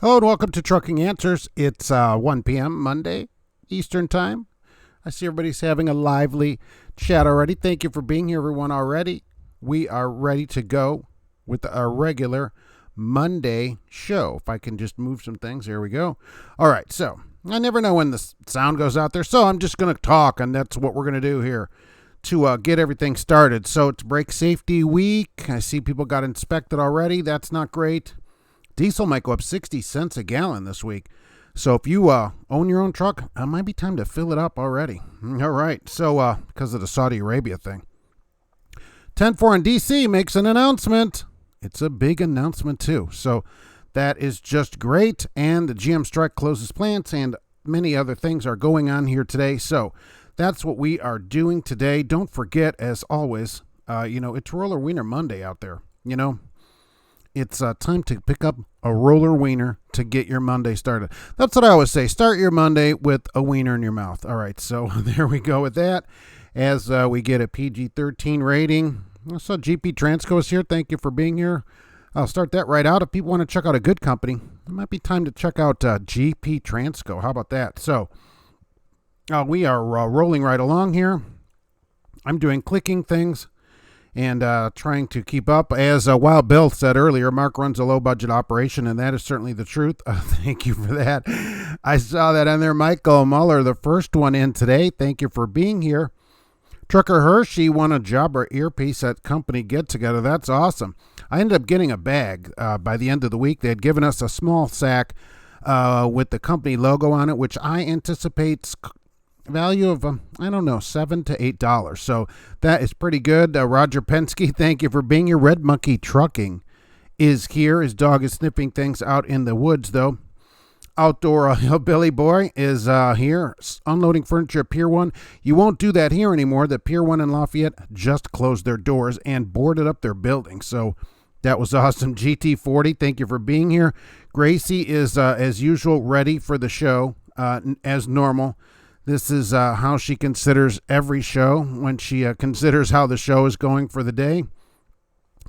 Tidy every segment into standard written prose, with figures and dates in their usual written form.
Hello and welcome to Trucking Answers. It's 1 p.m. Monday, Eastern Time. I see everybody's having a lively chat already. Thank you for being here, everyone, already. We are ready to go with our regular Monday show. If I can just move some things, here we go. All right, so I never know when the sound goes out there, so I'm just going to talk, and that's what we're going to do here to get everything started. So it's Brake Safety Week. I see people got inspected already. That's not great. Diesel might go up 60 cents a gallon this week. So if you own your own truck, it might be time to fill it up already. All right. So because of the Saudi Arabia thing. 10-4 in D.C. makes an announcement. It's a big announcement, too. So that is just great. And the GM strike closes plants and many other things are going on here today. So that's what we are doing today. Don't forget, as always, it's Roller Wiener Monday out there. It's time to pick up a roller wiener to get your Monday started. That's what I always say. Start your Monday with a wiener in your mouth. All right, so there we go with that. As we get a PG-13 rating. So GP Transco is here. Thank you for being here. I'll start that right out. If people want to check out a good company, it might be time to check out GP Transco. How about that? So we are rolling right along here. I'm doing clicking things and trying to keep up. As Wild Bill said earlier, Mark runs a low-budget operation, and that is certainly the truth. Thank you for that. I saw that on there. Michael Muller, the first one in today. Thank you for being here. Trucker Hershey won a Jabra earpiece at company get-together. That's awesome. I ended up getting a bag by the end of the week. They had given us a small sack with the company logo on it, which I anticipate value of $7 to $8. So that is pretty good. Roger Penske, thank you for being here. Red Monkey Trucking is here. His dog is sniffing things out in the woods, though. Outdoor Hillbilly Boy is here, unloading furniture at Pier 1. You won't do that here anymore. The Pier 1 in Lafayette just closed their doors and boarded up their building. So that was awesome. GT40, thank you for being here. Gracie is, as usual, ready for the show as normal. This is how she considers every show when she considers how the show is going for the day.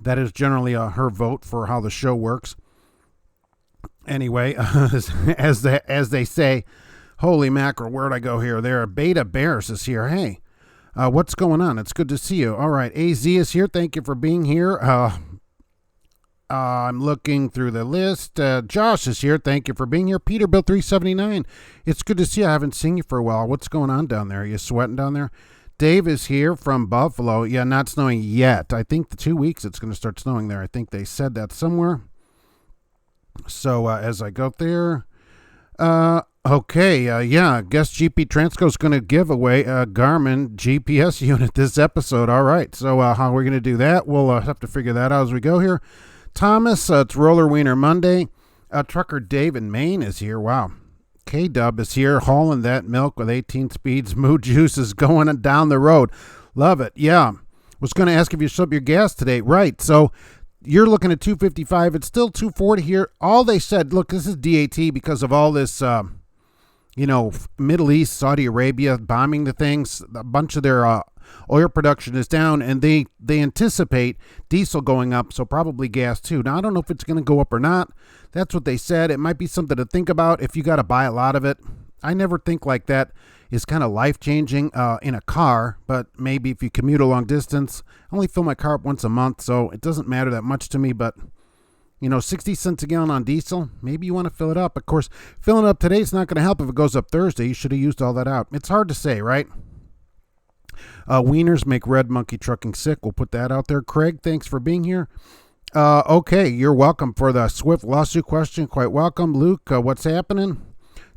That is generally her vote for how the show works. Anyway, as they say, holy mackerel, where'd I go here? There, Beta Bears is here. Hey, what's going on? It's good to see you. All right, AZ is here. Thank you for being here. I'm looking through the list. Josh is here. Thank you for being here. Peterbilt 379. It's good to see you. I haven't seen you for a while. What's going on down there? Are you sweating down there? Dave is here from Buffalo. Yeah, not snowing yet. I think the 2 weeks it's going to start snowing there. I think they said that somewhere. So as I go there, okay, I guess GP Transco is going to give away a Garmin GPS unit this episode. All right, so how are we going to do that? We'll have to figure that out as we go here. Thomas, it's Roller Wiener Monday. Trucker Dave in Maine is here. Wow. K-Dub is here hauling that milk with 18 speeds. Mood Juice is going down the road. Love it. Yeah. Was going to ask if you showed up your gas today. Right. So you're looking at $2.55. It's still $2.40 here. All they said, look, this is DAT because of all this, Middle East, Saudi Arabia bombing the things. A bunch of their oil production is down, and they anticipate diesel going up, so probably gas too. Now, I don't know if it's going to go up or not. That's what they said. It might be something to think about if you got to buy a lot of it. I never think like that is kind of life-changing in a car, but maybe if you commute a long distance. I only fill my car up once a month, so it doesn't matter that much to me, but 60 cents a gallon on diesel, maybe you want to fill it up. Of course, filling it up today is not going to help if it goes up Thursday. You should have used all that out. It's hard to say, right? Wieners make Red Monkey Trucking sick. We'll put that out there. Craig, thanks for being here. Okay, you're welcome for the Swift lawsuit question. Quite welcome. Luke, what's happening?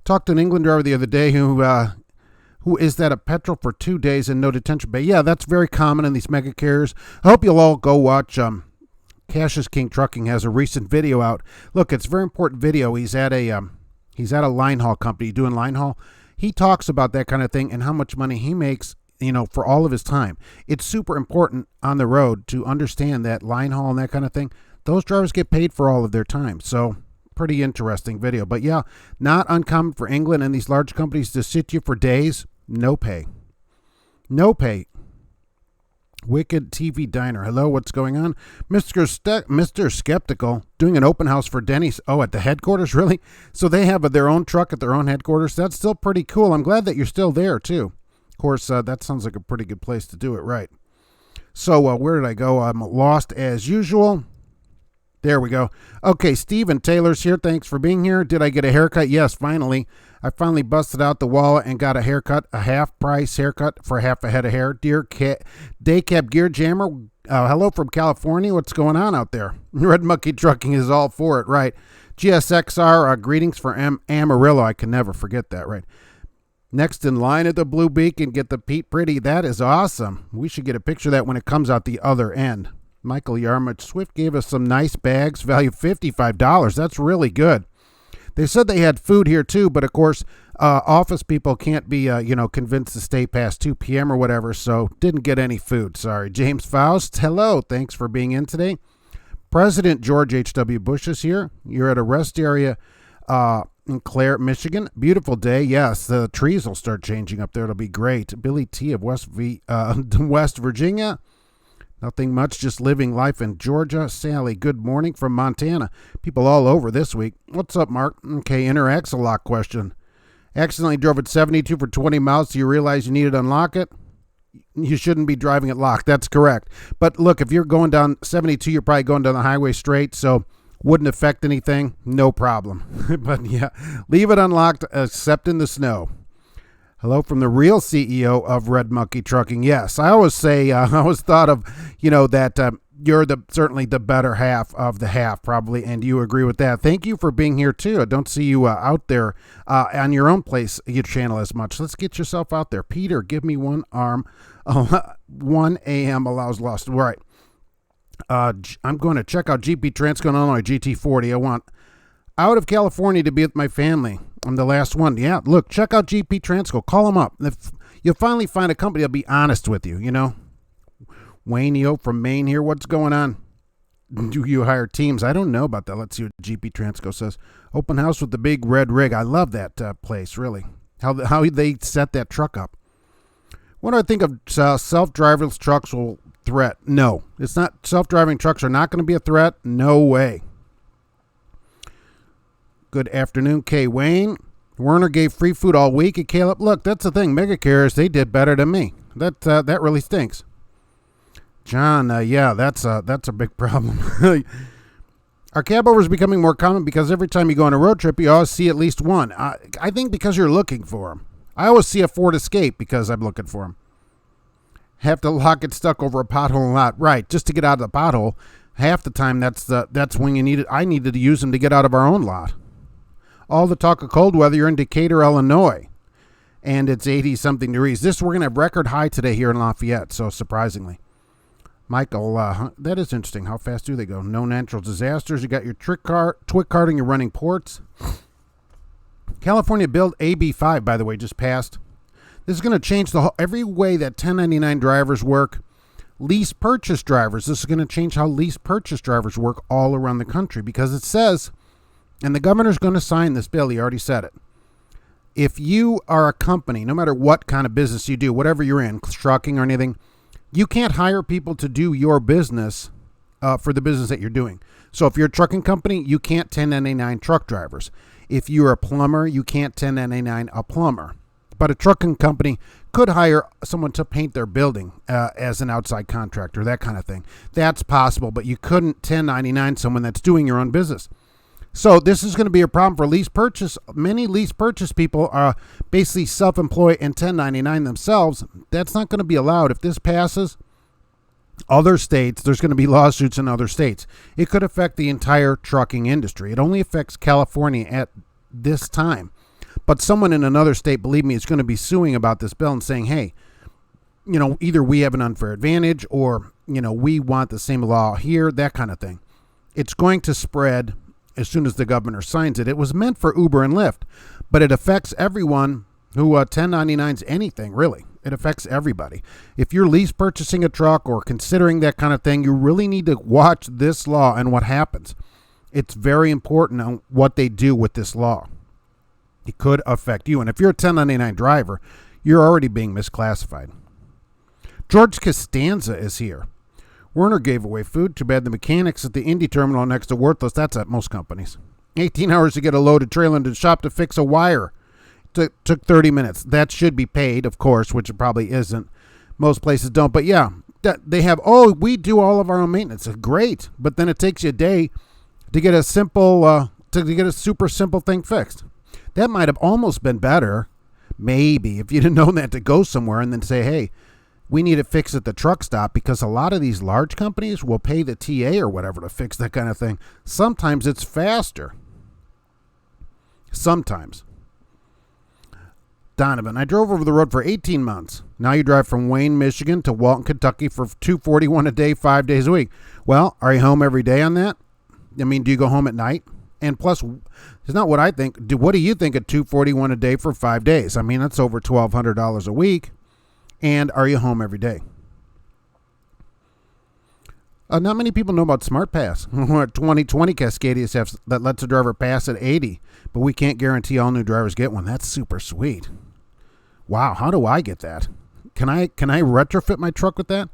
Talked to an England driver the other day who is that a petrol for 2 days and no detention bay. Yeah, that's very common in these mega carriers. I hope you'll all go watch Cash is King Trucking has a recent video out. Look, it's a very important video. He's at a line haul company doing line haul. He talks about that kind of thing and how much money he makes, for all of his time. It's super important on the road to understand that line haul and that kind of thing. Those drivers get paid for all of their time. So pretty interesting video. But yeah, not uncommon for England and these large companies to sit you for days. No pay. No pay. Wicked TV Diner. Hello, what's going on? Mr. Skeptical doing an open house for Denny's. Oh, at the headquarters, really? So they have their own truck at their own headquarters. That's still pretty cool. I'm glad that you're still there, too. Of course, that sounds like a pretty good place to do it, right? So where did I go? I'm lost as usual. There we go. Okay, Steven Taylor's here. Thanks for being here. Did I get a haircut? Yes, finally. I finally busted out the wallet and got a haircut, a half-price haircut for half a head of hair. Dear Day Cab Gear Jammer, hello from California. What's going on out there? Red Monkey Trucking is all for it, right? GSXR, greetings for Amarillo. I can never forget that, right? Next in line at the Blue Beacon, get the Pete Pretty. That is awesome. We should get a picture of that when it comes out the other end. Michael Yarmouth Swift gave us some nice bags, value $55. That's really good. They said they had food here too, but of course, office people can't be, convinced to stay past 2 p.m. or whatever, so didn't get any food. Sorry. James Faust, hello. Thanks for being in today. President George H.W. Bush is here. You're at a rest area in Clare, Michigan. Beautiful day. Yes, the trees will start changing up there. It'll be great. Billy T. of West Virginia. Nothing much, just living life in Georgia. Sally, good morning from Montana. People all over this week. What's up, Mark? Okay, inner axle lock question. Accidentally drove at 72 for 20 miles. Do you realize you needed to unlock it? You shouldn't be driving it locked. That's correct. But look, if you're going down 72, you're probably going down the highway straight, so wouldn't affect anything. No problem. But yeah, leave it unlocked except in the snow. Hello from the real CEO of Red Monkey Trucking. Yes, I always say, I always thought of, that you're certainly the better half of the half, probably, and you agree with that. Thank you for being here, too. I don't see you out there on your own place, your channel as much. Let's get yourself out there. Peter, give me one arm. 1 a.m. allows lost. All right. I'm going to check out GP Transco Illinois GT40. I want out of California to be with my family. I'm the last one. Yeah, look, check out GP Transco. Call them up. You'll finally find a company that'll be honest with you, Wayne Yo from Maine here. What's going on? Do you hire teams? I don't know about that. Let's see what GP Transco says. Open house with the big red rig. I love that place, really. How they set that truck up. What do I think of self-driverless trucks will threat? No, it's not. Self-driving trucks are not going to be a threat. No way. Good afternoon, K. Wayne. Werner gave free food all week at Caleb. Look, that's the thing. Mega carriers, they did better than me. That really stinks. John, yeah, that's a big problem. Are cab overs becoming more common because every time you go on a road trip, you always see at least one? I think because you're looking for them. I always see a Ford Escape because I'm looking for them. Have to lock it stuck over a pothole a lot. Right, just to get out of the pothole. Half the time, that's when you need it. I needed to use them to get out of our own lot. All the talk of cold weather, you're in Decatur, Illinois, and it's 80-something degrees. We're going to have record high today here in Lafayette, so surprisingly. Michael, that is interesting. How fast do they go? No natural disasters. You got your twit carting, you're running ports. California Bill AB5, by the way, just passed. This is going to change every way that 1099 drivers work. Lease purchase drivers. This is going to change how lease purchase drivers work all around the country because it says, and the governor's going to sign this bill, he already said it. If you are a company, no matter what kind of business you do, whatever you're in, trucking or anything, you can't hire people to do your business for the business that you're doing. So if you're a trucking company, you can't 1099 truck drivers. If you're a plumber, you can't 1099 a plumber. But a trucking company could hire someone to paint their building as an outside contractor, that kind of thing. That's possible, but you couldn't 1099 someone that's doing your own business. So this is going to be a problem for lease purchase. Many lease purchase people are basically self-employed and 1099 themselves. That's not going to be allowed. If this passes, other states, there's going to be lawsuits in other states. It could affect the entire trucking industry. It only affects California at this time. But someone in another state, believe me, is going to be suing about this bill and saying, hey, either we have an unfair advantage or, we want the same law here, that kind of thing. It's going to spread as soon as the governor signs it. It was meant for Uber and Lyft, but it affects everyone who 1099s anything, really. It affects everybody. If you're lease purchasing a truck or considering that kind of thing, you really need to watch this law and what happens. It's very important on what they do with this law. It could affect you. And if you're a 1099 driver, you're already being misclassified. George Costanza is here. Werner gave away food. Too bad the mechanics at the Indy terminal next to worthless. That's at most companies. 18 hours to get a loaded trailer into the shop to fix a wire. Took 30 minutes. That should be paid, of course, which it probably isn't. Most places don't. But yeah, they have, we do all of our own maintenance. Great. But then it takes you a day to get a simple, to get a super simple thing fixed. That might have almost been better, maybe, if you didn't know that, to go somewhere and then say, hey, we need it fixed at the truck stop, because a lot of these large companies will pay the TA or whatever to fix that kind of thing. Sometimes it's faster. Sometimes. Donovan, I drove over the road for 18 months. Now you drive from Wayne, Michigan to Walton, Kentucky for $241 a day, 5 days a week. Well, are you home every day on that? I mean, do you go home at night? And plus, it's not what I think. What do you think of $241 a day for 5 days? I mean, that's over $1,200 a week. And are you home every day? Not many people know about SmartPass. 2020 Cascadia have that lets a driver pass at 80, but we can't guarantee all new drivers get one. That's super sweet. Wow, how do I get that? Can I retrofit my truck with that?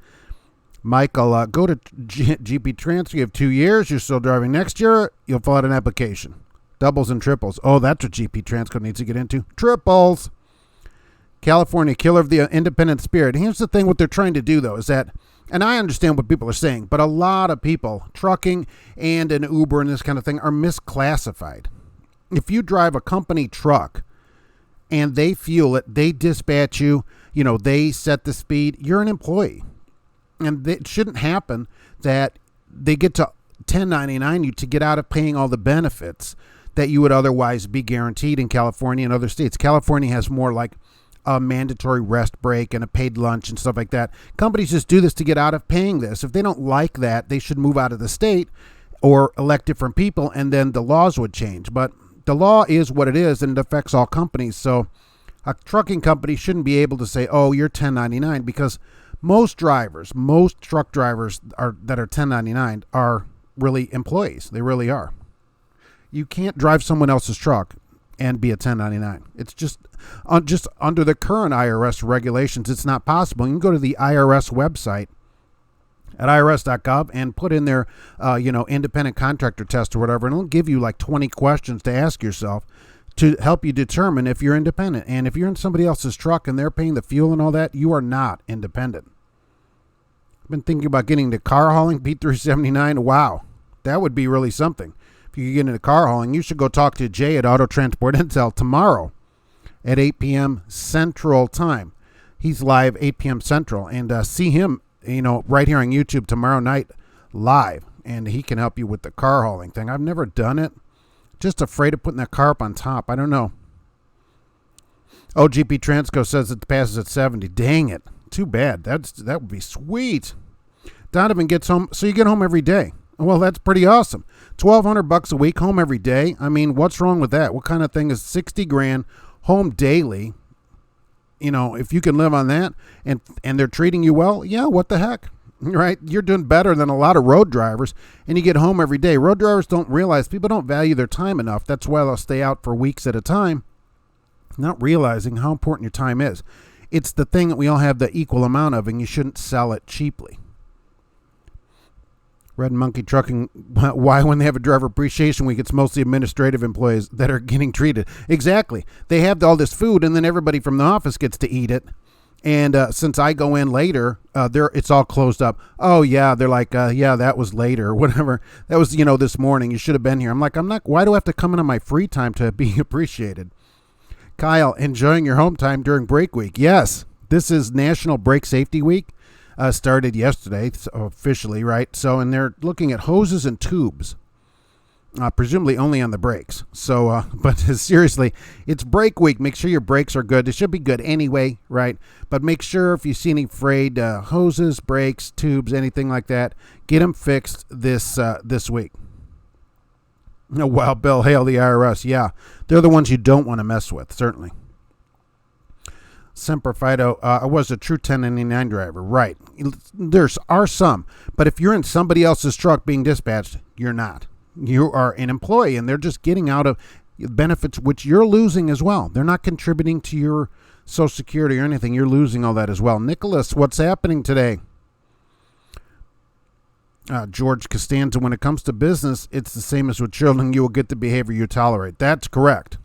Michael, go to GP Transfer. You have 2 years. You're still driving next year. You'll fill out an application. Doubles and triples. Oh, that's what GP Transco needs to get into. Triples. California, killer of the independent spirit. Here's the thing, what they're trying to do, though, is that, and I understand what people are saying, but a lot of people, trucking and an Uber and this kind of thing, are misclassified. If you drive a company truck and they fuel it, they dispatch you, they set the speed, you're an employee. And it shouldn't happen that they get to 1099 you to get out of paying all the benefits that you would otherwise be guaranteed in California and other states. California has more like a mandatory rest break and a paid lunch and stuff like that. Companies just do this to get out of paying this. If they don't like that, they should move out of the state or elect different people, and then the laws would change. But the law is what it is, and it affects all companies. So a trucking company shouldn't be able to say, oh, you're 1099, because most truck drivers that are 1099 are really employees. They really are. You can't drive someone else's truck and be a 1099. It's just under the current IRS regulations, it's not possible. You can go to the IRS website at irs.gov and put in their, independent contractor test or whatever, and it'll give you like 20 questions to ask yourself to help you determine if you're independent. And if you're in somebody else's truck and they're paying the fuel and all that, you are not independent. I've been thinking about getting into car hauling, P379. Wow, that would be really something. If you could get into car hauling, you should go talk to Jay at Auto Transport Intel tomorrow at 8 p.m. Central Time. He's live 8 p.m. Central, and see him, right here on YouTube tomorrow night live, and he can help you with the car hauling thing. I've never done it. Just afraid of putting that car up on top. I don't know. OGP Transco says it passes at 70. Dang it. Too bad. That would be sweet. Donovan gets home, so you get home every day. Well, that's pretty awesome. $1,200 a week, home every day. I mean, what's wrong with that? What kind of thing is 60 grand, home daily? If you can live on that and they're treating you well, yeah, what the heck? Right? You're doing better than a lot of road drivers, and you get home every day. Road drivers don't realize people don't value their time enough. That's why they'll stay out for weeks at a time, not realizing how important your time is. It's the thing that we all have the equal amount of, and you shouldn't sell it cheaply. Red Monkey Trucking, why when they have a driver appreciation week, it's mostly administrative employees that are getting treated. Exactly. They have all this food, and then everybody from the office gets to eat it. And since I go in later, it's all closed up. Oh, yeah, they're like, yeah, that was later or whatever. That was, this morning. You should have been here. I'm like, why do I have to come in on my free time to be appreciated? Kyle, enjoying your home time during break week. Yes, this is National Brake Safety Week. Started yesterday, officially, right? So, and they're looking at hoses and tubes, presumably only on the brakes. So, but seriously, it's brake week. Make sure your brakes are good. It should be good anyway, right? But make sure if you see any frayed hoses, brakes, tubes, anything like that, get them fixed this week. Oh, wow, Bill, hail the IRS. Yeah, they're the ones you don't want to mess with, certainly. Semper Fido, I was a true 1099 driver. Right. There are some. But if you're in somebody else's truck being dispatched, you're not. You are an employee, and they're just getting out of benefits, which you're losing as well. They're not contributing to your Social Security or anything, you're losing all that as well. Nicholas, what's happening today? George Costanza, when it comes to business, it's the same as with children. You will get the behavior you tolerate. That's correct.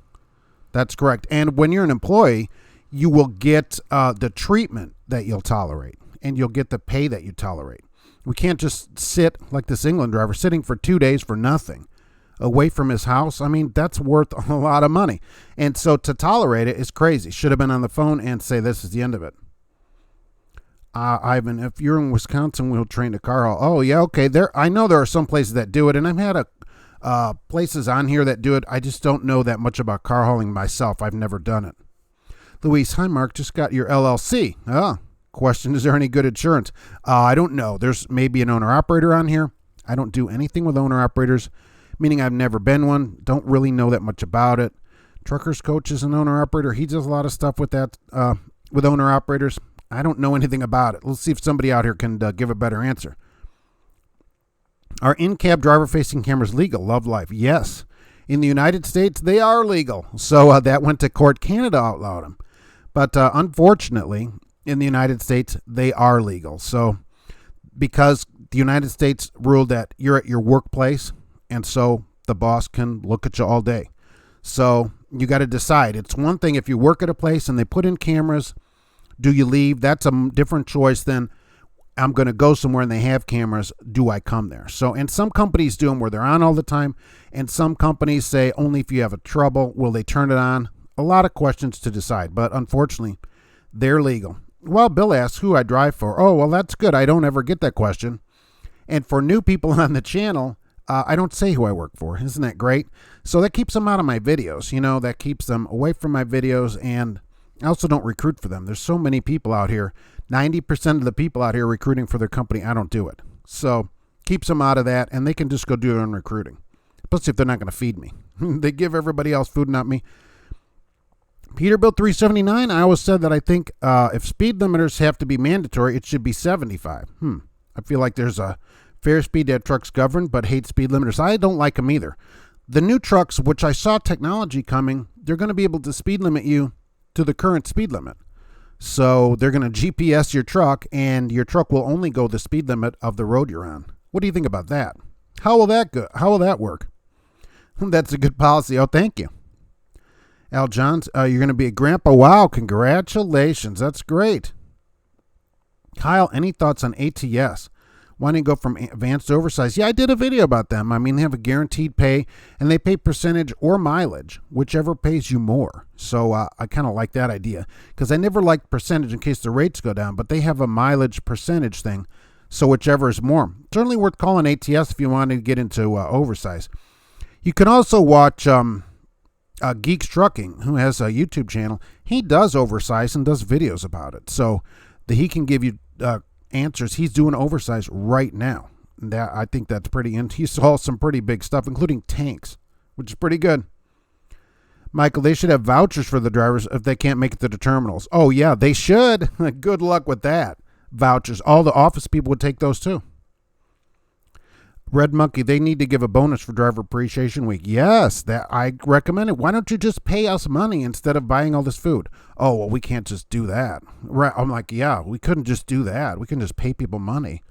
That's correct. And when you're an employee, you will get the treatment that you'll tolerate, and you'll get the pay that you tolerate. We can't just sit like this England driver sitting for 2 days for nothing away from his house. I mean, that's worth a lot of money. And so to tolerate it is crazy. Should have been on the phone and say, this is the end of it. Ivan, if you're in Wisconsin, we'll train a car haul. Oh, yeah, okay. I know there are some places that do it, and I've had places on here that do it. I just don't know that much about car hauling myself. I've never done it. Luis, hi, Mark. Just got your LLC. Question, is there any good insurance? I don't know. There's maybe an owner-operator on here. I don't do anything with owner-operators, meaning I've never been one. Don't really know that much about it. Trucker's Coach is an owner-operator. He does a lot of stuff with that, with owner-operators. I don't know anything about it. Let's see if somebody out here can give a better answer. Are in-cab driver-facing cameras legal? Love life. Yes. In the United States, they are legal. So that went to court. Canada outlawed them. But unfortunately, in the United States, they are legal. So because the United States ruled that you're at your workplace, and so the boss can look at you all day. So you got to decide. It's one thing if you work at a place and they put in cameras, do you leave? That's a different choice than I'm going to go somewhere and they have cameras. Do I come there? So, and some companies do them where they're on all the time, and some companies say only if you have a trouble will they turn it on. A lot of questions to decide, but unfortunately, they're legal. Well, Bill asks who I drive for. Oh, well, that's good. I don't ever get that question. And for new people on the channel, I don't say who I work for. Isn't that great? So that keeps them out of my videos. You know, that keeps them away from my videos, and I also don't recruit for them. There's so many people out here. 90% of the people out here recruiting for their company, I don't do it. So keeps them out of that, and they can just go do their own recruiting. Plus, if they're not going to feed me. They give everybody else food, not me. Peterbilt 379, I always said that I think if speed limiters have to be mandatory, it should be 75. I feel like there's a fair speed that trucks govern, but hate speed limiters. I don't like them either. The new trucks, which I saw technology coming, they're going to be able to speed limit you to the current speed limit. So they're going to GPS your truck, and your truck will only go the speed limit of the road you're on. What do you think about that? How will that go? How will that work? That's a good policy. Oh, thank you. Al Johns, you're going to be a grandpa. Wow, congratulations. That's great. Kyle, any thoughts on ATS? Why didn't you go from advanced to oversized? Yeah, I did a video about them. I mean, they have a guaranteed pay, and they pay percentage or mileage, whichever pays you more. So I kind of like that idea, because I never liked percentage in case the rates go down, but they have a mileage percentage thing, so whichever is more. Certainly worth calling ATS if you want to get into oversized. You can also watch Geeks Trucking, who has a YouTube channel. He does oversized and does videos about it, so that he can give you answers. He's doing oversized right now. I think that's pretty, and he saw some pretty big stuff, including tanks, which is pretty good. Michael, they should have vouchers for the drivers if they can't make it to the terminals. Oh yeah, they should. Good luck with that. Vouchers. All the office people would take those too. Red Monkey, they need to give a bonus for Driver Appreciation Week. Yes, that I recommend it. Why don't you just pay us money instead of buying all this food? Oh, well, we can't just do that. Right? I'm like, yeah, we couldn't just do that. We can just pay people money.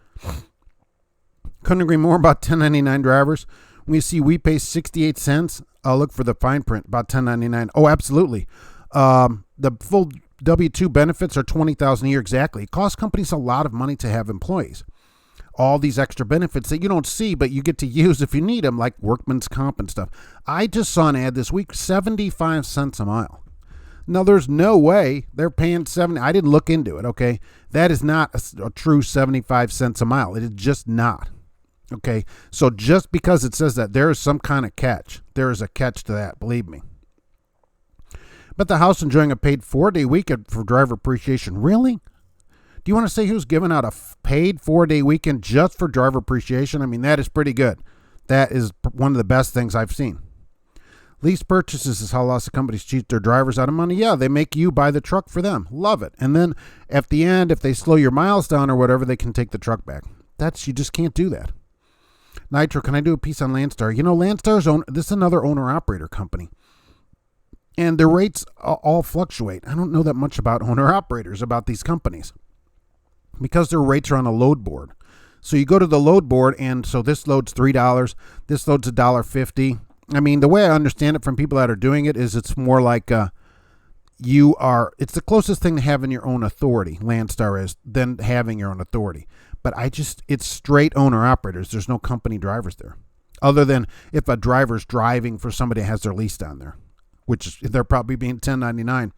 Couldn't agree more about 1099 drivers. When you see we pay 68 cents, I'll look for the fine print about 1099. Oh, absolutely. The full W-2 benefits are $20,000 a year exactly. It costs companies a lot of money to have employees. All these extra benefits that you don't see, but you get to use if you need them, like workman's comp and stuff. I just saw an ad this week, 75 cents a mile. Now, there's no way they're paying 70. I didn't look into it, okay? That is not a true 75 cents a mile. It is just not, okay? So just because it says that, there is some kind of catch. There is a catch to that, believe me. But the house enjoying a paid 4-day weekend for driver appreciation. Really? Do you want to say who's giving out a paid 4-day weekend just for driver appreciation? I mean, that is pretty good. That is one of the best things I've seen. Lease purchases is how lots of companies cheat their drivers out of money. Yeah, they make you buy the truck for them. Love it. And then at the end, if they slow your miles down or whatever, they can take the truck back. You just can't do that. Nitro, can I do a piece on Landstar? You know, Landstar's this is another owner-operator company. And their rates all fluctuate. I don't know that much about owner-operators, about these companies, because their rates are on a load board. So you go to the load board, and so this load's $3, this load's $1.50. I mean, the way I understand it from people that are doing it is it's more like it's the closest thing to having your own authority, Landstar is, than having your own authority. But it's straight owner-operators. There's no company drivers there, other than if a driver's driving for somebody that has their lease down there, which they're probably being 1099.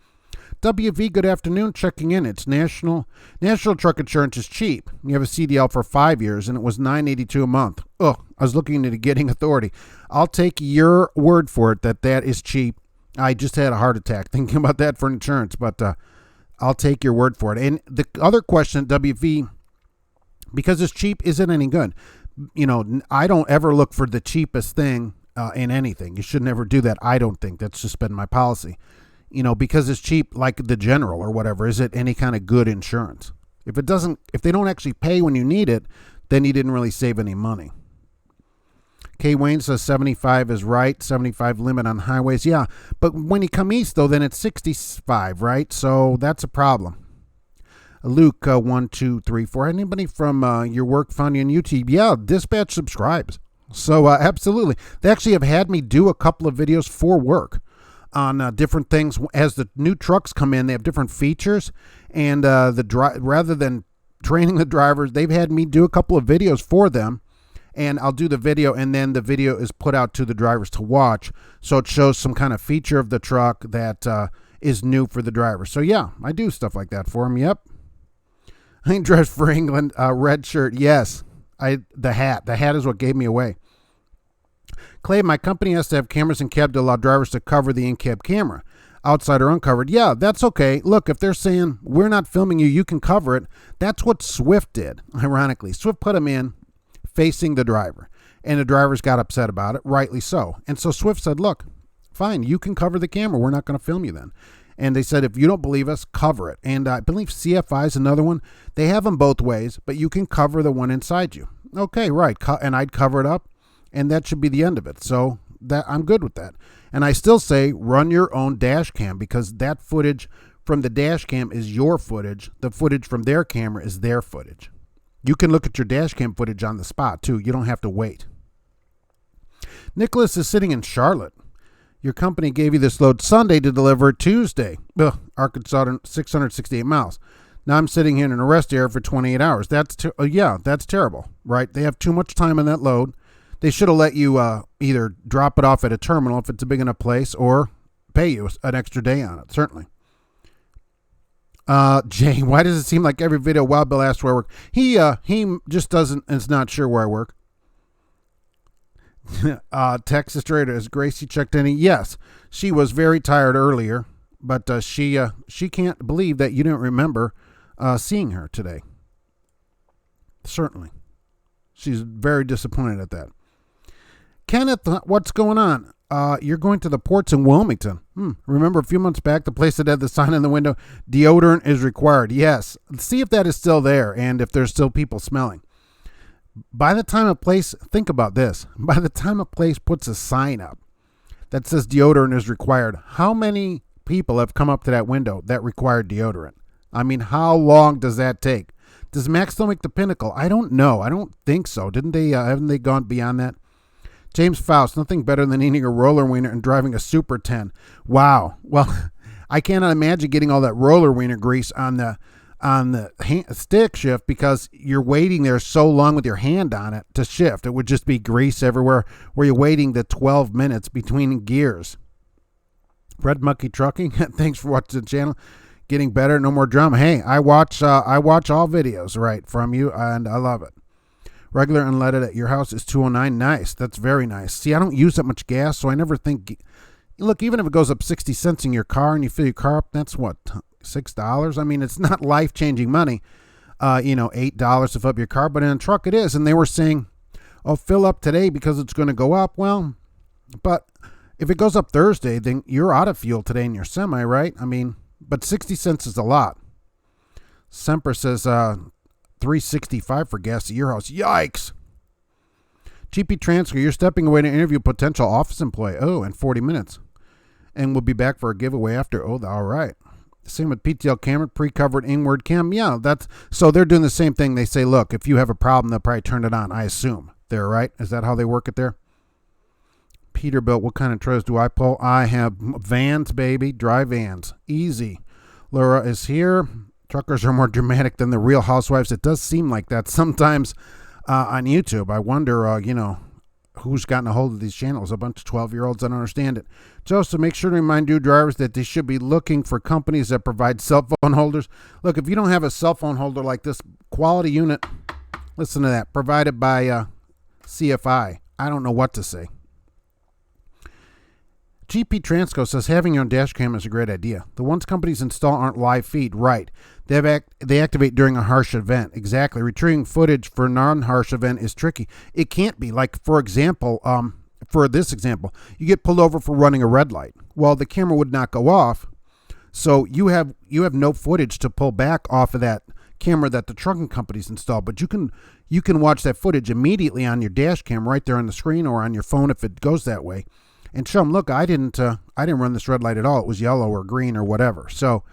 WV, good afternoon, checking in. It's National Truck Insurance is cheap. You have a CDL for 5 years, and it was $9.82 a month. I was looking into getting authority. I'll take your word for it that is cheap. I just had a heart attack thinking about that for insurance, but I'll take your word for it. And the other question at WV, because it's cheap, is it any good? You know, I don't ever look for the cheapest thing in anything. You should never do that. I don't think that's just been my policy. You know, because it's cheap, like the General or whatever, is it any kind of good insurance? If they don't actually pay when you need it, then you didn't really save any money. K. Wayne says 75 is right, 75 limit on highways. Yeah, but when you come east, though, then it's 65, right? So that's a problem. Luke, 1, 2, 3, 4. Anybody from your work found you on YouTube? Yeah, Dispatch subscribes. So absolutely. They actually have had me do a couple of videos for work on different things. As the new trucks come in, they have different features, and rather than training the drivers, they've had me do a couple of videos for them, and I'll do the video, and then the video is put out to the drivers to watch, so it shows some kind of feature of the truck that is new for the driver. So yeah, I do stuff like that for them. Yep. I dressed for England, red shirt. Yes, the hat is what gave me away. Clay, my company has to have cameras in cab to allow drivers to cover the in-cab camera, outside or uncovered. Yeah, that's okay. Look, if they're saying, we're not filming you, you can cover it. That's what Swift did, ironically. Swift put them in facing the driver, and the drivers got upset about it, rightly so. And so Swift said, look, fine, you can cover the camera. We're not going to film you then. And they said, if you don't believe us, cover it. And I believe CFI is another one. They have them both ways, but you can cover the one inside you. Okay, right. And I'd cover it up. And that should be the end of it. So that I'm good with that. And I still say run your own dash cam, because that footage from the dash cam is your footage. The footage from their camera is their footage. You can look at your dash cam footage on the spot too. You don't have to wait. Nicholas is sitting in Charlotte. Your company gave you this load Sunday to deliver Tuesday. Arkansas, 668 miles. Now I'm sitting here in an arrest area for 28 hours. That's terrible, right? They have too much time on that load. They should have let you either drop it off at a terminal if it's a big enough place, or pay you an extra day on it, certainly. Jay, why does it seem like every video Wild Bill asks where I work? He just is not sure where I work. Texas Trader, has Gracie checked any? Yes, she was very tired earlier, but she can't believe that you didn't remember seeing her today. Certainly. She's very disappointed at that. Kenneth, what's going on? You're going to the ports in Wilmington. Remember a few months back, the place that had the sign in the window, deodorant is required. Yes. See if that is still there, and if there's still people smelling. By the time a place, think about this, by the time a place puts a sign up that says deodorant is required, how many people have come up to that window that required deodorant? I mean, how long does that take? Does Max still make the Pinnacle? I don't know. I don't think so. Haven't they gone beyond that? James Faust, nothing better than eating a roller wiener and driving a Super 10. Wow. Well, I cannot imagine getting all that roller wiener grease on the stick shift, because you're waiting there so long with your hand on it to shift. It would just be grease everywhere where you're waiting the 12 minutes between gears. Red Monkey Trucking, thanks for watching the channel. Getting better, no more drama. Hey, I watch all videos right from you, and I love it. Regular unleaded at your house is $2.09. Nice. That's very nice. See, I don't use that much gas, so I never think. Look, even if it goes up 60 cents in your car and you fill your car up, that's what, $6? I mean, it's not life-changing money. $8 to fill up your car, but in a truck it is. And they were saying, oh, fill up today because it's going to go up. Well, but if it goes up Thursday, then you're out of fuel today in your semi, right? I mean, but 60 cents is a lot. Semper says $3.65 for gas at your house. Yikes. GP Transfer, you're stepping away to interview potential office employee. Oh, in 40 minutes. And we'll be back for a giveaway after. Oh, all right. Same with PTL camera, pre-covered inward cam. Yeah, so they're doing the same thing. They say, look, if you have a problem, they'll probably turn it on, I assume. They're right. Is that how they work it there? Peterbilt, what kind of trailers do I pull? I have vans, baby. Dry vans. Easy. Laura is here. Truckers are more dramatic than the Real Housewives. It does seem like that sometimes on YouTube. I wonder, who's gotten a hold of these channels. A bunch of 12-year-olds that don't understand it. Joseph, make sure to remind new drivers that they should be looking for companies that provide cell phone holders. Look, if you don't have a cell phone holder like this quality unit, listen to that, provided by CFI. I don't know what to say. GP Transco says having your own dash cam is a great idea. The ones companies install aren't live feed. Right. They activate during a harsh event. Exactly. Retrieving footage for a non-harsh event is tricky. It can't be. Like, for example, for this example, you get pulled over for running a red light. Well, the camera would not go off, so you have no footage to pull back off of that camera that the trucking companies install. But you can watch that footage immediately on your dash cam right there on the screen or on your phone if it goes that way. And show them, look, I didn't run this red light at all. It was yellow or green or whatever. So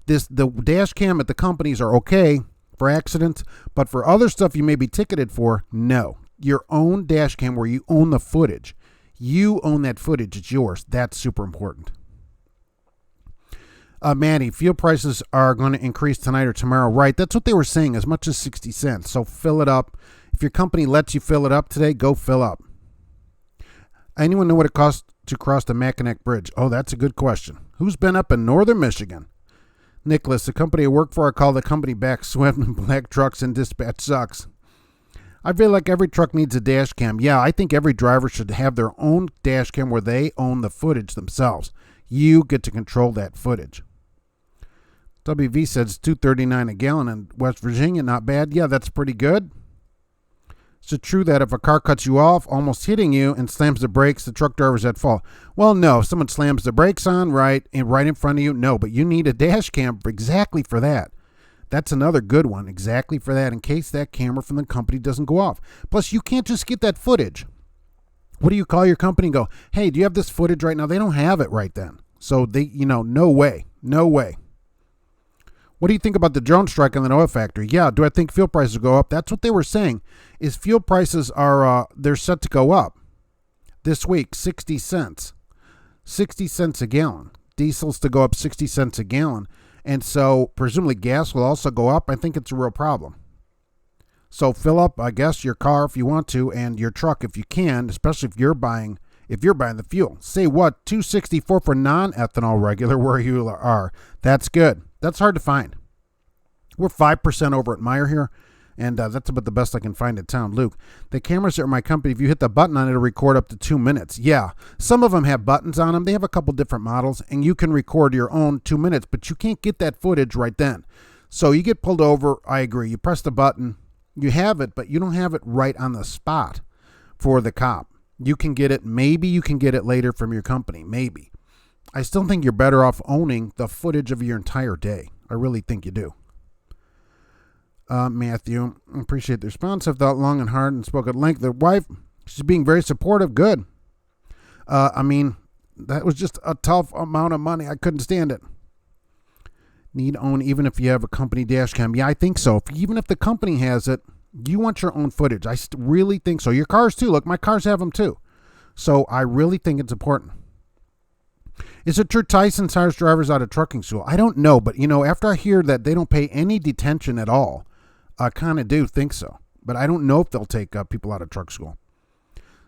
the dash cam at the companies are okay for accidents, but for other stuff you may be ticketed for, no. Your own dash cam where you own the footage. You own that footage. It's yours. That's super important. Maddie, fuel prices are going to increase tonight or tomorrow. Right. That's what they were saying, as much as 60 cents. So fill it up. If your company lets you fill it up today, go fill up. Anyone know what it costs to cross the Mackinac Bridge? Oh, that's a good question. Who's been up in northern Michigan? Nicholas, the company I work for, I call the company back. Sweating black trucks and dispatch sucks. I feel like every truck needs a dash cam. Yeah, I think every driver should have their own dash cam where they own the footage themselves. You get to control that footage. WV says $2.39 a gallon in West Virginia. Not bad. Yeah, that's pretty good. Is it true that if a car cuts you off, almost hitting you, and slams the brakes, the truck driver's at fault? Well, no. If someone slams the brakes on right in front of you, no. But you need a dash cam exactly for that. That's another good one, exactly for that, in case that camera from the company doesn't go off. Plus, you can't just get that footage. What do you call your company and go, hey, do you have this footage right now? They don't have it right then. So no way. No way. What do you think about the drone strike on the oil factory? Yeah, do I think fuel prices go up? That's what they were saying, is fuel prices are, they're set to go up this week, 60 cents. 60 cents a gallon. Diesel's to go up 60 cents a gallon. And so presumably gas will also go up. I think it's a real problem. So fill up, I guess, your car if you want to, and your truck if you can, especially if you're buying the fuel. Say what? $2.64 for non-ethanol regular where you are. That's good. That's hard to find. We're 5% over at Meyer here, and that's about the best I can find in town. Luke, the cameras at my company, if you hit the button on it, it'll record up to 2 minutes. Yeah, some of them have buttons on them. They have a couple different models, and you can record your own 2 minutes, but you can't get that footage right then. So you get pulled over, I agree. You press the button, you have it, but you don't have it right on the spot for the cop. You can get it, maybe you can get it later from your company, maybe. I still think you're better off owning the footage of your entire day. I really think you do. Matthew, appreciate the response. I've thought long and hard and spoke at length. The wife, she's being very supportive. Good. That was just a tough amount of money. I couldn't stand it. Need own even if you have a company dash cam. Yeah, I think so. Even if the company has it, you want your own footage. I really think so. Your cars too. Look, my cars have them too. So I really think it's important. Is it true Tyson hires drivers out of trucking school? I don't know, but after I hear that they don't pay any detention at all, I kind of do think so. But I don't know if they'll take people out of truck school.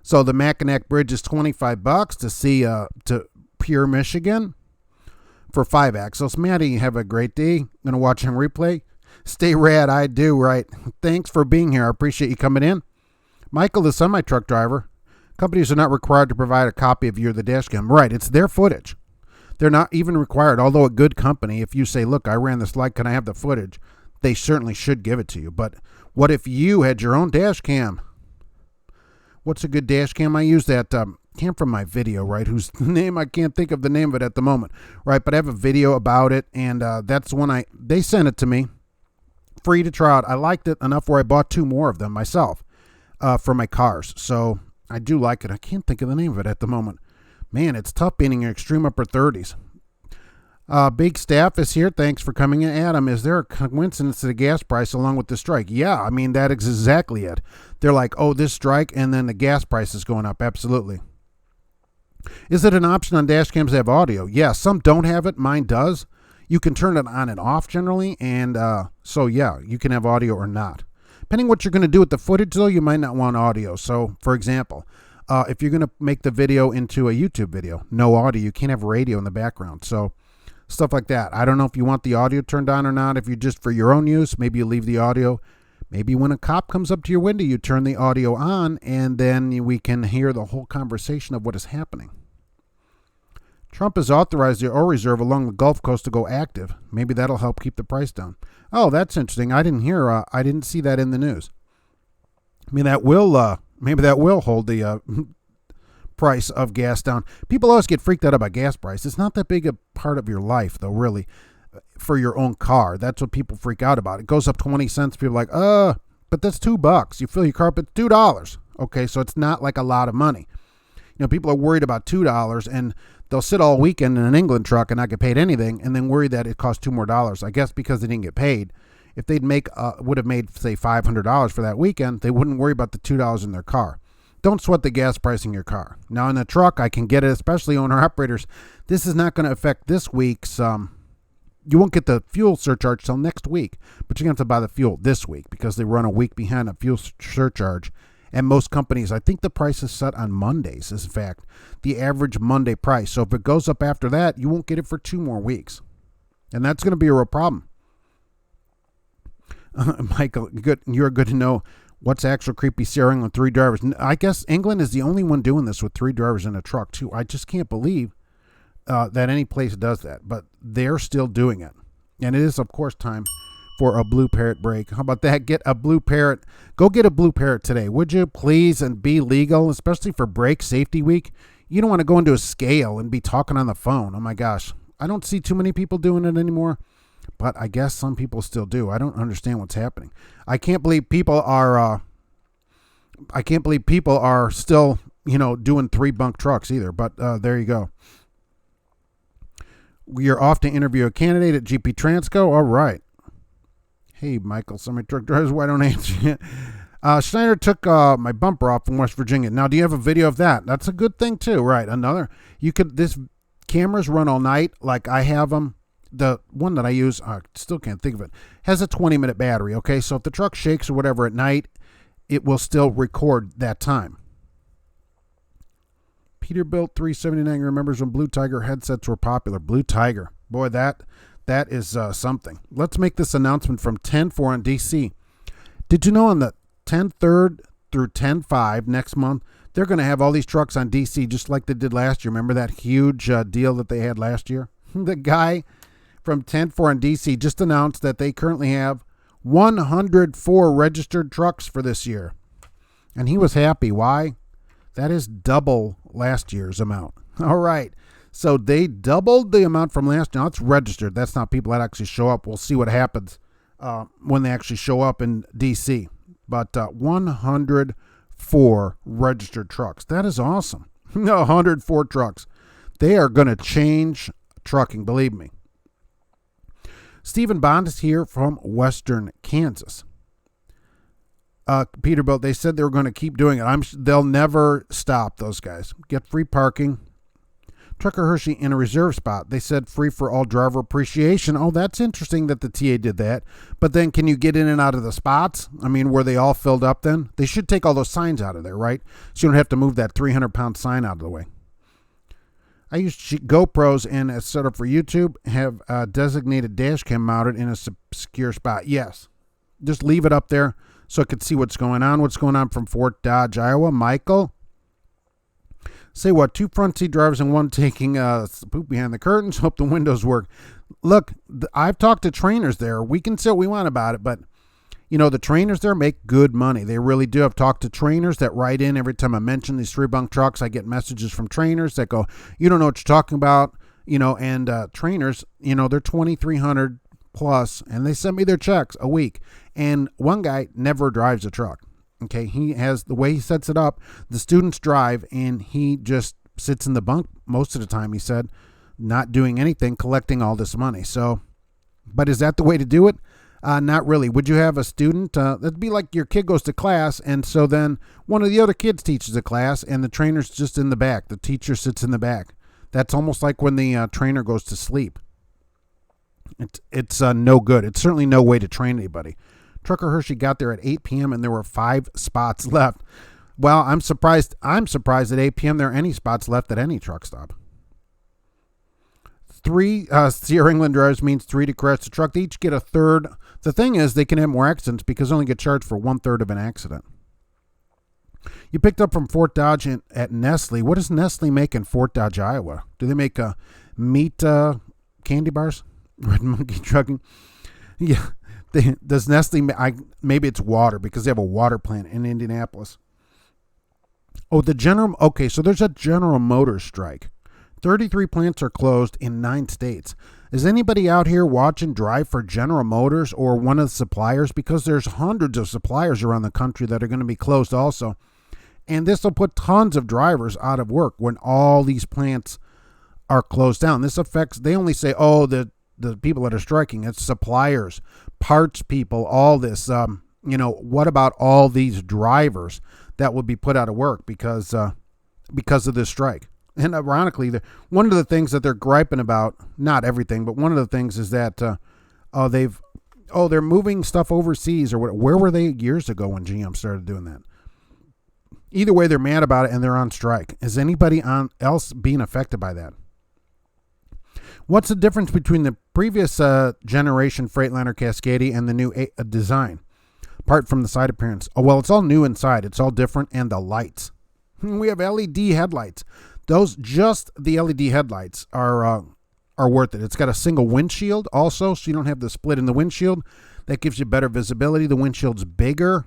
So the Mackinac Bridge is $25 to see to Pure, Michigan for 5 axles. Maddie, have a great day. Gonna watch him replay. Stay rad. I do, right. Thanks for being here. I appreciate you coming in. Michael, the semi-truck driver. Companies are not required to provide a copy of the dash cam. Right, it's their footage. They're not even required, although a good company, if you say, look, I ran this light, can I have the footage? They certainly should give it to you. But what if you had your own dash cam? What's a good dash cam? I use that cam from my video, right, whose name I can't think of the name of it at the moment, right? But I have a video about it, and that's when they sent it to me, free to try out. I liked it enough where I bought 2 more of them myself for my cars. So I do like it. I can't think of the name of it at the moment. Man, it's tough being in your extreme upper 30s. Big Staff is here. Thanks for coming in. Adam, is there a coincidence to the gas price along with the strike? Yeah, I mean, that is exactly it. They're like, oh, this strike, and then the gas price is going up. Absolutely. Is it an option on dash cams to have audio? Yeah, some don't have it. Mine does. You can turn it on and off generally, and so yeah, you can have audio or not. Depending what you're going to do with the footage, though, you might not want audio. So, for example, if you're going to make the video into a YouTube video, no audio. You can't have radio in the background. So, stuff like that. I don't know if you want the audio turned on or not. If you're just for your own use, maybe you leave the audio. Maybe when a cop comes up to your window, you turn the audio on, and then we can hear the whole conversation of what is happening. Trump has authorized the oil reserve along the Gulf Coast to go active. Maybe that'll help keep the price down. Oh, that's interesting. I didn't see that in the news. I mean, maybe that will hold the price of gas down. People always get freaked out about gas price. It's not that big a part of your life, though, really, for your own car. That's what people freak out about. It goes up 20 cents. People are like, but that's $2. You fill your car up, it's $2. Okay, so it's not like a lot of money. You know, people are worried about $2, and they'll sit all weekend in an England truck and not get paid anything, and then worry that it costs $2 more. I guess because they didn't get paid. If they'd would have made, say, $500 for that weekend, they wouldn't worry about the $2 in their car. Don't sweat the gas price in your car. Now, in the truck, I can get it, especially owner-operators. This is not going to affect this week's. You won't get the fuel surcharge till next week, but you're going to have to buy the fuel this week because they run a week behind a fuel surcharge. And most companies, I think the price is set on Mondays, is in fact the average Monday price. So if it goes up after that, you won't get it for 2 more weeks. And that's going to be a real problem. Michael, you're good to know. What's actual creepy steering on 3 drivers? I guess England is the only one doing this with 3 drivers in a truck, too. I just can't believe that any place does that. But they're still doing it. And it is, of course, time for a Blue Parrot break. How about that? Get a Blue Parrot. Go get a Blue Parrot today, would you please? And be legal, especially for Brake Safety Week. You don't want to go into a scale and be talking on the phone. Oh, my gosh. I don't see too many people doing it anymore. But I guess some people still do. I don't understand what's happening. I can't believe people are still, doing 3-bunk trucks either. But there you go. We are off to interview a candidate at GP Transco. All right. Hey, Michael, semi-truck drivers, why don't I answer you? Schneider took my bumper off from West Virginia. Now, do you have a video of that? That's a good thing too, right? This cameras run all night, like I have them. The one that I use, I still can't think of it, has a 20-minute battery, okay? So if the truck shakes or whatever at night, it will still record that time. Peterbilt 379 remembers when Blue Tiger headsets were popular. Blue Tiger. Boy, that is something. Let's make this announcement from 10-4 on DC. Did you know on the 10-3 through 10-5 next month, they're going to have all these trucks on DC just like they did last year? Remember that huge deal that they had last year? The guy from 10-4 on DC just announced that they currently have 104 registered trucks for this year. And he was happy. Why? That is double last year's amount. All right. So they doubled the amount from last year. Now it's registered. That's not people that actually show up. We'll see what happens when they actually show up in DC. But 104 registered trucks. That is awesome. 104 trucks. They are going to change trucking, believe me. Stephen Bond is here from Western Kansas. Peterbilt, they said they were going to keep doing it. They'll never stop, those guys. Get free parking. Trucker Hershey in a reserve spot. They said free for all driver appreciation. Oh, that's interesting that the TA did that. But then can you get in and out of the spots? I mean, were they all filled up then? They should take all those signs out of there, right? So you don't have to move that 300-pound sign out of the way. I use GoPros and a setup for YouTube. Have a designated dash cam mounted in a secure spot. Yes. Just leave it up there so I could see what's going on. What's going on from Fort Dodge, Iowa? Michael? Say what? 2 front seat drivers and 1 taking poop behind the curtains. Hope the windows work. Look, I've talked to trainers there. We can say what we want about it, but the trainers there make good money. They really do. I've talked to trainers that write in every time I mention these 3-bunk trucks. I get messages from trainers that go, you don't know what you're talking about, and trainers, they're $2,300 plus, and they send me their checks a week. And one guy never drives a truck. Okay, he has the way he sets it up. The students drive, and he just sits in the bunk most of the time, he said, not doing anything, collecting all this money. So, but is that the way to do it? Not really. Would you have a student? That'd be like your kid goes to class, and so then one of the other kids teaches a class, and the trainer's just in the back. The teacher sits in the back. That's almost like when the trainer goes to sleep. It's no good. It's certainly no way to train anybody. Trucker Hershey got there at 8 p.m. and there were 5 spots left. Well, I'm surprised at 8 p.m. there are any spots left at any truck stop. 3 Sierra England drivers means 3 to crash the truck. They each get a third. The thing is, they can have more accidents because they only get charged for 1/3 of an accident. You picked up from Fort Dodge at Nestle. What does Nestle make in Fort Dodge, Iowa? Do they make meat candy bars? Red Monkey Trucking. Yeah. Does Nestle, maybe it's water because they have a water plant in Indianapolis. Oh, so there's a General Motors strike. 33 plants are closed in 9 states. Is anybody out here watching Drive for General Motors or one of the suppliers? Because there's hundreds of suppliers around the country that are going to be closed also. And this will put tons of drivers out of work when all these plants are closed down. This affects, they only say, oh, the people that are striking, it's suppliers, parts people, all this. What about all these drivers that will be put out of work because of this strike? And ironically, one of the things that they're griping about, not everything, but one of the things is that they're moving stuff overseas or where were they years ago when GM started doing that? Either way, they're mad about it and they're on strike. Is anybody else being affected by that? What's the difference between the previous generation Freightliner Cascadia and the new design? Apart from the side appearance. Oh, well, it's all new inside. It's all different. And the lights. We have LED headlights. Just the LED headlights are worth it. It's got a single windshield also, so you don't have the split in the windshield. That gives you better visibility. The windshield's bigger.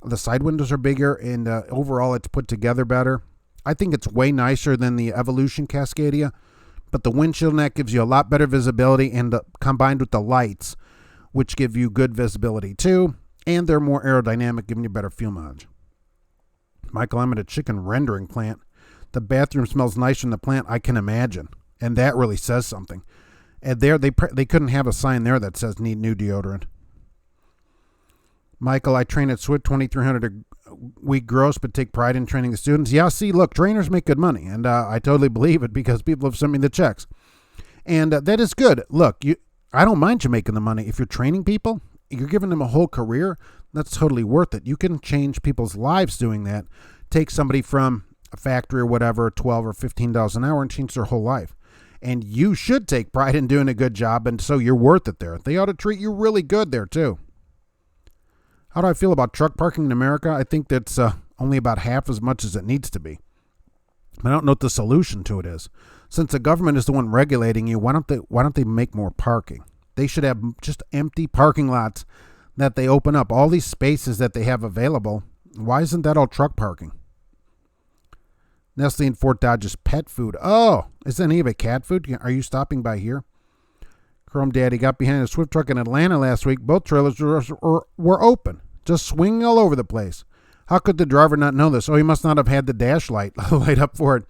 The side windows are bigger, and overall it's put together better. I think it's way nicer than the Evolution Cascadia, but the windshield net gives you a lot better visibility, and combined with the lights, which give you good visibility too, and they're more aerodynamic, giving you better fuel mileage. Michael, I'm at a chicken rendering plant. The bathroom smells nicer in the plant, I can imagine, and that really says something. And there, they couldn't have a sign there that says need new deodorant. Michael, I train at Swift, 2,300 a week gross, but take pride in training the students. Yeah, see, look, trainers make good money, and I totally believe it because people have sent me the checks. And that is good. Look, I don't mind you making the money. If you're training people, you're giving them a whole career, that's totally worth it. You can change people's lives doing that. Take somebody from a factory or whatever, $12 or $15 an hour, and change their whole life. And you should take pride in doing a good job, and so you're worth it there. They ought to treat you really good there, too. How do I feel about truck parking in America? I think that's only about half as much as it needs to be. I don't know what the solution to it is. Since the government is the one regulating you, why don't they make more parking? They should have just empty parking lots that they open up. All these spaces that they have available, why isn't that all truck parking? Nestle and Fort Dodge's pet food. Oh, is any of it cat food? Are you stopping by here? Chrome Daddy got behind a Swift truck in Atlanta last week. Both trailers were open, just swinging all over the place. How could the driver not know this? Oh, he must not have had the dash light up for it.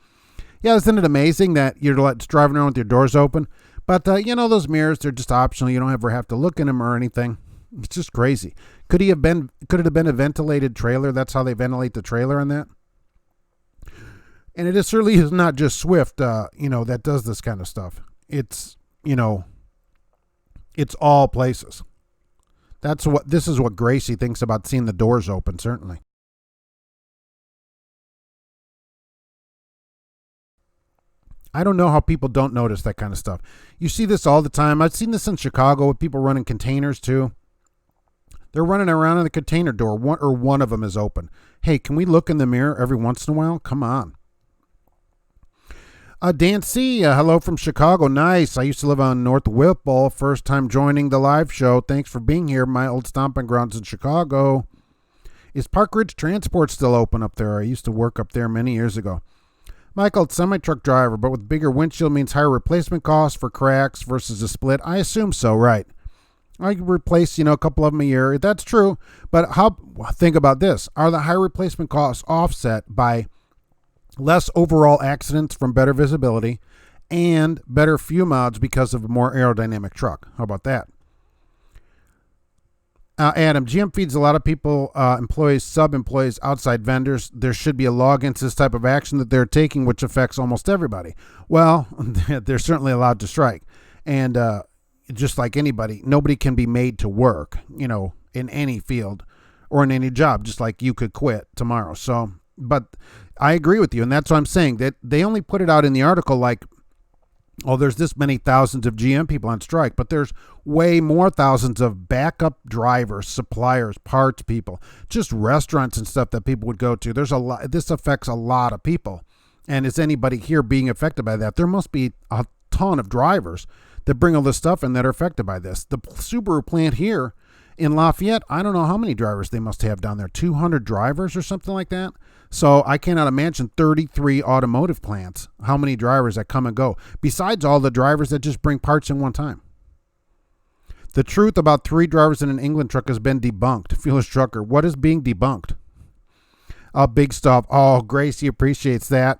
Yeah, isn't it amazing that you're driving around with your doors open? But, those mirrors, they're just optional. You don't ever have to look in them or anything. It's just crazy. Could it have been a ventilated trailer? That's how they ventilate the trailer on that? And it certainly is not just Swift, that does this kind of stuff. It's, it's all places. This is what Gracie thinks about seeing the doors open, certainly. I don't know how people don't notice that kind of stuff. You see this all the time. I've seen this in Chicago with people running containers too. They're running around in the container door, one of them is open. Hey, can we look in the mirror every once in a while? Come on. Dan C., hello from Chicago. Nice. I used to live on North Whipple. First time joining the live show. Thanks for being here. My old stomping grounds in Chicago. Is Park Ridge Transport still open up there? I used to work up there many years ago. Michael, it's semi-truck driver, but with bigger windshield means higher replacement costs for cracks versus a split. I assume so, right? I replace, a couple of them a year. That's true. But think about this. Are the high replacement costs offset by less overall accidents from better visibility, and better fuel mileage because of a more aerodynamic truck. How about that? Adam, GM feeds a lot of people, employees, sub-employees, outside vendors. There should be a law against this type of action that they're taking, which affects almost everybody. Well, they're certainly allowed to strike. And just like anybody, nobody can be made to work, in any field or in any job, just like you could quit tomorrow. So, but I agree with you, and that's what I'm saying. That they only put it out in the article like, oh, there's this many thousands of GM people on strike, but there's way more thousands of backup drivers, suppliers, parts people, just restaurants and stuff that people would go to. There's a lot. This affects a lot of people. And is anybody here being affected by that? There must be a ton of drivers that bring all this stuff in that are affected by this. The Subaru plant here in Lafayette, I don't know how many drivers they must have down there, 200 drivers or something like that. So I cannot imagine 33 automotive plants, how many drivers that come and go, besides all the drivers that just bring parts in one time. The truth about 3 drivers in an England truck has been debunked. Fearless Trucker, what is being debunked? Big stuff. Oh, Gracie appreciates that.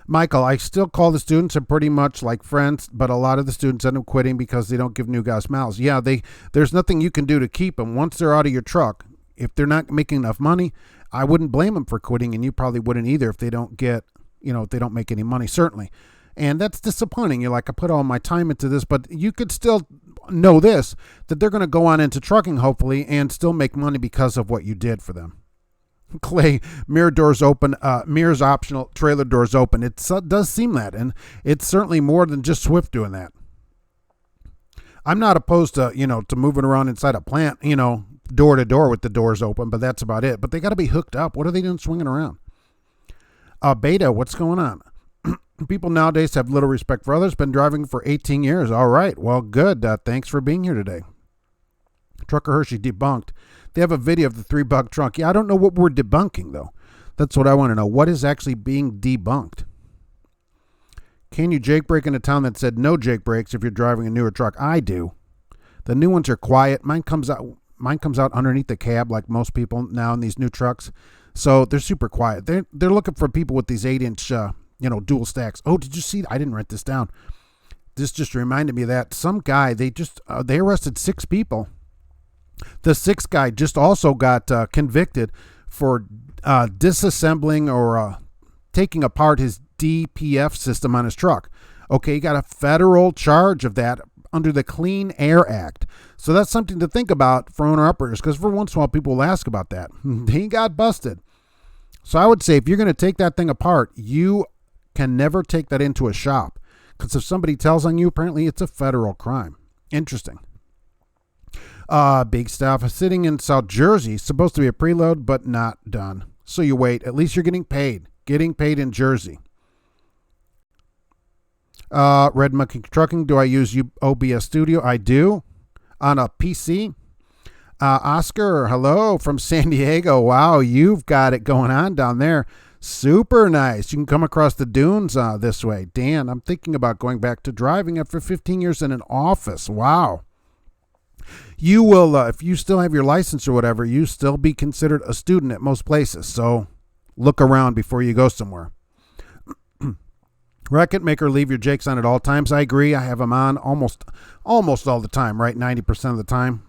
Michael, I still call the students are pretty much like friends, but a lot of the students end up quitting because they don't give new guys miles. Yeah, there's nothing you can do to keep them. Once they're out of your truck, if they're not making enough money, I wouldn't blame them for quitting, and you probably wouldn't either if they don't get, if they don't make any money, certainly. And that's disappointing. You're like, I put all my time into this, but you could still know this, that they're going to go on into trucking, hopefully, and still make money because of what you did for them. Clay, mirror doors open, mirrors optional, trailer doors open. It does seem that, and it's certainly more than just Swift doing that. I'm not opposed to, to moving around inside a plant, door to door with the doors open, but that's about it. But they got to be hooked up. What are they doing swinging around? Beta, what's going on? People nowadays have little respect for others. Been driving for 18 years. All right. Well, good. Thanks for being here today. Trucker Hershey debunked. They have a video of the 3-bug trunk. Yeah, I don't know what we're debunking, though. That's what I want to know. What is actually being debunked? Can you jake brake in a town that said no jake brakes if you're driving a newer truck? I do. The new ones are quiet. Mine comes out underneath the cab like most people now in these new trucks. So they're super quiet. They're looking for people with these 8-inch, dual stacks. Oh, did you see? I didn't write this down. This just reminded me of that. Some guy, they arrested 6 people. The 6th guy just also got convicted for disassembling or taking apart his DPF system on his truck. Okay, he got a federal charge of that under the Clean Air Act. So that's something to think about for owner-operators, because for once in a while people will ask about that. He got busted. So I would say if you're going to take that thing apart, you can never take that into a shop, because if somebody tells on you, apparently it's a federal crime. Interesting. Big stuff. Sitting in South Jersey, supposed to be a preload, but not done. So you wait. At least you're getting paid. Getting paid in Jersey. Red Monkey Trucking. Do I use OBS Studio? I do. On a PC. Oscar, hello from San Diego. Wow, you've got it going on down there. Super nice. You can come across the dunes this way. Dan, I'm thinking about going back to driving after 15 years in an office. Wow. You will, if you still have your license or whatever, you still be considered a student at most places. So look around before you go somewhere. Record maker, leave your jakes on at all times. I agree. I have them on almost all the time, right? 90% of the time.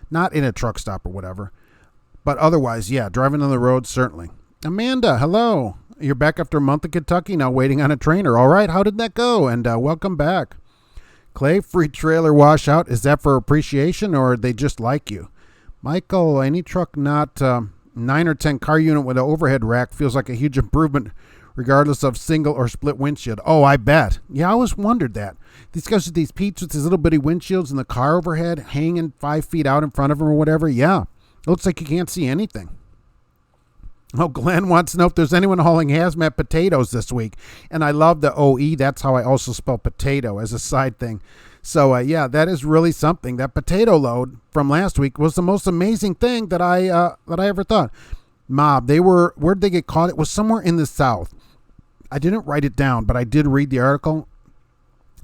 Not in a truck stop or whatever. But otherwise, yeah, driving on the road, certainly. Amanda, hello. You're back after a month in Kentucky, now waiting on a trainer. All right, how did that go? And welcome back. Clay, free trailer washout. Is that for appreciation or they just like you? Michael, any truck not 9 or 10 car unit with an overhead rack feels like a huge improvement regardless of single or split windshield. Oh, I bet. Yeah, I always wondered that. These guys with these Pete's with these little bitty windshields and the car overhead hanging 5 feet out in front of them or whatever. Yeah, it looks like you can't see anything. Oh, Glenn wants to know if there's anyone hauling hazmat potatoes this week. And I love the OE. That's how I also spell potato as a side thing. So, yeah, that is really something. That potato load from last week was the most amazing thing that I ever thought. Mob, where'd they get caught? It was somewhere in the South. I didn't write it down, but I did read the article.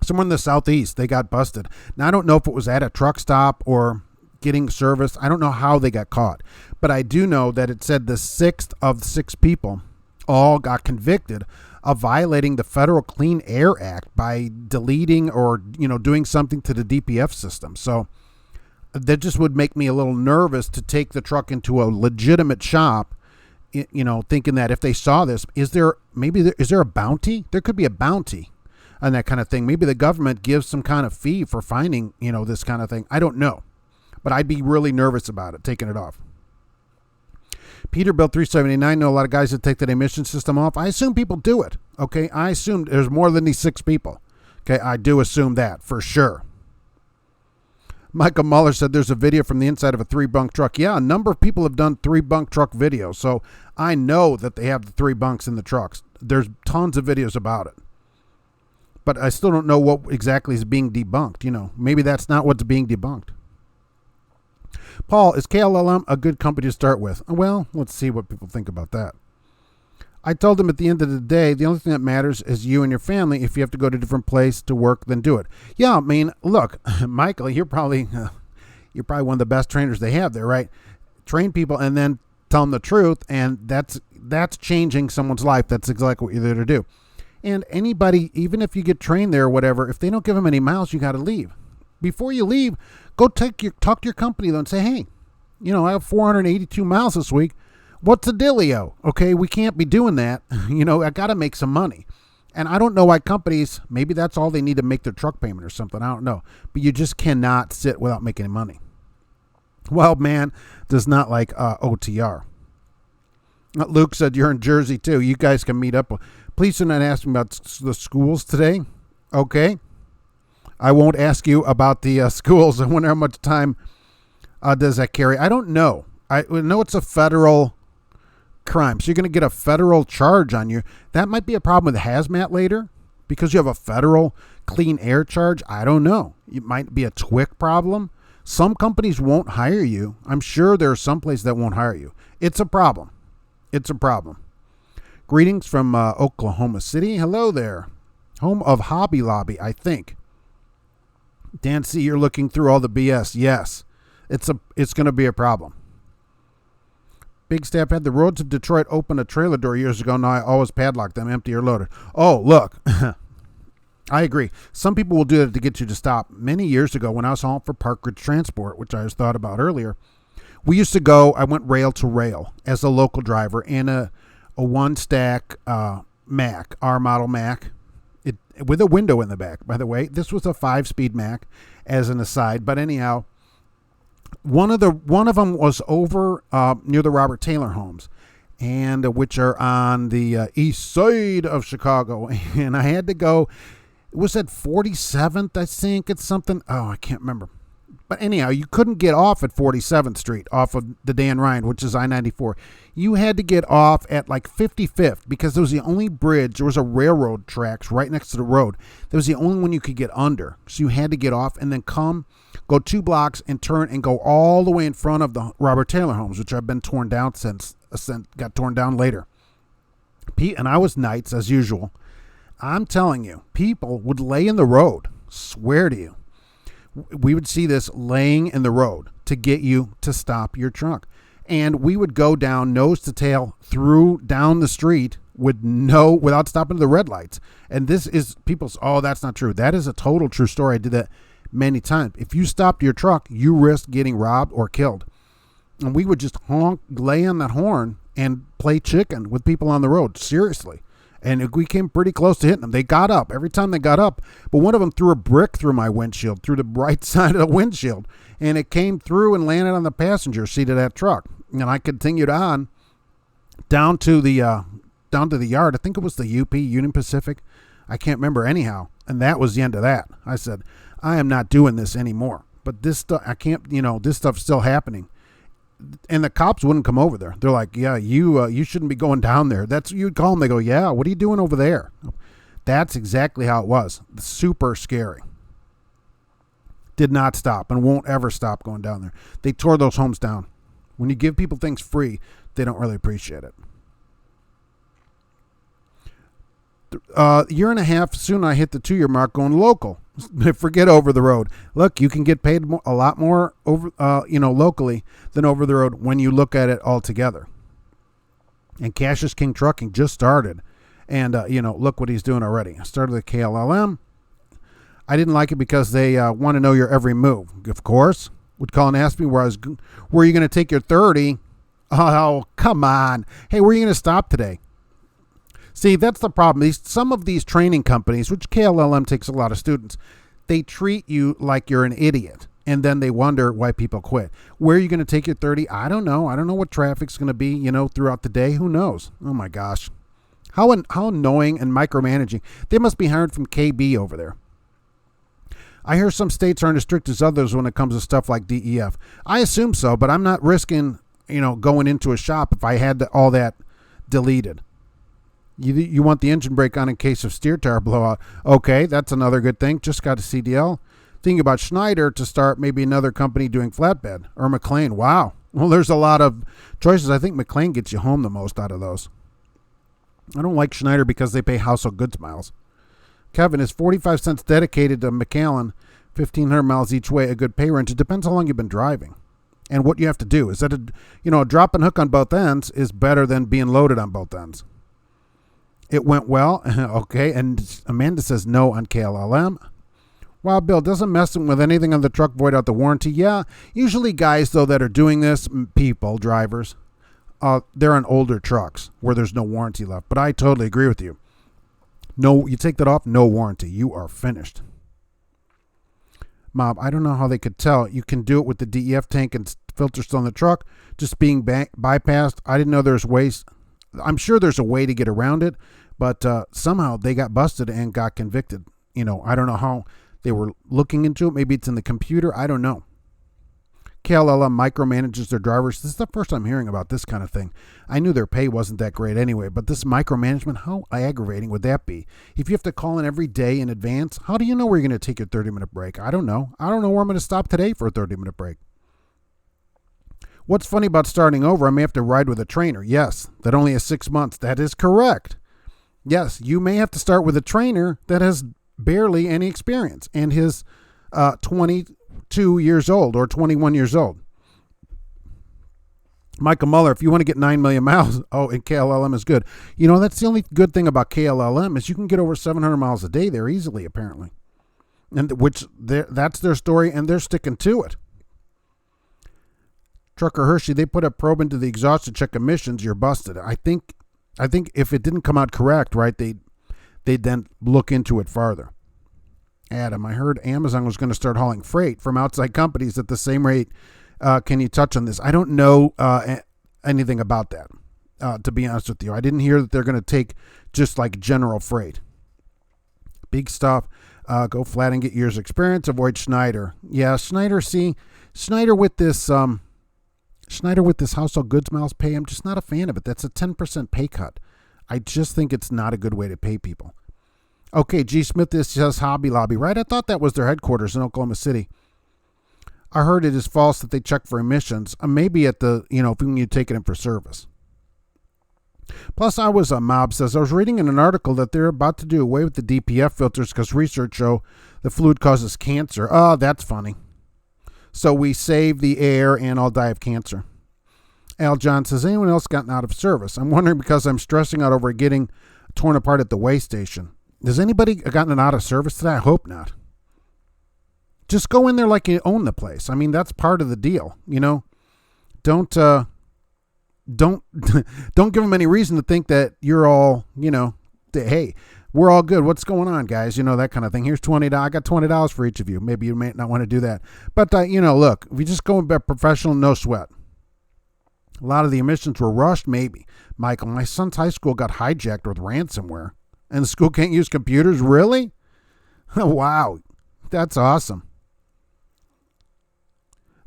Somewhere in the Southeast, they got busted. Now, I don't know if it was at a truck stop or getting service. I don't know how they got caught, but I do know that it said the 6th of 6 people all got convicted of violating the Federal Clean Air Act by deleting or, doing something to the DPF system. So that just would make me a little nervous to take the truck into a legitimate shop, thinking that if they saw this, is there a bounty? There could be a bounty on that kind of thing. Maybe the government gives some kind of fee for finding, this kind of thing. I don't know, but I'd be really nervous about it, taking it off. Peterbilt 379, know a lot of guys that take that emission system off. I assume people do it. Okay, I assume there's more than these 6 people. Okay, I do assume that for sure. Michael Muller said there's a video from the inside of a 3-bunk truck. Yeah, a number of people have done 3-bunk truck videos, so I know that they have the 3 bunks in the trucks. There's tons of videos about it. But I still don't know what exactly is being debunked. Maybe that's not what's being debunked. Paul, is KLLM a good company to start with? Well, let's see what people think about that. I told them at the end of the day, the only thing that matters is you and your family. If you have to go to a different place to work, then do it. Yeah, I mean, look, Michael, you're probably one of the best trainers they have there, right? Train people and then tell them the truth, and that's changing someone's life. That's exactly what you're there to do. And anybody, even if you get trained there or whatever, if they don't give them any miles, you got to leave. Before you leave, go talk to your company though and say, hey, I have 482 miles this week. What's the dealio? Okay, we can't be doing that. I got to make some money. And I don't know why companies, maybe that's all they need to make their truck payment or something. I don't know. But you just cannot sit without making any money. Wild man does not like OTR. Luke said you're in Jersey too. You guys can meet up. Please do not ask me about the schools today. Okay. I won't ask you about the schools. I wonder how much time does that carry. I don't know. I know it's a federal crime. So you're going to get a federal charge on you. That might be a problem with hazmat later because you have a federal clean air charge. I don't know. It might be a TWIC problem. Some companies won't hire you. I'm sure there are some places that won't hire you. It's a problem. It's a problem. Greetings from Oklahoma City. Hello there. Home of Hobby Lobby, I think. Dan C., you're looking through all the BS. Yes, it's going to be a problem. Big Staff had the roads of Detroit open a trailer door years ago. Now I always padlock them, empty or loaded. Oh, look, I agree. Some people will do that to get you to stop. Many years ago when I was hauling for Park Ridge Transport, which I was thought about earlier, we used to go, I went rail to rail as a local driver in a one-stack Mack, our model Mack. With a window in the back, by the way. This was a 5-speed Mack, as an aside. But anyhow, one of them was over near the Robert Taylor homes, and which are on the east side of Chicago. And I had to go. It was at 47th, I think. It's something. Oh, I can't remember. But anyhow, you couldn't get off at 47th Street off of the Dan Ryan, which is I-94. You had to get off at like 55th because there was the only bridge. There was a railroad tracks right next to the road. That was the only one you could get under. So you had to get off and then go 2 blocks and turn and go all the way in front of the Robert Taylor homes, which have been torn down since got torn down later. And I was nights as usual. I'm telling you, people would lay in the road. Swear to you. We would see this laying in the road to get you to stop your truck. And we would go down nose to tail down the street without stopping at the red lights. And this is people's, oh, that's not true. That is a total true story. I did that many times. If you stopped your truck, you risked getting robbed or killed. And we would just lay on that horn and play chicken with people on the road. Seriously. And we came pretty close to hitting them. They got up. Every time they got up, but one of them threw a brick through my windshield, through the right side of the windshield. And it came through and landed on the passenger seat of that truck. And I continued on down to the yard. I think it was the UP, Union Pacific. I can't remember anyhow. And that was the end of that. I said, I am not doing this anymore. But this stuff, I can't, this stuff's still happening. And the cops wouldn't come over there. They're like, yeah, you shouldn't be going down there. You'd call them. They go, yeah, what are you doing over there? That's exactly how it was. Super scary. Did not stop and won't ever stop going down there. They tore those homes down. When you give people things free, they don't really appreciate it. Year and a half, soon I hit the 2-year mark going local. Forget over the road. Look, you can get paid a lot more over, locally than over the road when you look at it all together. And Cash is King Trucking just started. And, look what he's doing already. I started the KLLM. I didn't like it because they want to know your every move. Of course. Would call and ask me where are you going to take your 30? Oh, come on. Hey, where are you going to stop today? See, that's the problem. Some of these training companies, which KLLM takes a lot of students, they treat you like you're an idiot. And then they wonder why people quit. Where are you going to take your 30? I don't know. I don't know what traffic's going to be, throughout the day. Who knows? Oh, my gosh. How annoying and micromanaging. They must be hired from KB over there. I hear some states aren't as strict as others when it comes to stuff like DEF. I assume so, but I'm not risking, going into a shop if I had all that deleted. You want the engine brake on in case of steer tire blowout. Okay, that's another good thing. Just got a CDL. Thinking about Schneider to start maybe another company doing flatbed. Or McLean. Wow. Well, there's a lot of choices. I think McLean gets you home the most out of those. I don't like Schneider because they pay household goods miles. Kevin, is 45 cents dedicated to McAllen, 1,500 miles each way, a good pay range? It depends how long you've been driving and what you have to do. Is that a drop and hook on both ends is better than being loaded on both ends. It went well. Okay. And Amanda says no on KLLM. Wow, Bill, doesn't messing with anything on the truck void out the warranty? Yeah. Usually guys, though, that are doing this, drivers, they're on older trucks where there's no warranty left. But I totally agree with you. No, you take that off, no warranty. You are finished. Mob, I don't know how they could tell. You can do it with the DEF tank and filter still on the truck, just being bypassed. I didn't know there's ways. I'm sure there's a way to get around it, but somehow they got busted and got convicted. I don't know how they were looking into it. Maybe it's in the computer. I don't know. KLLM micromanages their drivers. This is the first I'm hearing about this kind of thing. I knew their pay wasn't that great anyway, but this micromanagement, how aggravating would that be? If you have to call in every day in advance, how do you know where you're going to take your 30-minute break? I don't know. I don't know where I'm going to stop today for a 30-minute break. What's funny about starting over? I may have to ride with a trainer. Yes, that only has 6 months. That is correct. Yes, you may have to start with a trainer that has barely any experience and his 22 years old or 21 years old. Michael Muller, if you want to get 9 million miles, and KLLM is good. That's the only good thing about KLLM is you can get over 700 miles a day there easily, apparently. And that's their story, and they're sticking to it. Trucker Hershey, they put a probe into the exhaust to check emissions. You're busted. I think if it didn't come out correct, right, they'd then look into it farther. Adam, I heard Amazon was going to start hauling freight from outside companies at the same rate. Can you touch on this? I don't know anything about that, to be honest with you. I didn't hear that they're going to take just like general freight. Big stuff. Go flat and get years experience. Avoid Schneider. Yeah, Schneider with this household goods miles pay. I'm just not a fan of it. That's a 10% pay cut. I just think it's not a good way to pay people. Okay, G. Smith, this says Hobby Lobby, right? I thought that was their headquarters in Oklahoma City. I heard it is false that they check for emissions. Maybe at the, when you take it in for service. Plus, Mob says, I was reading in an article that they're about to do away with the DPF filters because research show the fluid causes cancer. Oh, that's funny. So we save the air and I'll die of cancer. Al John says, anyone else gotten out of service? I'm wondering because I'm stressing out over getting torn apart at the weigh station. Has anybody gotten out of service today? I hope not. Just go in there like you own the place. I mean, that's part of the deal, Don't don't give them any reason to think that you're all, hey, we're all good. What's going on, guys? That kind of thing. Here's $20. I got $20 for each of you. Maybe you may not want to do that. But, look, if you just go and professional, no sweat. A lot of the emissions were rushed, maybe. Michael, my son's high school got hijacked with ransomware. And the school can't use computers? Really? Wow. That's awesome.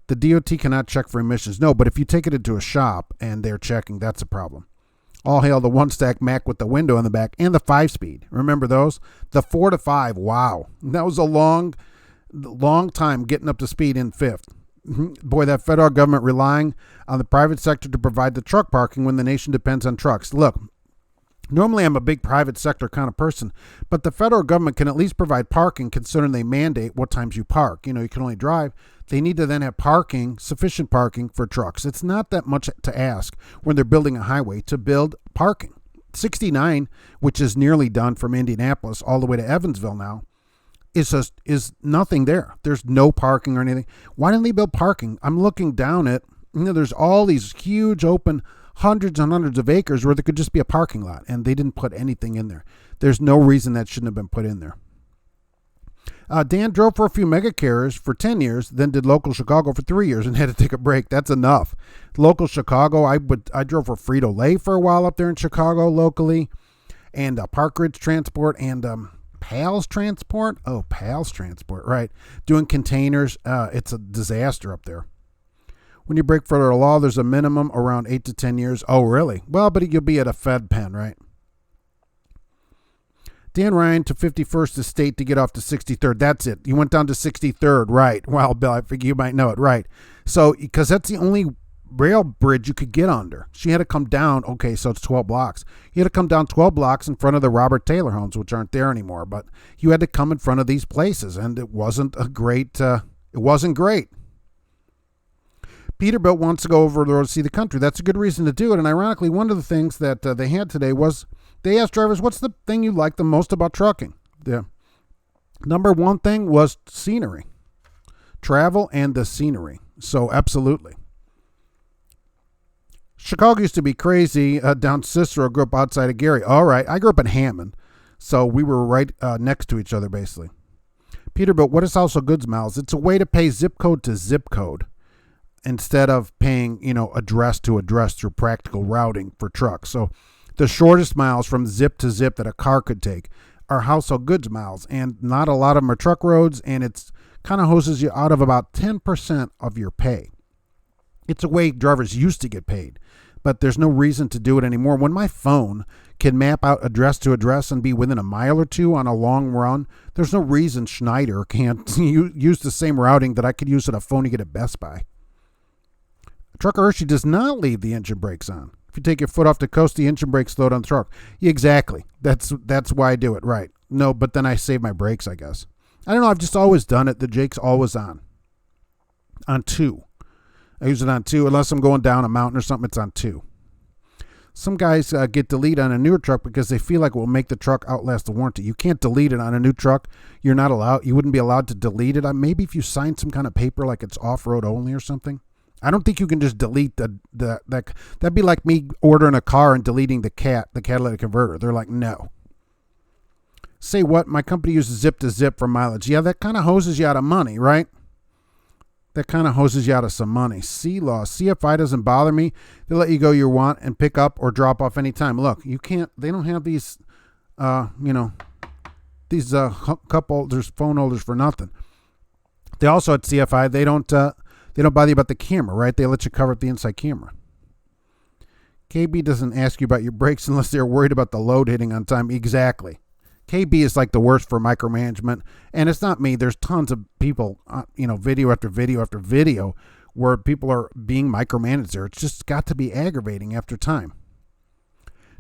The DOT cannot check for emissions. No, but if you take it into a shop and they're checking, that's a problem. All hail the one-stack Mac with the window in the back and the 5-speed. Remember those? The 4 to 5. Wow. That was a long time getting up to speed in fifth. Boy, that federal government relying on the private sector to provide the truck parking when the nation depends on trucks. Look, Normally, I'm a big private sector kind of person, but the federal government can at least provide parking considering they mandate what times you park. You can only drive. They need to then have parking, sufficient parking for trucks. It's not that much to ask when they're building a highway to build parking. 69, which is nearly done from Indianapolis all the way to Evansville now, is nothing there. There's no parking or anything. Why didn't they build parking? I'm looking down at, there's all these huge open hundreds and hundreds of acres where there could just be a parking lot, and they didn't put anything in there. There's no reason that shouldn't have been put in there. Dan drove for a few mega carriers for 10 years, then did local Chicago for 3 years and had to take a break. That's enough. Local Chicago, I drove for Frito-Lay for a while up there in Chicago locally, and Park Ridge Transport and Pals Transport. Oh, Pals Transport, right. Doing containers. It's a disaster up there. When you break federal law, there's a minimum around 8 to 10 years. Oh, really? Well, but you'll be at a Fed pen, right? Dan Ryan to 51st Estate to get off to 63rd. That's it. You went down to 63rd, right? Well, Bill, I figure you might know it, right? So, because that's the only rail bridge you could get under. She had to come down. Okay, so it's 12 blocks. You had to come down 12 blocks in front of the Robert Taylor homes, which aren't there anymore. But you had to come in front of these places, and it wasn't great. Peterbilt wants to go over the road to see the country. That's a good reason to do it. And ironically, one of the things that they had today was they asked drivers, what's the thing you like the most about trucking? The number one thing was scenery, travel and the scenery. So absolutely. Chicago used to be crazy. Down Cicero, grew up outside of Gary. All right. I grew up in Hammond. So we were right next to each other, basically. Peterbilt, what is household goods miles? It's a way to pay zip code to zip code, instead of paying, address to address through practical routing for trucks. So the shortest miles from zip to zip that a car could take are household goods miles, and not a lot of them are truck roads, and it's kind of hoses you out of about 10% of your pay. It's a way drivers used to get paid, but there's no reason to do it anymore. When my phone can map out address to address and be within a mile or two on a long run, there's no reason Schneider can't use the same routing that I could use on a phone you get at Best Buy. Trucker Hershey does not leave the engine brakes on. If you take your foot off the coast, the engine brakes load on the truck. Yeah, exactly. That's why I do it, right. No, but then I save my brakes, I guess. I don't know. I've just always done it. The Jake's always on. On 2. I use it on 2. Unless I'm going down a mountain or something, it's on 2. Some guys get delete on a newer truck because they feel like it will make the truck outlast the warranty. You can't delete it on a new truck. You're not allowed. You wouldn't be allowed to delete it. Maybe if you sign some kind of paper like it's off-road only or something. I don't think you can just delete that'd be like me ordering a car and deleting the catalytic converter. They're like, no. Say what? My company uses zip to zip for mileage. Yeah, that kind of hoses you out of money, right? That kind of hoses you out of some money. C-Law. CFI doesn't bother me. They let you go your want and pick up or drop off anytime. Look, you can't, they don't have these, these cup holders, phone holders for nothing. They also at CFI, they don't bother you about the camera, right? They let you cover up the inside camera. KB doesn't ask you about your brakes unless they're worried about the load hitting on time. Exactly. KB is like the worst for micromanagement. And it's not me. There's tons of people, video after video after video where people are being micromanaged there. It's just got to be aggravating after time.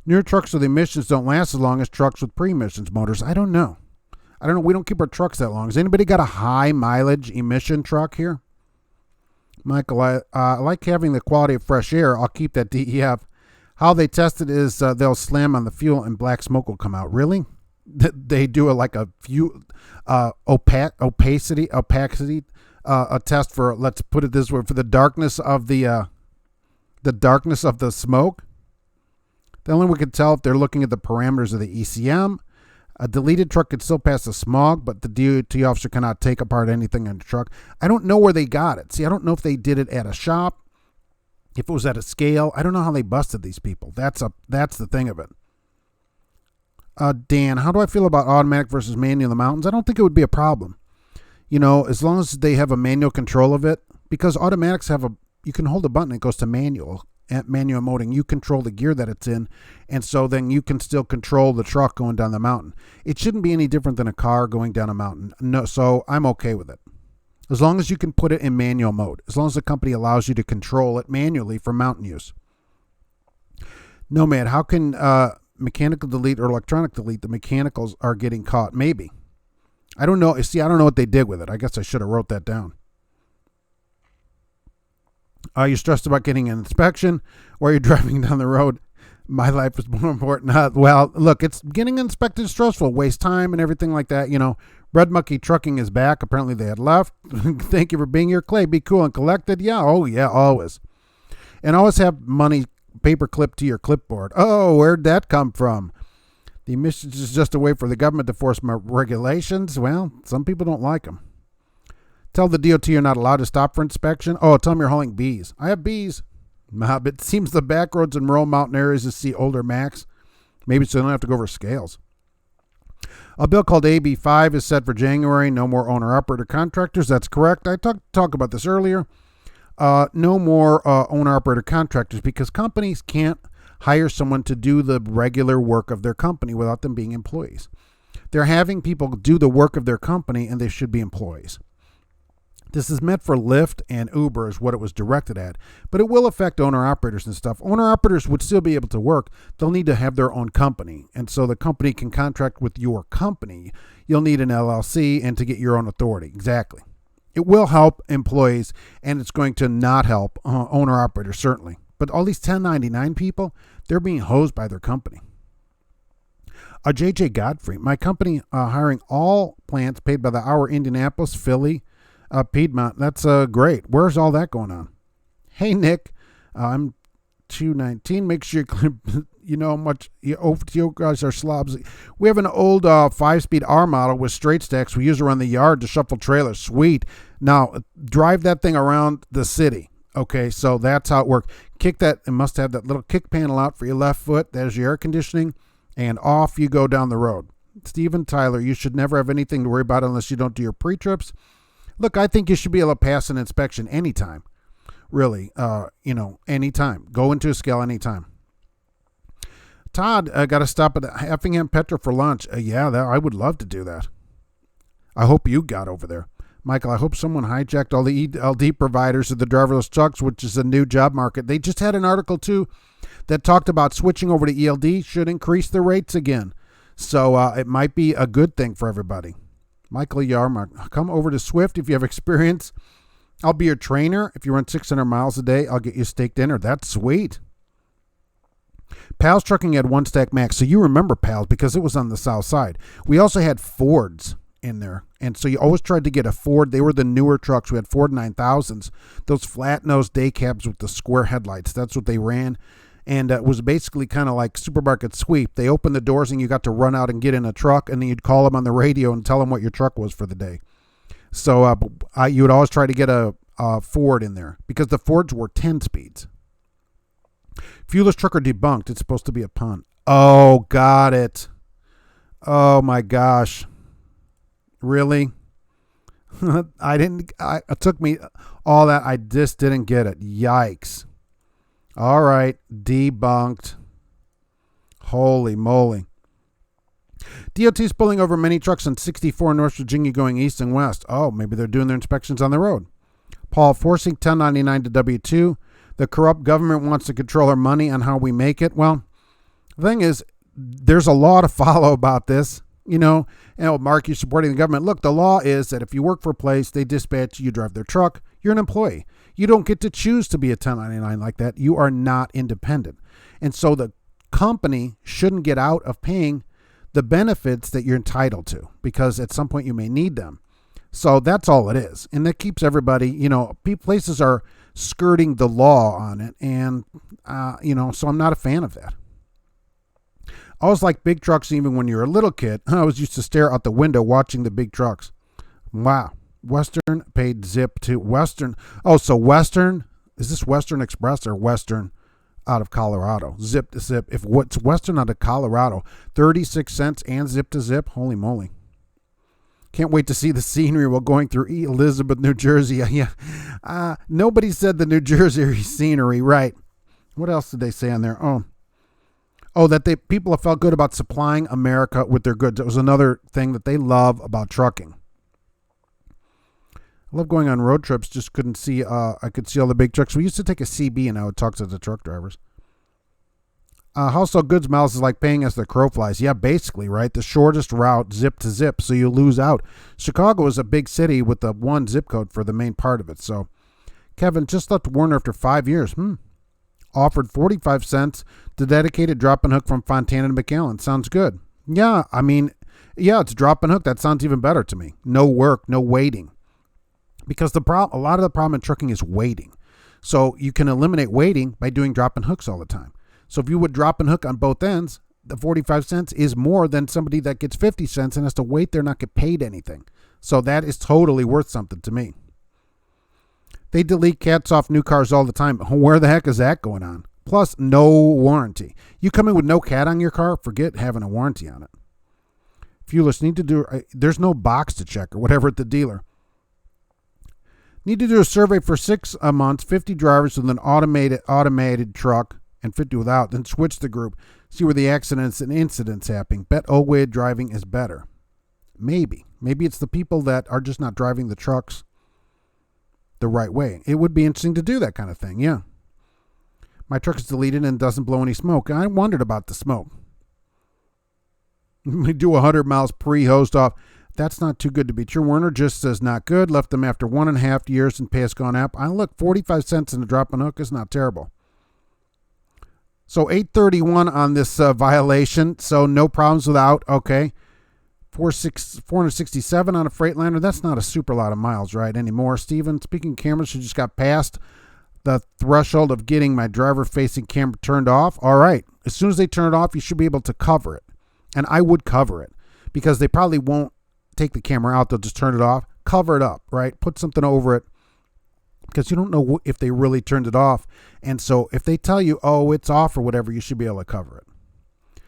Newer trucks with emissions don't last as long as trucks with pre-emissions motors. I don't know. We don't keep our trucks that long. Has anybody got a high mileage emission truck here? Michael, I like having the quality of fresh air. I'll keep that DEF. How they test it is they'll slam on the fuel and black smoke will come out. Really? They do a few opacity, a test for, let's put it this way, for the darkness of the smoke. The only way we can tell if they're looking at the parameters of the ECM. A deleted truck could still pass the smog, but the DOT officer cannot take apart anything in the truck. I don't know where they got it. See, I don't know if they did it at a shop, if it was at a scale. I don't know how they busted these people. That's the thing of it. Dan, how do I feel about automatic versus manual in the mountains? I don't think it would be a problem. As long as they have a manual control of it, because automatics you can hold a button, it goes to manual. At manual moding, you control the gear that it's in, and so then you can still control the truck going down the mountain. It shouldn't be any different than a car going down a mountain. No, so I'm okay with it. As long as you can put it in manual mode, as long as the company allows you to control it manually for mountain use. Nomad, how can mechanical delete or electronic delete, the mechanicals are getting caught. Maybe. I don't know. See, I don't know what they did with it. I guess I should have wrote that down. Are you stressed about getting an inspection or are you driving down the road? My life is more important. Well, look, it's getting inspected is stressful, waste time and everything like that. You know, Red Monkey Trucking is back. Apparently they had left. Thank you for being here, Clay. Be cool and collected. Yeah. Oh, yeah, always. And always have money paper clipped to your clipboard. Oh, where'd that come from? The emissions is just a way for the government to force more regulations. Well, some people don't like them. Tell the DOT you're not allowed to stop for inspection. Oh, tell them you're hauling bees. I have bees. But it seems the back roads in rural mountain areas to see older Macs. Maybe so they don't have to go over scales. A bill called AB5 is set for January. No more owner-operator contractors. That's correct. I talked about this earlier. No more owner-operator contractors because companies can't hire someone to do the regular work of their company without them being employees. They're having people do the work of their company, and they should be employees. This is meant for Lyft and Uber is what it was directed at, but it will affect owner-operators and stuff. Owner-operators would still be able to work. They'll need to have their own company, and so the company can contract with your company. You'll need an LLC and to get your own authority. Exactly. It will help employees, and it's going to not help owner-operators, certainly. But all these 1099 people, they're being hosed by their company. JJ Godfrey, my company hiring all plants paid by the hour, Indianapolis, Philly, Piedmont. That's great. Where's all that going on? Hey, Nick, I'm 219. Make sure you know how much you guys are slobs. We have an old 5-speed R model with straight stacks. We use around the yard to shuffle trailers. Sweet. Now, drive that thing around the city. Okay, so that's how it works. Kick that. It must have that little kick panel out for your left foot. There's your air conditioning. And off you go down the road. Steven Tyler, you should never have anything to worry about unless you don't do your pre-trips. Look, I think you should be able to pass an inspection anytime. Really, anytime. Go into a scale anytime. Todd, I got to stop at Effingham Petra for lunch. I would love to do that. I hope you got over there. Michael, I hope someone hijacked all the ELD providers of the driverless trucks, which is a new job market. They just had an article, too, that talked about switching over to ELD should increase the rates again. So it might be a good thing for everybody. Michael Yarmark, come over to Swift if you have experience. I'll be your trainer. If you run 600 miles a day, I'll get you steak dinner. That's sweet. Pals Trucking had one stack max. So you remember Pals because it was on the south side. We also had Fords in there. And so you always tried to get a Ford. They were the newer trucks. We had Ford 9000s, those flat-nosed day cabs with the square headlights. That's what they ran. And it was basically kind of like supermarket sweep. They opened the doors and you got to run out and get in a truck, and then you'd call them on the radio and tell them what your truck was for the day. So you would always try to get a Ford in there because the Fords were 10 speeds. Fuelless trucker debunked. It's supposed to be a pun. Oh, got it. Oh, my gosh. Really? It took me all that. I just didn't get it. Yikes. All right, debunked. Holy moly. DOT's pulling over many trucks on 64 in North Virginia going east and west. Oh, maybe they're doing their inspections on the road. Paul, forcing 1099 to W-2. The corrupt government wants to control our money and how we make it. Well, the thing is, there's a law to follow about this. Mark, you're supporting the government. Look, the law is that if you work for a place, they dispatch you, drive their truck, you're an employee. You don't get to choose to be a 1099 like that. You are not independent. And so the company shouldn't get out of paying the benefits that you're entitled to because at some point you may need them. So that's all it is. And that keeps everybody, places are skirting the law on it. And, so I'm not a fan of that. I always like big trucks even when you're a little kid. I was used to stare out the window watching the big trucks. Wow. Western paid Zip to Western. Oh, so Western, is this Western Express or Western out of Colorado? Zip to Zip. If what's Western out of Colorado, 36 cents and Zip to Zip. Holy moly. Can't wait to see the scenery while going through Elizabeth, New Jersey. Yeah. Nobody said the New Jersey scenery, right? What else did they say on there? Oh, that people have felt good about supplying America with their goods. That was another thing that they love about trucking. I love going on road trips. Just couldn't see. I could see all the big trucks. We used to take a CB and I would talk to the truck drivers. Household goods miles is like paying as the crow flies. Yeah, basically, right? The shortest route, zip to zip, so you lose out. Chicago is a big city with the one zip code for the main part of it. So, Kevin just left Warner after 5 years. Offered 45 cents to dedicated drop and hook from Fontana to McAllen. Sounds good. Yeah, I mean, yeah, it's drop and hook. That sounds even better to me. No work, no waiting. Because a lot of the problem in trucking is waiting. So you can eliminate waiting by doing drop and hooks all the time. So if you would drop and hook on both ends, the 45 cents is more than somebody that gets 50 cents and has to wait there and not get paid anything. So that is totally worth something to me. They delete cats off new cars all the time. Where the heck is that going on? Plus, no warranty. You come in with no cat on your car, forget having a warranty on it. Fuelers need to do, there's no box to check or whatever at the dealer. Need to do a survey for 6 months, 50 drivers with an automated truck and 50 without, then switch the group, see where the accidents and incidents happening. Bet old way of driving is better. Maybe it's the people that are just not driving the trucks the right way. It would be interesting to do that kind of thing. Yeah. My truck is deleted and doesn't blow any smoke. I wondered about the smoke. We do 100 miles pre-hosed off. That's not too good to be true. Werner just says not good. Left them after 1.5 years and pay has gone up. I look, 45 cents in a drop and hook is not terrible. So 831 on this violation. So no problems without. Okay. 467 on a Freightliner. That's not a super lot of miles, right, anymore. Steven, speaking of cameras, who just got past the threshold of getting my driver-facing camera turned off. All right. As soon as they turn it off, you should be able to cover it. And I would cover it because they probably won't take the camera out. They'll just turn it off. Cover it up, right? Put something over it because you don't know if they really turned it off. And so if they tell you, oh, it's off or whatever, you should be able to cover it.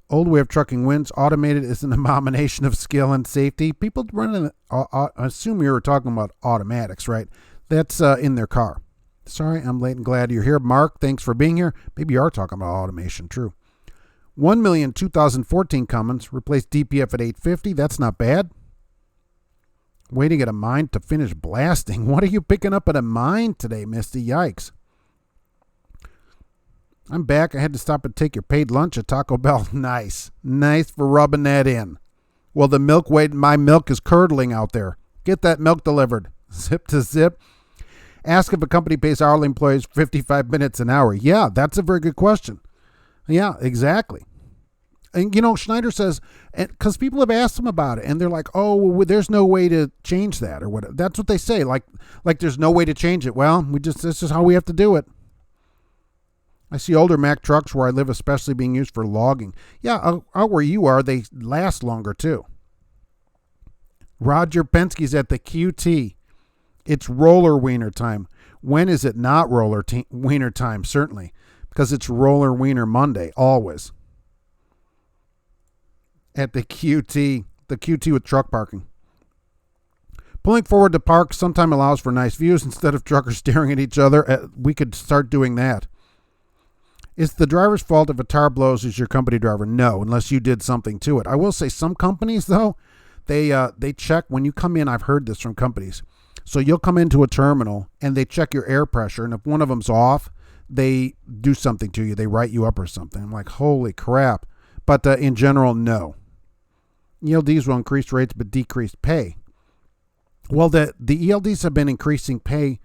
Old way of trucking wins. Automated is an abomination of skill and safety. People running, I assume you were talking about automatics, right? That's in their car. Sorry, I'm late and glad you're here. Mark, thanks for being here. Maybe you are talking about automation, true. 1 million 2014 Cummins replaced DPF at 850. That's not bad. Waiting at a mine to finish blasting. What are you picking up at a mine today, Misty? Yikes. I'm back. I had to stop and take your paid lunch at Taco Bell. Nice. Nice for rubbing that in. Well, the milk my milk is curdling out there. Get that milk delivered. Zip to zip. Ask if a company pays hourly employees 55 minutes an hour. Yeah, that's a very good question. Yeah, exactly. And, Schneider says, because people have asked him about it, and they're like, oh, well, there's no way to change that or whatever. That's what they say. Like there's no way to change it. Well, this is how we have to do it. I see older Mack trucks where I live, especially being used for logging. Yeah, out where you are, they last longer too. Roger Penske's at the QT. It's roller wiener time. When is it not roller wiener time? Certainly, because it's roller wiener Monday, always. At the QT with truck parking. Pulling forward to park sometime allows for nice views instead of truckers staring at each other. We could start doing that. It's the driver's fault if a tire blows as your company driver. No, unless you did something to it. I will say some companies, though, they check when you come in. I've heard this from companies. So you'll come into a terminal and they check your air pressure. And if one of them's off, they do something to you. They write you up or something. I'm like, holy crap. But in general, no. ELDs will increase rates but decrease pay. Well, the ELDs have been increasing pay,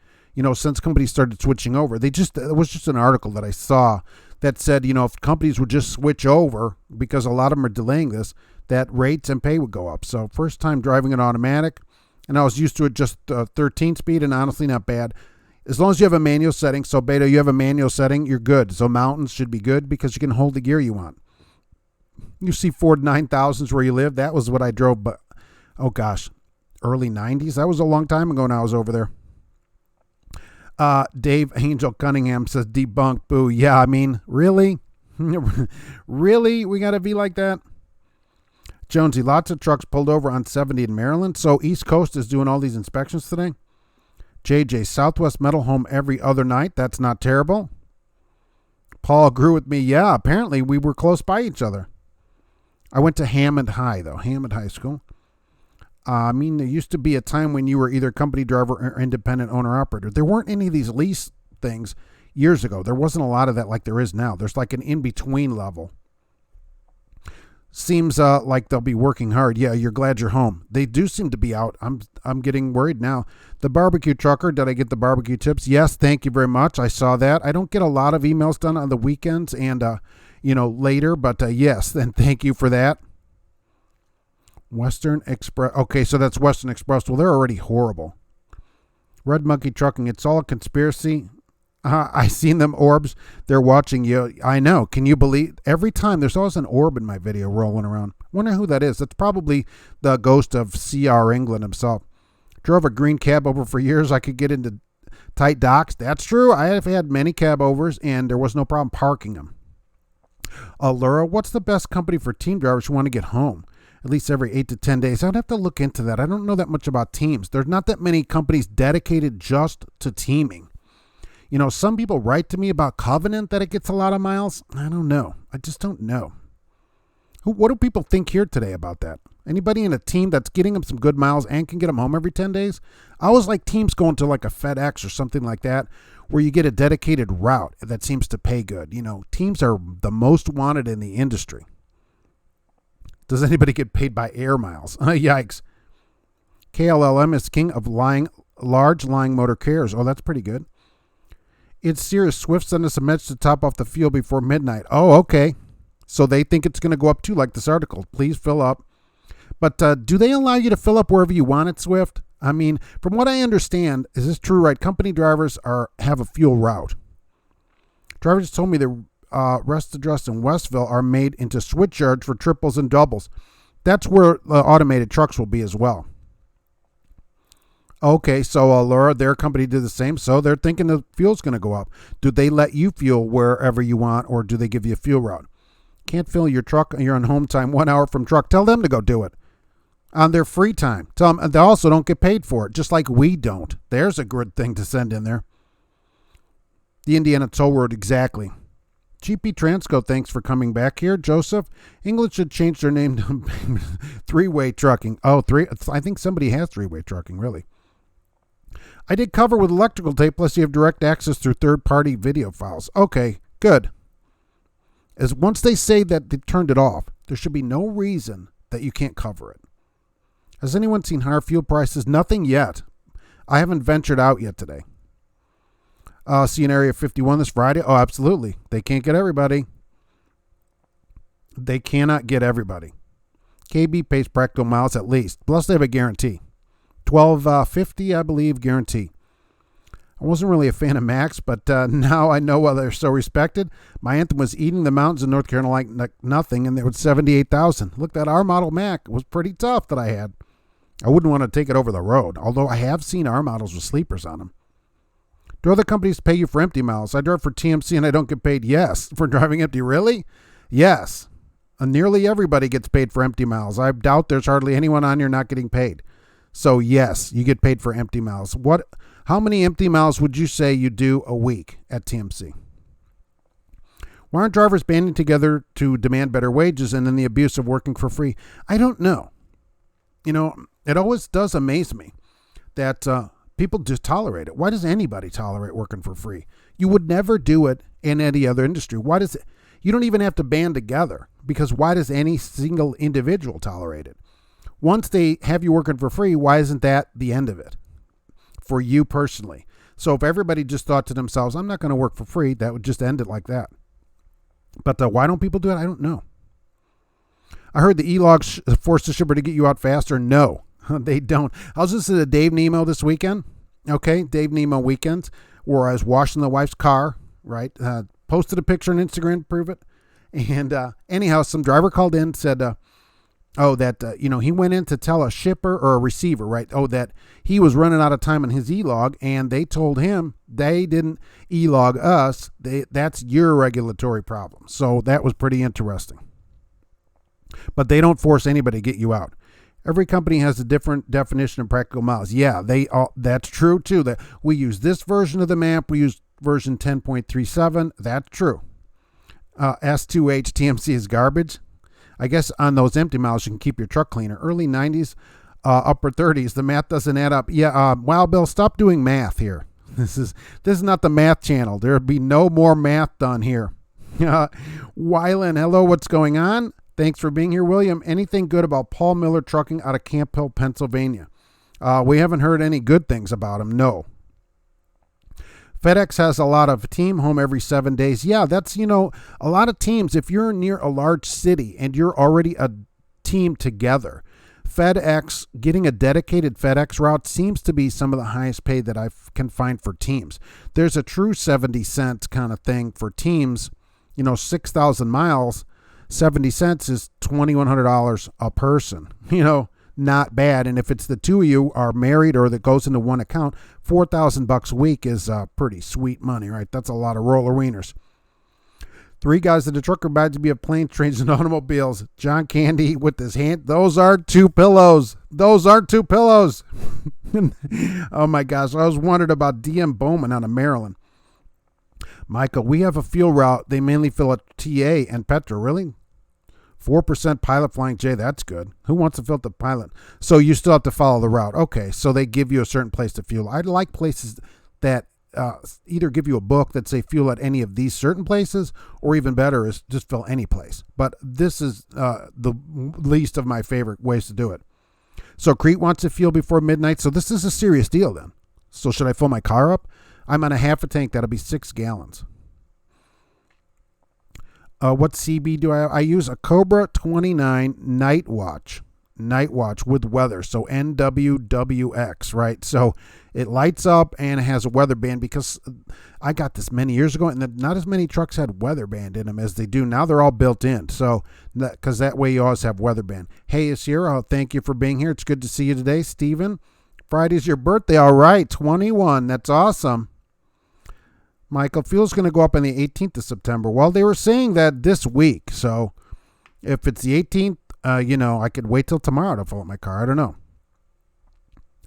since companies started switching over. It was just an article that I saw that said, if companies would just switch over, because a lot of them are delaying this, that rates and pay would go up. So first time driving an automatic, and I was used to it just 13 speed, and honestly not bad. As long as you have a manual setting. So Beto, you have a manual setting, you're good. So mountains should be good because you can hold the gear you want. You see Ford 9000s where you live. That was what I drove, but oh gosh, early 90s. That was a long time ago when I was over there. Dave Angel Cunningham says debunk. Boo. Yeah, I mean, really? Really? We got to be like that? Jonesy, lots of trucks pulled over on 70 in Maryland. So East Coast is doing all these inspections today. JJ, Southwest Metal Home every other night. That's not terrible. Paul agree with me. Yeah, apparently we were close by each other. I went to Hammond High, though. Hammond High School. There used to be a time when you were either company driver or independent owner-operator. There weren't any of these lease things. years ago. There wasn't a lot of that like there is now. There's like an in-between level. Seems like they'll be working hard. Yeah, you're glad you're home. They do seem to be out. I'm getting worried now. The barbecue trucker, did I get the barbecue tips? Yes, thank you very much. I saw that. I don't get a lot of emails done on the weekends and later, but yes, then thank you for that. Western Express. Okay, so that's Western Express. Well, they're already horrible. Red Monkey Trucking. It's all a conspiracy. I seen them orbs. They're watching you. I know. Can you believe? Every time there's always an orb in my video rolling around. Wonder who that is. That's probably the ghost of CR England himself. Drove a green cab over for years. I could get into tight docks. That's true. I have had many cab overs, and there was no problem parking them. Laura, what's the best company for team drivers who want to get home? At least every 8 to 10 days. I'd have to look into that. I don't know that much about teams. There's not that many companies dedicated just to teaming. Some people write to me about Covenant that it gets a lot of miles. I don't know. I just don't know. What do people think here today about that? Anybody in a team that's getting them some good miles and can get them home every 10 days? I always like teams going to like a FedEx or something like that where you get a dedicated route that seems to pay good. Teams are the most wanted in the industry. Does anybody get paid by air miles? Yikes. KLLM is king of large lying motor carriers. Oh, that's pretty good. It's serious. Swift sent us a message to top off the fuel before midnight. Oh, okay. So they think it's going to go up too, like this article. Please fill up. But do they allow you to fill up wherever you want it, Swift? I mean, from what I understand, is this true, right? Company drivers have a fuel route. Drivers told me the rest address in Westville are made into switch yards for triples and doubles. That's where automated trucks will be as well. Okay, so Laura, their company did the same, so they're thinking the fuel's going to go up. Do they let you fuel wherever you want, or do they give you a fuel route? Can't fill your truck, you're on home time 1 hour from truck. Tell them to go do it on their free time. Tell them they also don't get paid for it, just like we don't. There's a good thing to send in there. The Indiana Toll Road, exactly. GP Transco, thanks for coming back here. Joseph, England should change their name to three-way trucking. Oh, I think somebody has three-way trucking, really. I did cover with electrical tape, plus you have direct access through third-party video files. Okay, good. As once they say that they turned it off, there should be no reason that you can't cover it. Has anyone seen higher fuel prices? Nothing yet. I haven't ventured out yet today. See you in Area 51 this Friday? Oh, absolutely. They can't get everybody. They cannot get everybody. KB pays practical miles at least. Plus they have a guarantee. $12.50, I believe, guarantee. I wasn't really a fan of Max, but now I know why they're so respected. My Anthem was eating the mountains in North Carolina like nothing, and there was 78,000. Look, that our model Mac was pretty tough that I had. I wouldn't want to take it over the road, although I have seen our models with sleepers on them. Do other companies pay you for empty miles? I drive for TMC and I don't get paid. Yes. For driving empty, really? Yes. Nearly everybody gets paid for empty miles. I doubt there's hardly anyone on here not getting paid. So yes, you get paid for empty miles. How many empty miles would you say you do a week at TMC? Why aren't drivers banding together to demand better wages and then the abuse of working for free? I don't know. It always does amaze me that people just tolerate it. Why does anybody tolerate working for free? You would never do it in any other industry. Why does it? You don't even have to band together, because why does any single individual tolerate it? Once they have you working for free, why isn't that the end of it for you personally? So if everybody just thought to themselves, I'm not going to work for free, that would just end it like that. But why don't people do it? I don't know. I heard the e-logs force the shipper to get you out faster. No, they don't. I was listening to Dave Nemo this weekend. Okay, Dave Nemo weekends, where I was washing the wife's car, right? Posted a picture on Instagram to prove it. And anyhow, some driver called in and said, he went in to tell a shipper or a receiver, right? Oh, that he was running out of time on his e-log, and they told him they didn't e-log us. That's your regulatory problem. So that was pretty interesting. But they don't force anybody to get you out. Every company has a different definition of practical miles. Yeah, that's true too. That we use this version of the map. We use version 10.37. That's true. S2H TMC is garbage. I guess on those empty miles, you can keep your truck cleaner. Early 90s, upper 30s, the math doesn't add up. Yeah, wow, Bill, stop doing math here. This is not the math channel. There'll be no more math done here. Wyland, hello, what's going on? Thanks for being here, William. Anything good about Paul Miller Trucking out of Camp Hill, Pennsylvania? We haven't heard any good things about him, no. FedEx has a lot of team home every 7 days. Yeah, that's, a lot of teams. If you're near a large city and you're already a team together, FedEx, getting a dedicated FedEx route seems to be some of the highest paid that I can find for teams. There's a true 70 cent kind of thing for teams. 6,000 miles, 70 cents is $2,100 a person. Not bad. And if it's the two of you are married or that goes into one account, $4,000 a week is pretty sweet money, right? That's a lot of roller wieners. 3 guys in the trucker badge to be of planes, trains, and automobiles. John Candy with his hand. Those are 2 pillows. Those aren't 2 pillows. Oh my gosh. I was wondering about DM Bowman out of Maryland. Michael, we have a fuel route. They mainly fill at TA and Petra. Really? 4% pilot flying J. That's good. Who wants to fill at the pilot? So you still have to follow the route. Okay. So they give you a certain place to fuel. I like places that either give you a book that say fuel at any of these certain places, or even better is just fill any place. But this is the least of my favorite ways to do it. So Crete wants to fuel before midnight. So this is a serious deal then. So should I fill my car up? I'm on a half a tank. That'll be 6 gallons. What CB do I use a Cobra 29 Night Watch with weather. So NWWX, right? So it lights up and it has a weather band, because I got this many years ago and not as many trucks had weather band in them as they do now. They're all built in. So because that way you always have weather band. Hey, Isira, thank you for being here. It's good to see you today. Steven, Friday's your birthday. All right. 21. That's awesome. Michael, fuel's going to go up on the 18th of September. Well, they were saying that this week. So if it's the 18th, I could wait till tomorrow to fill up my car. I don't know.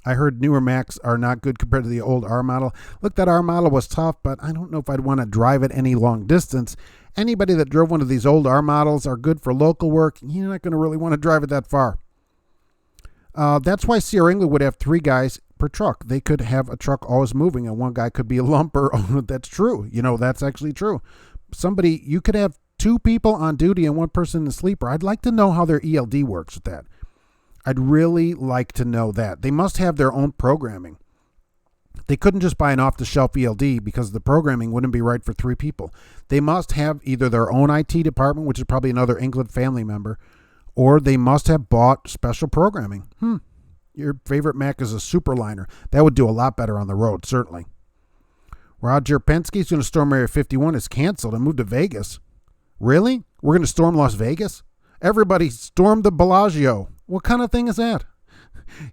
I heard newer Macs are not good compared to the old R model. Look, that R model was tough, but I don't know if I'd want to drive it any long distance. Anybody that drove one of these old R models are good for local work. You're not going to really want to drive it that far. That's why Sierra England would have 3 guys per truck. They could have a truck always moving, and one guy could be a lumper. That's true. That's actually true. You could have 2 people on duty and 1 person in the sleeper. I'd like to know how their ELD works with that. I'd really like to know that. They must have their own programming. They couldn't just buy an off-the-shelf ELD, because the programming wouldn't be right for 3 people. They must have either their own IT department, which is probably another England family member, or they must have bought special programming. Your favorite Mac is a Superliner. That would do a lot better on the road, certainly. Roger Penske's going to storm Area 51 is canceled and moved to Vegas. Really? We're going to storm Las Vegas? Everybody stormed the Bellagio. What kind of thing is that?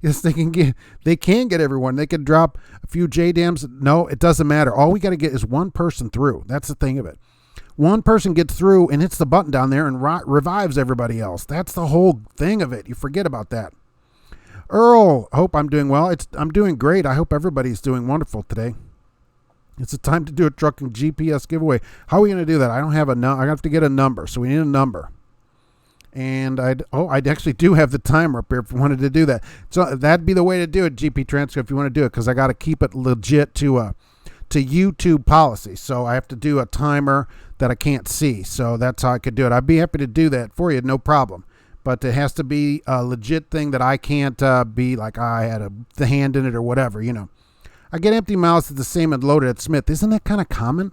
Yes, they can get everyone. They can drop a few JDAMs. No, it doesn't matter. All we got to get is 1 person through. That's the thing of it. 1 person gets through and hits the button down there and revives everybody else. That's the whole thing of it. You forget about that. Earl, hope I'm doing well. I'm doing great. I hope everybody's doing wonderful today. It's a time to do a trucking GPS giveaway. How are we going to do that? I don't have I have to get a number, so we need a number. And I actually do have the timer up here if you wanted to do that. So that'd be the way to do it, GP Transfer, if you want to do it, because I got to keep it legit to YouTube policy. So I have to do a timer that I can't see. So that's how I could do it. I'd be happy to do that for you, no problem. But it has to be a legit thing that I can't be like I had the hand in it or whatever, I get empty miles at the same and loaded at Smith. Isn't that kind of common?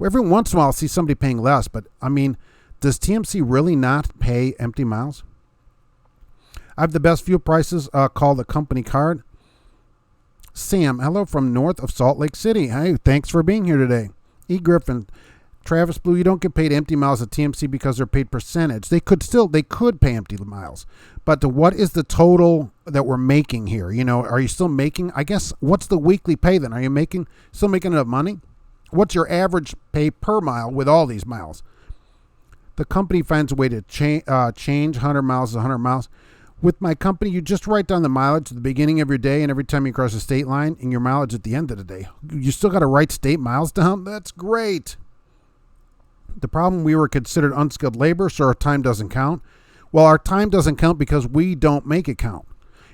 Every once in a while I'll see somebody paying less, but I mean, does TMC really not pay empty miles? I have the best fuel prices. Call the company card. Sam, hello from north of Salt Lake City. Hey, thanks for being here today. E. Griffin, Travis Blue, you don't get paid empty miles at TMC because they're paid percentage. They could pay empty miles. But what is the total that we're making here? Are you still making, I guess, what's the weekly pay then? Are you still making enough money? What's your average pay per mile with all these miles? The company finds a way to change 100 miles to 100 miles. With my company, you just write down the mileage at the beginning of your day and every time you cross a state line, and your mileage at the end of the day. You still got to write state miles down? That's great. The problem, we were considered unskilled labor, so our time doesn't count. Well, our time doesn't count because we don't make it count.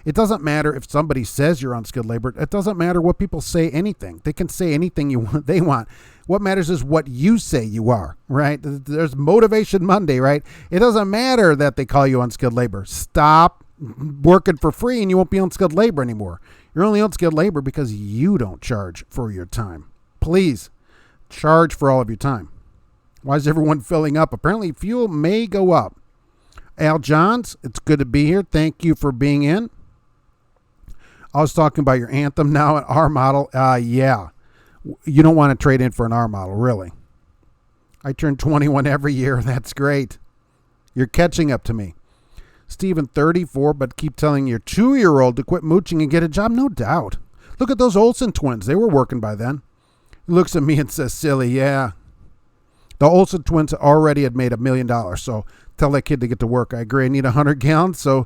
It doesn't matter if somebody says you're unskilled labor. It doesn't matter what people say anything. They can say anything they want. What matters is what you say you are, right? There's Motivation Monday, right? It doesn't matter that they call you unskilled labor. Stop working for free and you won't be unskilled labor anymore. You're only unskilled labor because you don't charge for your time. Please charge for all of your time. Why is everyone filling up? Apparently fuel may go up. Al Johns, it's good to be here. Thank you for being in. I was talking about your Anthem now, an R model. Yeah. You don't want to trade in for an R model, really. I turn 21 every year. That's great. You're catching up to me. Steven, 34, but keep telling your 2-year-old to quit mooching and get a job? No doubt. Look at those Olsen twins. They were working by then. He looks at me and says, silly, yeah. The Olsen twins already had made $1 million, so tell that kid to get to work. I agree. I need 100 gallons, so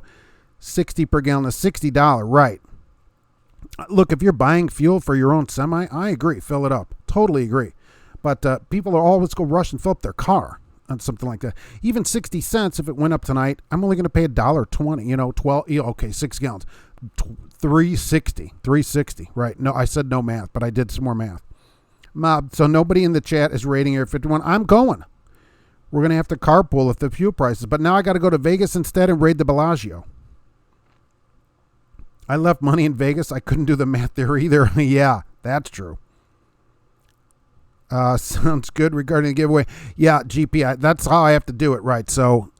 60 per gallon is $60. Right. Look, if you're buying fuel for your own semi, I agree. Fill it up. Totally agree. But people are always go rush and fill up their car on something like that. Even 60 cents, if it went up tonight, I'm only going to pay $1.20, 12, okay, 6 gallons. 360, right? No, I said no math, but I did some more math. So nobody in the chat is rating Area 51. I'm going. We're going to have to carpool if the fuel prices. But now I got to go to Vegas instead and raid the Bellagio. I left money in Vegas. I couldn't do the math there either. Yeah, that's true. Sounds good regarding the giveaway. Yeah, GP, that's how I have to do it, right? So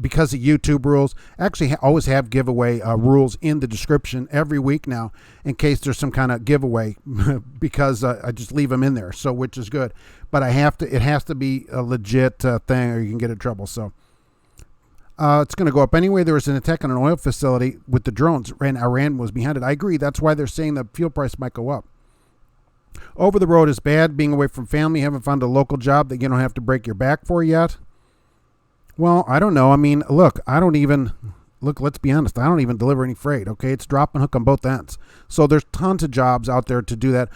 because of YouTube rules, actually always have giveaway rules in the description every week now in case there's some kind of giveaway because I just leave them in there, so which is good. But it has to be a legit thing or you can get in trouble. So it's going to go up anyway. There was an attack on an oil facility with the drones, and Iran was behind it. I agree. That's why they're saying the fuel price might go up. Over the road is bad. Being away from family, haven't found a local job that you don't have to break your back for yet. Well, I don't know. I mean, look, let's be honest. I don't even deliver any freight, okay? It's drop and hook on both ends. So there's tons of jobs out there to do that.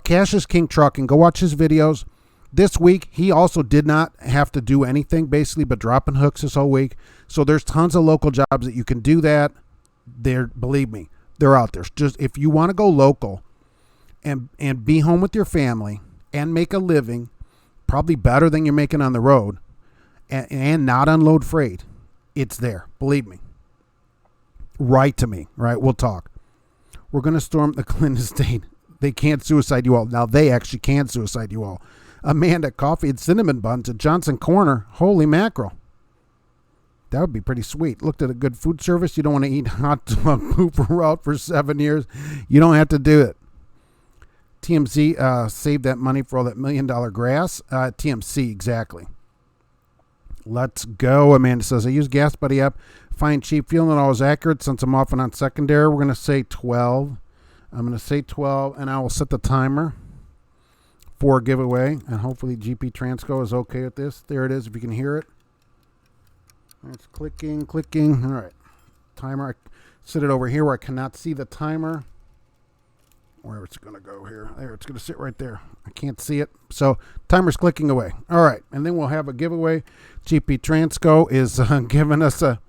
Cash is King Trucking. Go watch his videos. This week, he also did not have to do anything, basically, but drop and hooks this whole week. So there's tons of local jobs that you can do that. Believe me, they're out there. Just if you want to go local and be home with your family and make a living, probably better than you're making on the road, and not unload freight, it's there. Believe me. Write to me, right? We'll talk. We're going to storm the Clinton estate. They can't suicide you all. Now, they actually can suicide you all. Amanda, coffee and cinnamon buns at Johnson Corner. Holy mackerel. That would be pretty sweet. Looked at a good food service. You don't want to eat hot dog poop route for 7 years. You don't have to do it. TMZ saved that money for all that $1 million grass. TMC, exactly. Let's go. Amanda says, I use Gas Buddy app. Find cheap fuel and always accurate since I'm often on secondary. We're going to say 12. I'm going to say 12, and I will set the timer for a giveaway. And hopefully GP Transco is okay with this. There it is, if you can hear it. It's clicking. All right. Timer. I set it over here where I cannot see the timer. Where it's going to go here. There, it's going to sit right there. I can't see it. So timer's clicking away. All right. And then we'll have a giveaway. GP Transco is giving us a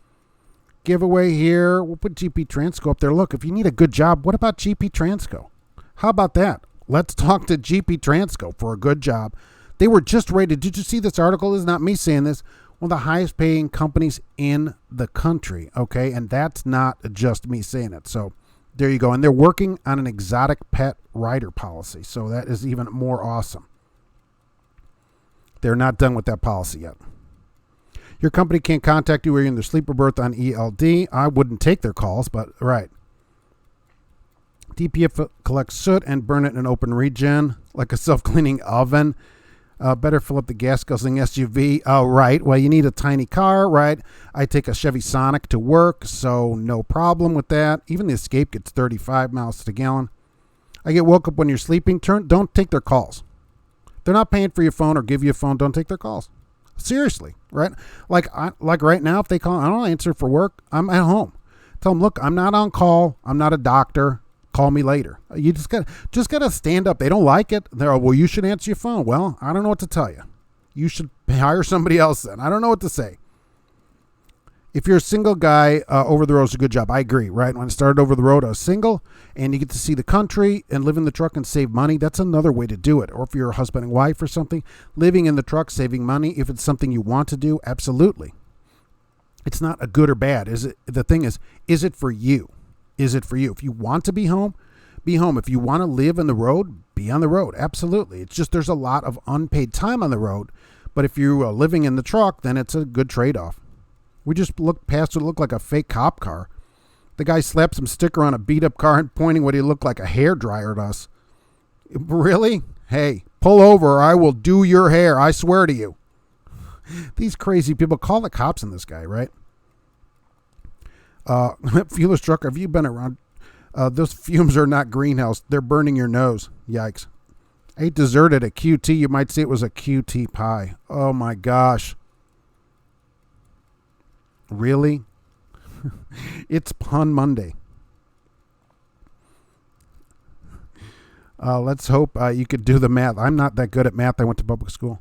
giveaway here. We'll put GP Transco up there. Look, if you need a good job, what about GP Transco? How about that? Let's talk to GP Transco for a good job. They were just rated. Did you see this article? This is not me saying this. One of the highest paying companies in the country. Okay. And that's not just me saying it. So there you go. And they're working on an exotic pet rider policy. So that is even more awesome. They're not done with that policy yet. Your company can't contact you or you're in their sleeper berth on ELD. I wouldn't take their calls, but right. DPF collects soot and burn it in an open regen like a self-cleaning oven. Better fill up the gas-guzzling SUV. Oh, right. Well, you need a tiny car, right? I take a Chevy Sonic to work, so no problem with that. Even the Escape gets 35 miles to the gallon. I get woke up when you're sleeping. Don't take their calls. They're not paying for your phone or give you a phone. Don't take their calls. Seriously, right? Like right now, if they call, I don't answer for work. I'm at home. Tell them, look, I'm not on call. I'm not a doctor. Call me later. You just gotta stand up. They don't like it. They're, well, you should answer your phone. Well, I don't know what to tell you. You should hire somebody else then. I don't know what to say. If you're a single guy, over the road is a good job. I agree, right? When I started over the road, I was single, and you get to see the country and live in the truck and save money. That's another way to do it. Or if you're a husband and wife or something, living in the truck, saving money. If it's something you want to do, absolutely. It's not a good or bad. The thing is it for you? Is it for you? If you want to be home, be home. If you want to live on the road, be on the road. Absolutely. It's just there's a lot of unpaid time on the road. But if you are living in the truck, then it's a good trade-off. We just looked past what looked like a fake cop car. The guy slapped some sticker on a beat-up car and pointing what he looked like a hairdryer at us. Really? Hey, pull over or I will do your hair. I swear to you. These crazy people. Call the cops on this guy, right? Fueler's truck, have you been around? Those fumes are not greenhouse. They're burning your nose. Yikes. I ate dessert at a QT. You might say it was a QT pie. Oh, my gosh. Really? It's Pun Monday. Let's hope you could do the math. I'm not that good at math. I went to public school.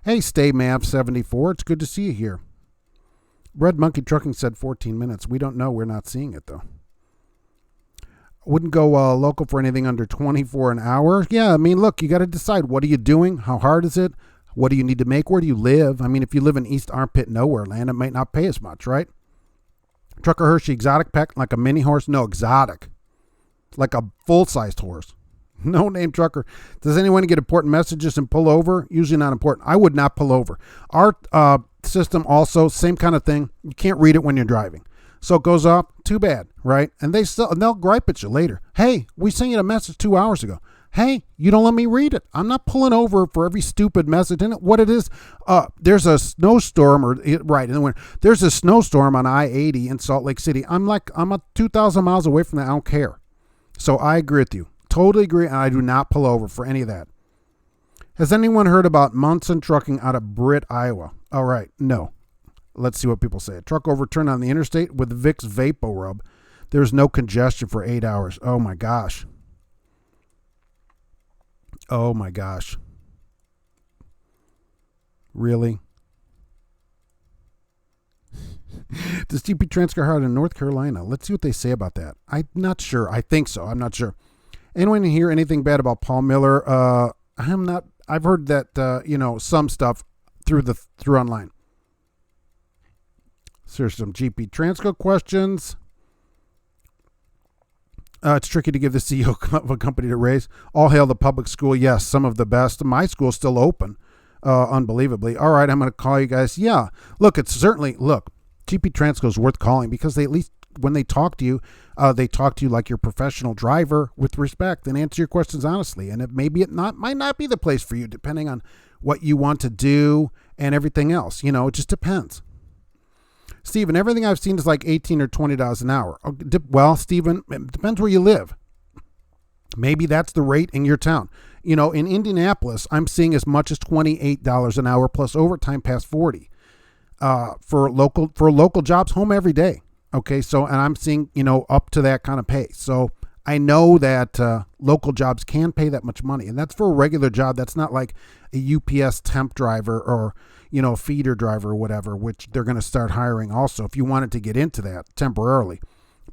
Hey, Stay Mav 74. It's good to see you here. Red Monkey Trucking said 14 minutes. We don't know. We're not seeing it, though. Wouldn't go local for anything under 24 an hour. Yeah, I mean, look, you got to decide. What are you doing? How hard is it? What do you need to make? Where do you live? I mean, if you live in East Armpit Nowhere land, it might not pay as much, right? Trucker Hershey, exotic pet, like a mini horse? No, exotic. Like a full-sized horse. No name trucker. Does anyone get important messages and pull over? Usually not important. I would not pull over. Our system also, same kind of thing. You can't read it when you're driving. So it goes off, too bad, right? And they'll gripe at you later. Hey, we sent you a message 2 hours ago. Hey, you don't let me read it. I'm not pulling over for every stupid message in it. What it is, there's a snowstorm, right, in the winter. There's a snowstorm on I-80 in Salt Lake City. I'm 2,000 miles away from that. I don't care. So I agree with you. Totally agree, and I do not pull over for any of that. Has anyone heard about Munson Trucking out of Britt, Iowa? All right, no. Let's see what people say. A truck overturned on the interstate with Vicks Vapo Rub. There's no congestion for 8 hours. Oh, my gosh. Oh, my gosh. Really? Does GP transfer hard in North Carolina? Let's see what they say about that. I'm not sure. I think so. I'm not sure. Anyone hear anything bad about Paul Miller? I'm not. I've heard that, some stuff through online. So there's some GP Transco questions. It's tricky to give the CEO of a company to raise. All hail the public school. Yes, some of the best. My school's still open, unbelievably. All right, I'm going to call you guys. Yeah, look, GP Transco is worth calling because they at least, when they talk to you like your professional driver with respect and answer your questions honestly. And might not be the place for you depending on what you want to do and everything else. It just depends. Stephen, everything I've seen is like $18 or $20 an hour. Well, Stephen, it depends where you live. Maybe that's the rate in your town. In Indianapolis, I'm seeing as much as $28 an hour plus overtime past 40 for local jobs, home every day. Okay, so and I'm seeing up to that kind of pay. So I know that local jobs can pay that much money, and that's for a regular job. That's not like a UPS temp driver or a feeder driver or whatever, which they're going to start hiring also if you wanted to get into that temporarily.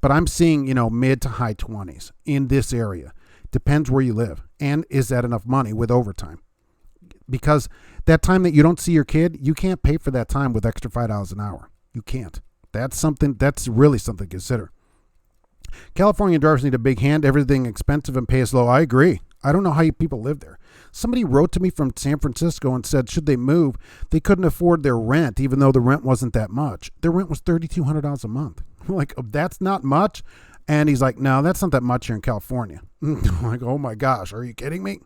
But I'm seeing mid to high 20s in this area. Depends where you live, and is that enough money with overtime? Because that time that you don't see your kid, you can't pay for that time with extra $5 an hour. You can't. That's really something to consider. California drivers need a big hand. Everything expensive and pay as low. I agree. I don't know how you people live there. Somebody wrote to me from San Francisco and said, should they move, they couldn't afford their rent, even though the rent wasn't that much. Their rent was $3,200 a month. I'm like, oh, that's not much? And he's like, no, that's not that much here in California. I'm like, oh my gosh, are you kidding me?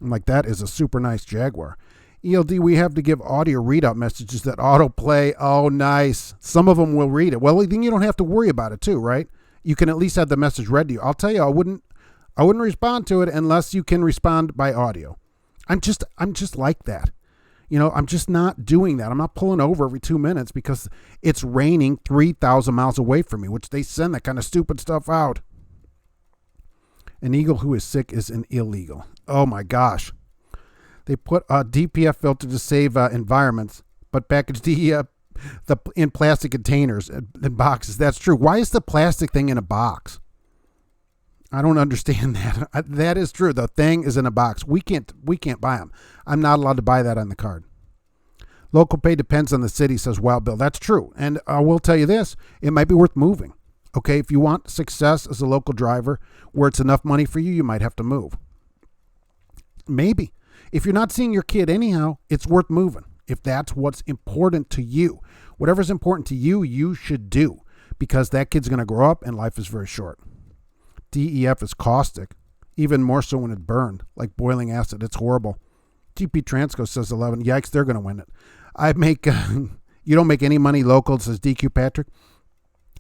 I'm like, that is a super nice Jaguar. ELD, we have to give audio readout messages that autoplay. Oh, nice. Some of them will read it. Well, then you don't have to worry about it too, right? You can at least have the message read to you. I'll tell you, I wouldn't respond to it unless you can respond by audio. I'm just like that. I'm just not doing that. I'm not pulling over every 2 minutes because it's raining 3,000 miles away from me, which they send that kind of stupid stuff out. An eagle who is sick is an illegal. Oh my gosh. They put a DPF filter to save environments, but package in plastic containers and boxes. That's true. Why is the plastic thing in a box? I don't understand that. That is true. The thing is in a box. We can't buy them. I'm not allowed to buy that on the card. Local pay depends on the city, says Wild Bill. That's true. And I will tell you this, it might be worth moving. Okay, if you want success as a local driver where it's enough money for you, you might have to move. Maybe. If you're not seeing your kid anyhow, it's worth moving. If that's what's important to you. Whatever's important to you, you should do. Because that kid's going to grow up and life is very short. DEF is caustic. Even more so when it burned. Like boiling acid. It's horrible. GP Transco says 11. Yikes, they're going to win it. You don't make any money local, says DQ Patrick.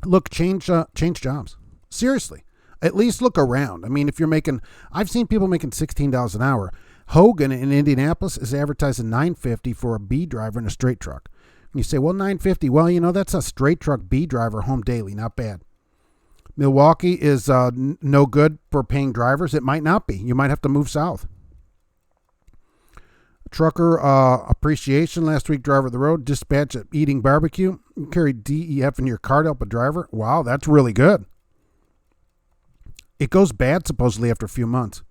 Look, change jobs. Seriously. At least look around. I mean, if you're making, I've seen people making $16 an hour. Hogan in Indianapolis is advertising $9.50 for a B driver in a straight truck. And you say, well, $9.50. Well, that's a straight truck B driver home daily. Not bad. Milwaukee is no good for paying drivers. It might not be. You might have to move south. Trucker appreciation last week, driver of the road, dispatch at eating barbecue. You carry DEF in your car to help a driver. Wow, that's really good. It goes bad supposedly after a few months.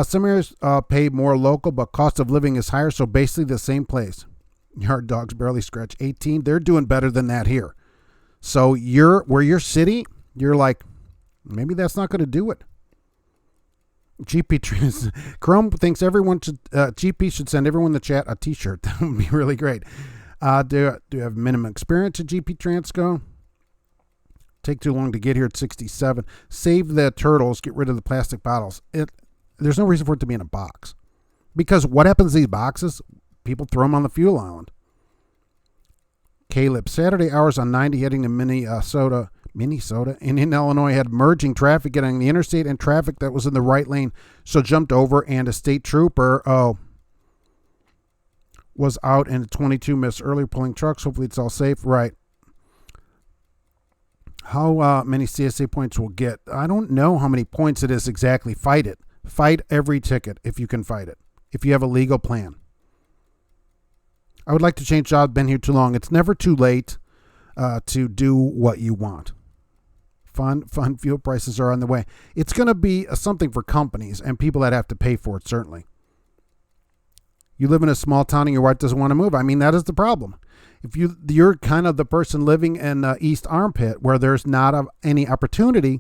Some areas pay more local, but cost of living is higher, so basically the same place. Yard dogs barely scratch 18. They're doing better than that here. So where you're city, you're like, maybe that's not going to do it. Chrome thinks GP should send everyone in the chat a t-shirt. That would be really great. Do you have minimum experience at GP Transco? Take too long to get here at 67. Save the turtles. Get rid of the plastic bottles. There's no reason for it to be in a box. Because what happens to these boxes? People throw them on the fuel island. Caleb, Saturday hours on 90 heading to Minnesota, and in Illinois had merging traffic getting the interstate and traffic that was in the right lane, so jumped over, and a state trooper was out in 22 minutes earlier pulling trucks. Hopefully it's all safe. Right. How many CSA points we'll get? I don't know how many points it is exactly. Fight it. Fight every ticket if you can fight it. If you have a legal plan. I would like to change jobs. Been here too long. It's never too late to do what you want. Fun fuel prices are on the way. It's going to be something for companies and people that have to pay for it, certainly. You live in a small town and your wife doesn't want to move. I mean, that is the problem. If you're kind of the person living in East Armpit where there's not any opportunity.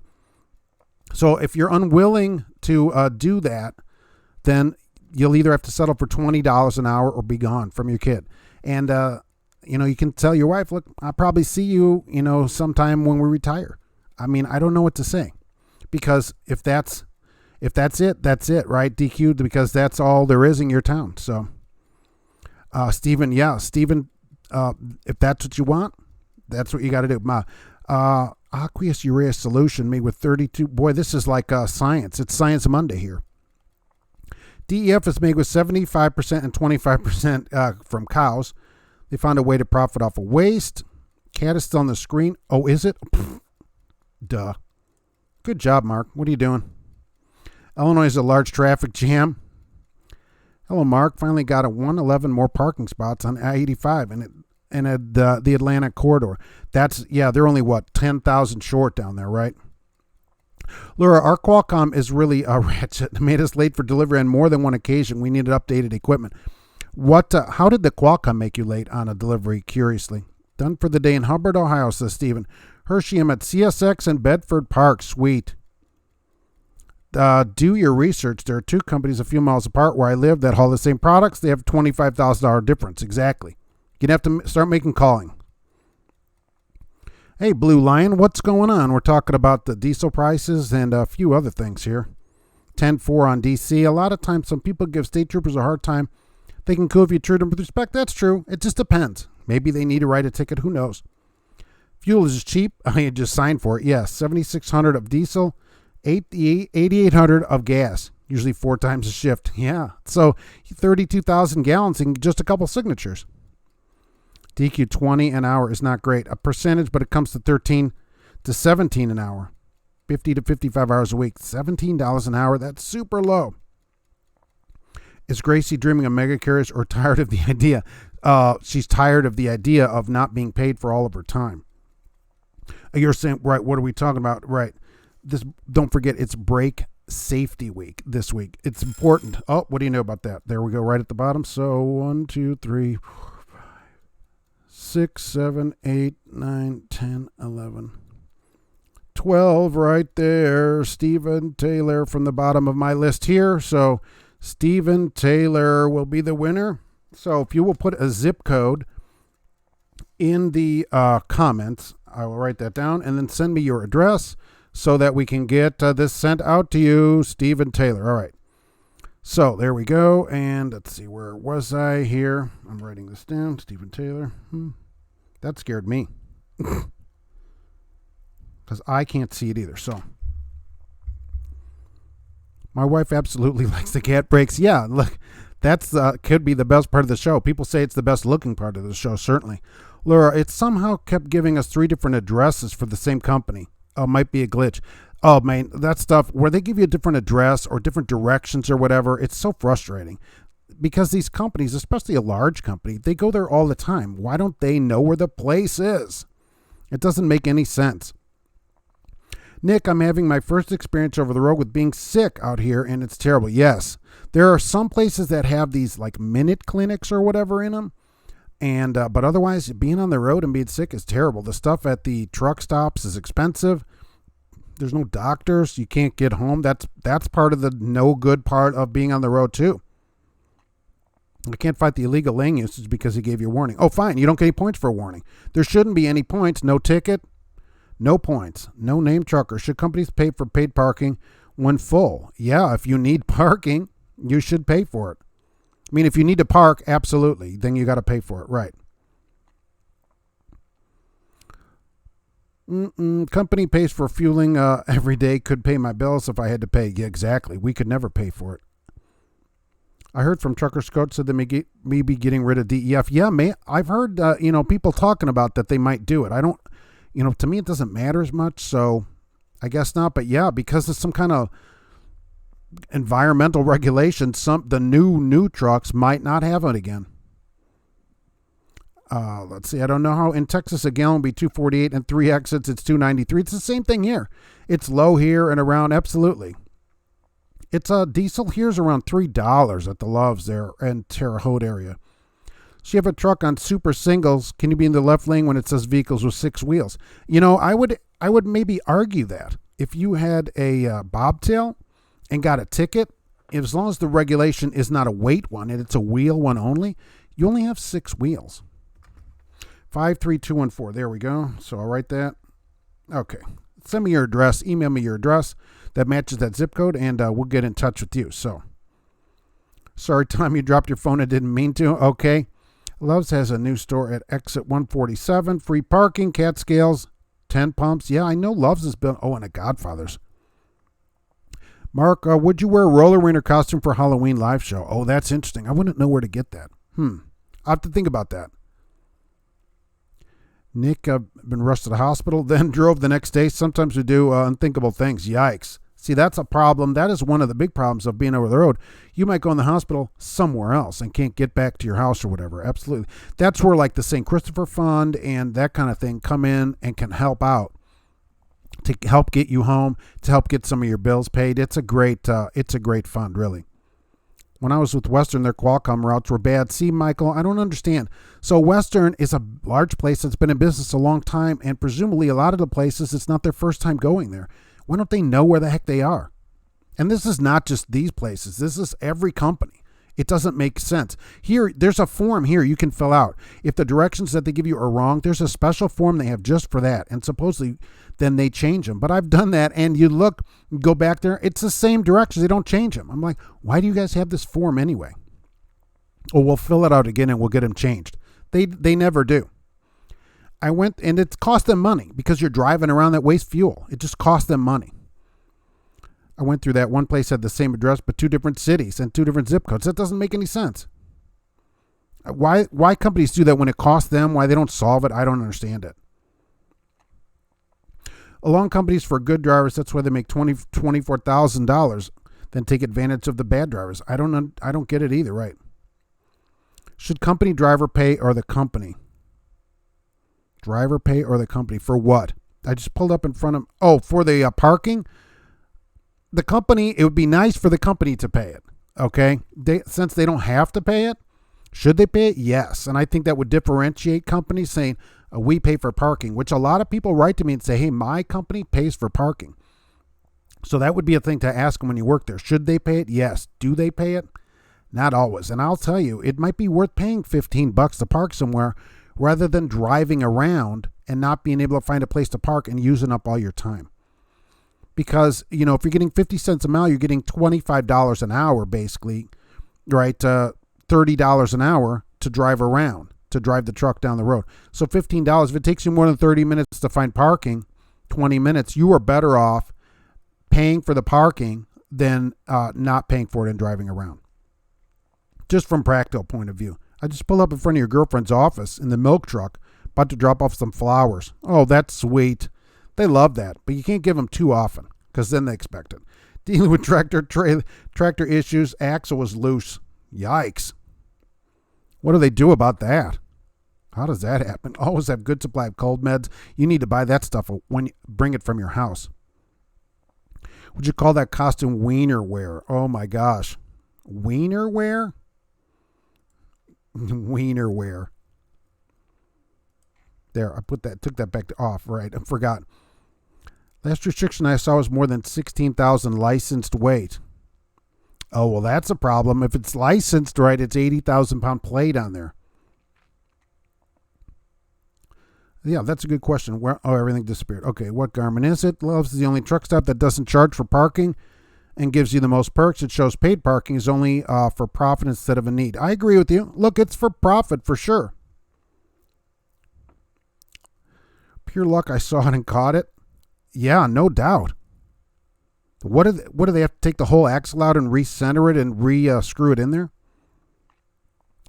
So if you're unwilling to do that, then you'll either have to settle for $20 an hour or be gone from your kid. And, you can tell your wife, look, I'll probably see you, sometime when we retire. I mean, I don't know what to say, because if that's it, that's it, right? DQ, because that's all there is in your town. So, Stephen, if that's what you want, that's what you got to do. Aqueous urea solution made with 32. Boy, this is like science. It's Science Monday here. DEF is made with 75% and 25% from cows. They found a way to profit off of waste. Cat is still on the screen. Oh, is it? Pfft. Duh. Good job, Mark. What are you doing? Illinois is a large traffic jam. Hello, Mark. Finally got a 111 more parking spots on I-85 and the Atlantic corridor. They're only 10,000 short down there, right? Laura, our Qualcomm is really ratchet. It made us late for delivery on more than one occasion. We needed updated equipment. How did the Qualcomm make you late on a delivery? Curiously. Done for the day in Hubbard, Ohio, says Stephen. Hershey, I'm at CSX and Bedford Park. Sweet. Do your research. There are two companies a few miles apart where I live that haul the same products. They have $25,000 difference. Exactly. You'd have to start making calling. Hey, Blue Lion, what's going on? We're talking about the diesel prices and a few other things here. 10-4 on DC. A lot of times some people give state troopers a hard time. They can cool if you treat them with respect. That's true. It just depends. Maybe they need to write a ticket. Who knows? Fuel is cheap. I just signed for it. Yes, $7,600 of diesel, $8,800 of gas. Usually 4 times a shift. Yeah, so 32,000 gallons in just a couple signatures. DQ 20 an hour is not great. A percentage, but it comes to 13 to 17 an hour. 50 to 55 hours a week. $17 an hour. That's super low. Is Gracie dreaming of mega carriers or tired of the idea? She's tired of the idea of not being paid for all of her time. You're saying, right, what are we talking about? Right. This, don't forget, it's break safety week this week. It's important. Oh, what do you know about that? There we go, right at the bottom. So 1, 2, 3, 4, 5, 6, 7, 8, 9, 10, 11, 12 right there. Stephen Taylor from the bottom of my list here. So Stephen Taylor will be the winner. So if you will put a zip code in the comments, I will write that down, and then send me your address so that we can get this sent out to you, Stephen Taylor. All right. So there we go. And let's see, where was I here? I'm writing this down. Stephen Taylor. That scared me because I can't see it either. So my wife absolutely likes the cat breaks. Yeah, look, that's could be the best part of the show. People say it's the best looking part of the show, certainly. Laura, it somehow kept giving us 3 different addresses for the same company. Might be a glitch. Oh, man, that stuff where they give you a different address or different directions or whatever, it's so frustrating. Because these companies, especially a large company, they go there all the time. Why don't they know where the place is? It doesn't make any sense. Nick, I'm having my first experience over the road with being sick out here, and it's terrible. Yes, there are some places that have these like minute clinics or whatever in them. And but otherwise, being on the road and being sick is terrible. The stuff at the truck stops is expensive. There's no doctors. You can't get home. That's part of the no good part of being on the road too. I can't fight the illegal lane usage because he gave you a warning. Oh, fine. You don't get any points for a warning. There shouldn't be any points. No ticket. No points. No name trucker. Should companies pay for paid parking when full? Yeah, if you need parking, you should pay for it. I mean, if you need to park, absolutely. Then you got to pay for it. Right. Company pays for fueling every day. Could pay my bills if I had to pay. Yeah, exactly. We could never pay for it. I heard from Trucker Scout said they may be getting rid of DEF. Yeah, I've heard, people talking about that they might do it. I don't, to me it doesn't matter as much, so I guess not. But yeah, because of some kind of environmental regulation, the new trucks might not have it again. Let's see. I don't know how in Texas a gallon would be $2.48 and 3 exits it's $2.93. It's the same thing here. It's low here and around. Absolutely. It's diesel here's around $3 at the Loves there in Terre Haute area. So you have a truck on super singles. Can you be in the left lane when it says vehicles with 6 wheels? I would maybe argue that if you had a bobtail and got a ticket, as long as the regulation is not a weight one and it's a wheel one only, you only have 6 wheels. 53214. There we go. So I'll write that. Okay. Send me your address. Email me your address that matches that zip code, and we'll get in touch with you. So, sorry, Tom, you dropped your phone. I didn't mean to. Okay. Loves has a new store at exit 147. Free parking, Catskills, 10 pumps. Yeah, I know Loves has been. Oh, and a Godfather's. Mark, would you wear a roller winter costume for Halloween live show? Oh, that's interesting. I wouldn't know where to get that. I'll have to think about that. Nick, been rushed to the hospital, then drove the next day. Sometimes we do unthinkable things. Yikes. See, that's a problem. That is one of the big problems of being over the road. You might go in the hospital somewhere else and can't get back to your house or whatever. Absolutely. That's where like the St. Christopher Fund and that kind of thing come in and can help out to help get you home, to help get some of your bills paid. It's a great fund, really. When I was with Western, their Qualcomm routes were bad. See, Michael, I don't understand. So Western is a large place that's been in business a long time, and presumably a lot of the places, it's not their first time going there. Why don't they know where the heck they are? And this is not just these places. This is every company. It doesn't make sense. Here, there's a form here you can fill out. If the directions that they give you are wrong, there's a special form they have just for that. And supposedly, then they change them. But I've done that, and you go back there, it's the same directions. They don't change them. I'm like, why do you guys have this form anyway? Oh, we'll fill it out again, and we'll get them changed. They never do. I went, and it cost them money because you're driving around that waste fuel. It just cost them money. I went through that. One place had the same address, but 2 different cities and 2 different zip codes. That doesn't make any sense. Why companies do that when it costs them, why they don't solve it, I don't understand it. Along companies for good drivers, that's why they make $24,000, then take advantage of the bad drivers. I don't get it either, right? Should company driver pay or the company? Driver pay or the company for what? I just pulled up in front of. Oh, for the parking. The company. It would be nice for the company to pay it. Okay, since they don't have to pay it, should they pay it? Yes, and I think that would differentiate companies saying we pay for parking, which a lot of people write to me and say, "Hey, my company pays for parking." So that would be a thing to ask them when you work there. Should they pay it? Yes. Do they pay it? Not always. And I'll tell you, it might be worth paying $15 to park somewhere rather than driving around and not being able to find a place to park and using up all your time. Because, if you're getting 50 cents a mile, you're getting $25 an hour, basically, right? $30 an hour to drive around, to drive the truck down the road. So $15, if it takes you more than 30 minutes to find parking, 20 minutes, you are better off paying for the parking than not paying for it and driving around. Just from practical point of view. I just pulled up in front of your girlfriend's office in the milk truck, about to drop off some flowers. Oh, that's sweet. They love that, but you can't give them too often because then they expect it. Dealing with tractor issues, axle was loose. Yikes. What do they do about that? How does that happen? Always have good supply of cold meds. You need to buy that stuff when you bring it from your house. Would you call that costume wiener wear? Oh my gosh. Wiener wear? Wiener wear. There, I took that back off, right? I forgot. Last restriction I saw was more than 16,000 licensed weight. Oh, well, that's a problem. If it's licensed, right, it's 80,000 pound plate on there. Yeah, that's a good question. Everything disappeared. Okay, what Garmin is it? Love's is the only truck stop that doesn't charge for parking and gives you the most perks. It shows paid parking is only for profit instead of a need. I agree with you. Look, it's for profit for sure. Pure luck, I saw it and caught it. Yeah, no doubt. What do they have to take the whole axle out and recenter it and screw it in there?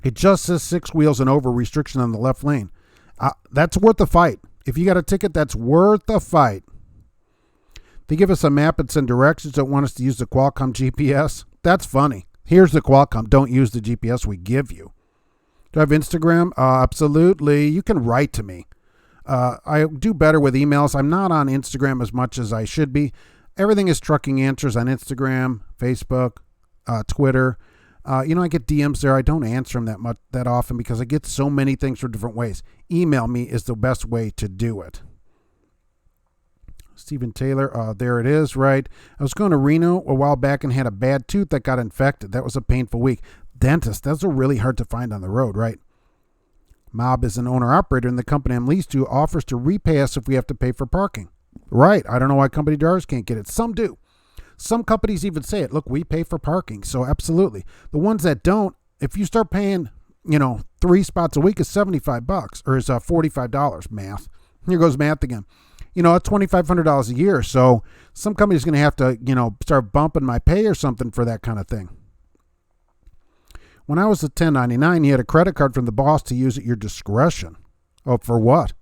It just says 6 wheels and over restriction on the left lane. That's worth the fight. If you got a ticket, that's worth the fight. They give us a map and send directions that want us to use the Qualcomm GPS. That's funny. Here's the Qualcomm. Don't use the GPS we give you. Do I have Instagram? Absolutely. You can write to me. I do better with emails. I'm not on Instagram as much as I should be. Everything is Trucking Answers on Instagram, Facebook, Twitter. I get DMs there. I don't answer them that often because I get so many things from different ways. Email me is the best way to do it. Stephen Taylor, there it is, right? I was going to Reno a while back and had a bad tooth that got infected. That was a painful week. Dentist, those are really hard to find on the road, right? Mob is an owner-operator in the company I'm leased to, offers to repay us if we have to pay for parking. Right. I don't know why company drivers can't get it. Some do. Some companies even say it. Look, we pay for parking. So absolutely. The ones that don't, if you start paying, 3 spots a week is $75 or is $45 math. Here goes math again. That's $2,500 a year. So some company's going to have to, start bumping my pay or something for that kind of thing. When I was a 1099, you had a credit card from the boss to use at your discretion. Oh, for what?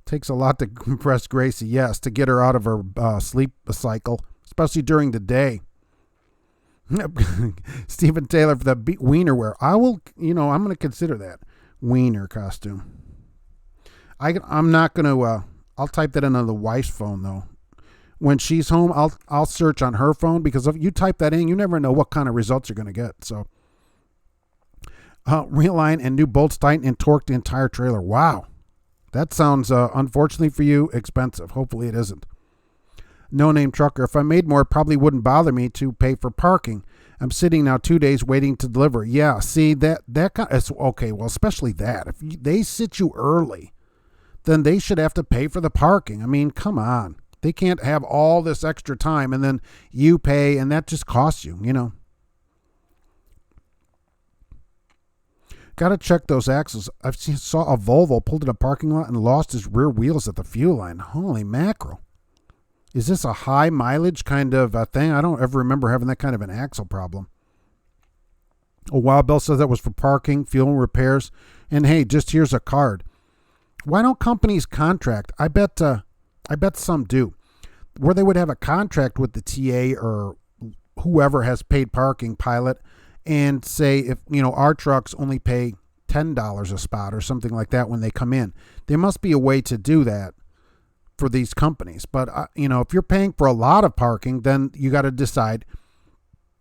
Takes a lot to impress Gracie, yes, to get her out of her sleep cycle, especially during the day. Stephen Taylor for the wiener wear. I will, I'm going to consider that wiener costume. I'm not going to, I'll type that into the wife's phone though. When she's home, I'll search on her phone because if you type that in, you never know what kind of results you're going to get. So, realign and new bolts tighten and torque the entire trailer. Wow. That sounds, unfortunately for you, expensive. Hopefully it isn't. No name trucker. If I made more, it probably wouldn't bother me to pay for parking. I'm sitting now 2 days waiting to deliver. Yeah, see, that kind of, okay, well, especially that. If they sit you early, then they should have to pay for the parking. I mean, come on. They can't have all this extra time and then you pay, and that just costs you, Got to check those axles. Saw a Volvo pulled in a parking lot and lost his rear wheels at the fuel line. Holy mackerel. Is this a high mileage kind of a thing? I don't ever remember having that kind of an axle problem. Oh, Wild Bill says that was for parking, fuel repairs. And hey, just here's a card. Why don't companies contract? I bet some do. Where they would have a contract with the TA or whoever has paid parking pilot, and say if, our trucks only pay $10 a spot or something like that when they come in. There must be a way to do that for these companies. But, if you're paying for a lot of parking, then you got to decide,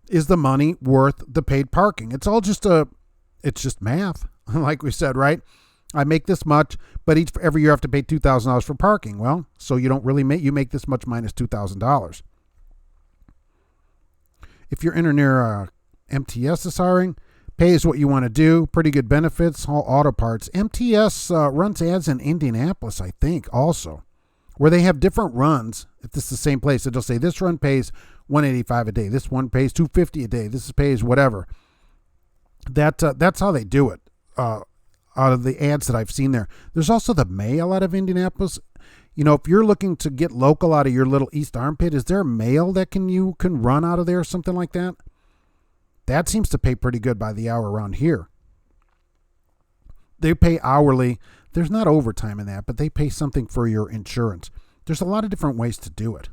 is the money worth the paid parking? It's just math, like we said, right? I make this much, but every year I have to pay $2,000 for parking. Well, so you don't really you make this much minus $2,000. If you're in or near MTS is hiring, pays what you want to do, pretty good benefits, all auto parts. MTS runs ads in Indianapolis, I think, also, where they have different runs. If this is the same place, it'll say this run pays $185 a day, this one pays $250 a day, this pays whatever. That's how they do it. Out of the ads that I've seen there. There's also the mail out of Indianapolis. If you're looking to get local out of your little East Armpit, is there mail that you can run out of there or something like that? That seems to pay pretty good by the hour around here. They pay hourly. There's not overtime in that, but they pay something for your insurance. There's a lot of different ways to do it.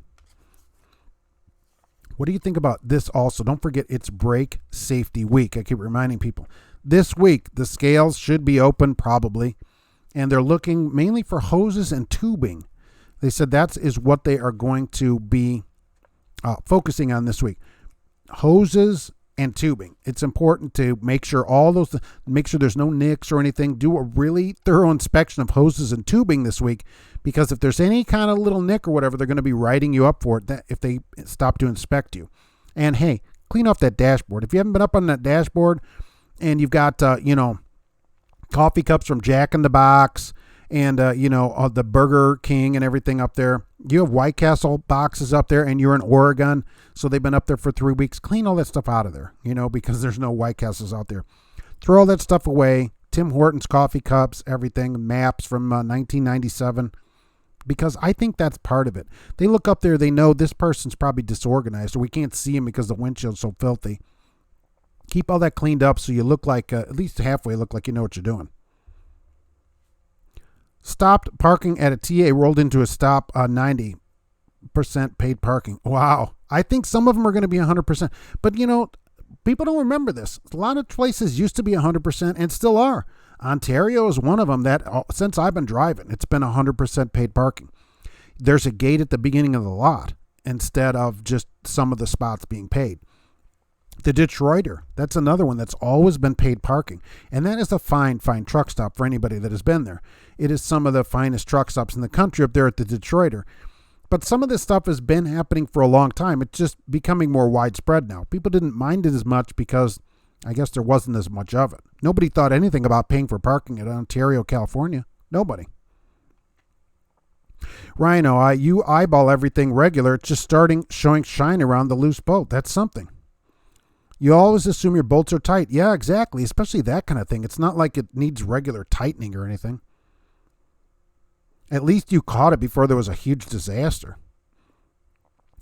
What do you think about this also? Don't forget, it's Brake Safety Week. I keep reminding people. This week, the scales should be open probably, and they're looking mainly for hoses and tubing. They said that is what they are going to be focusing on this week. Hoses and tubing. It's important to make sure make sure there's no nicks or anything. Do a really thorough inspection of hoses and tubing this week, because if there's any kind of little nick or whatever, they're going to be writing you up for it if they stop to inspect you. And hey, clean off that dashboard. If you haven't been up on that dashboard and you've got, coffee cups from Jack in the Box and, the Burger King and everything up there. You have White Castle boxes up there and you're in Oregon, so they've been up there for 3 weeks. Clean all that stuff out of there, because there's no White Castles out there. Throw all that stuff away. Tim Hortons coffee cups, everything, maps from 1997, because I think that's part of it. They look up there, they know this person's probably disorganized, or we can't see him because the windshield's so filthy. Keep all that cleaned up so you look like, at least halfway look like you know what you're doing. Stopped parking at a TA rolled into a stop 90% paid parking. Wow. I think some of them are going to be 100%. But, people don't remember this. A lot of places used to be 100% and still are. Ontario is one of them that, since I've been driving, it's been 100% paid parking. There's a gate at the beginning of the lot instead of just some of the spots being paid. The Detroiter, that's another one that's always been paid parking. And that is a fine truck stop for anybody that has been there. It is some of the finest truck stops in the country up there at the Detroiter. But some of this stuff has been happening for a long time. It's just becoming more widespread now. People didn't mind it as much because I guess there wasn't as much of it. Nobody thought anything about paying for parking at Ontario, California. Nobody. Rhino, you eyeball everything regular. It's just showing shine around the loose bolt. That's something. You always assume your bolts are tight. Yeah, exactly. Especially that kind of thing. It's not like it needs regular tightening or anything. At least you caught it before there was a huge disaster.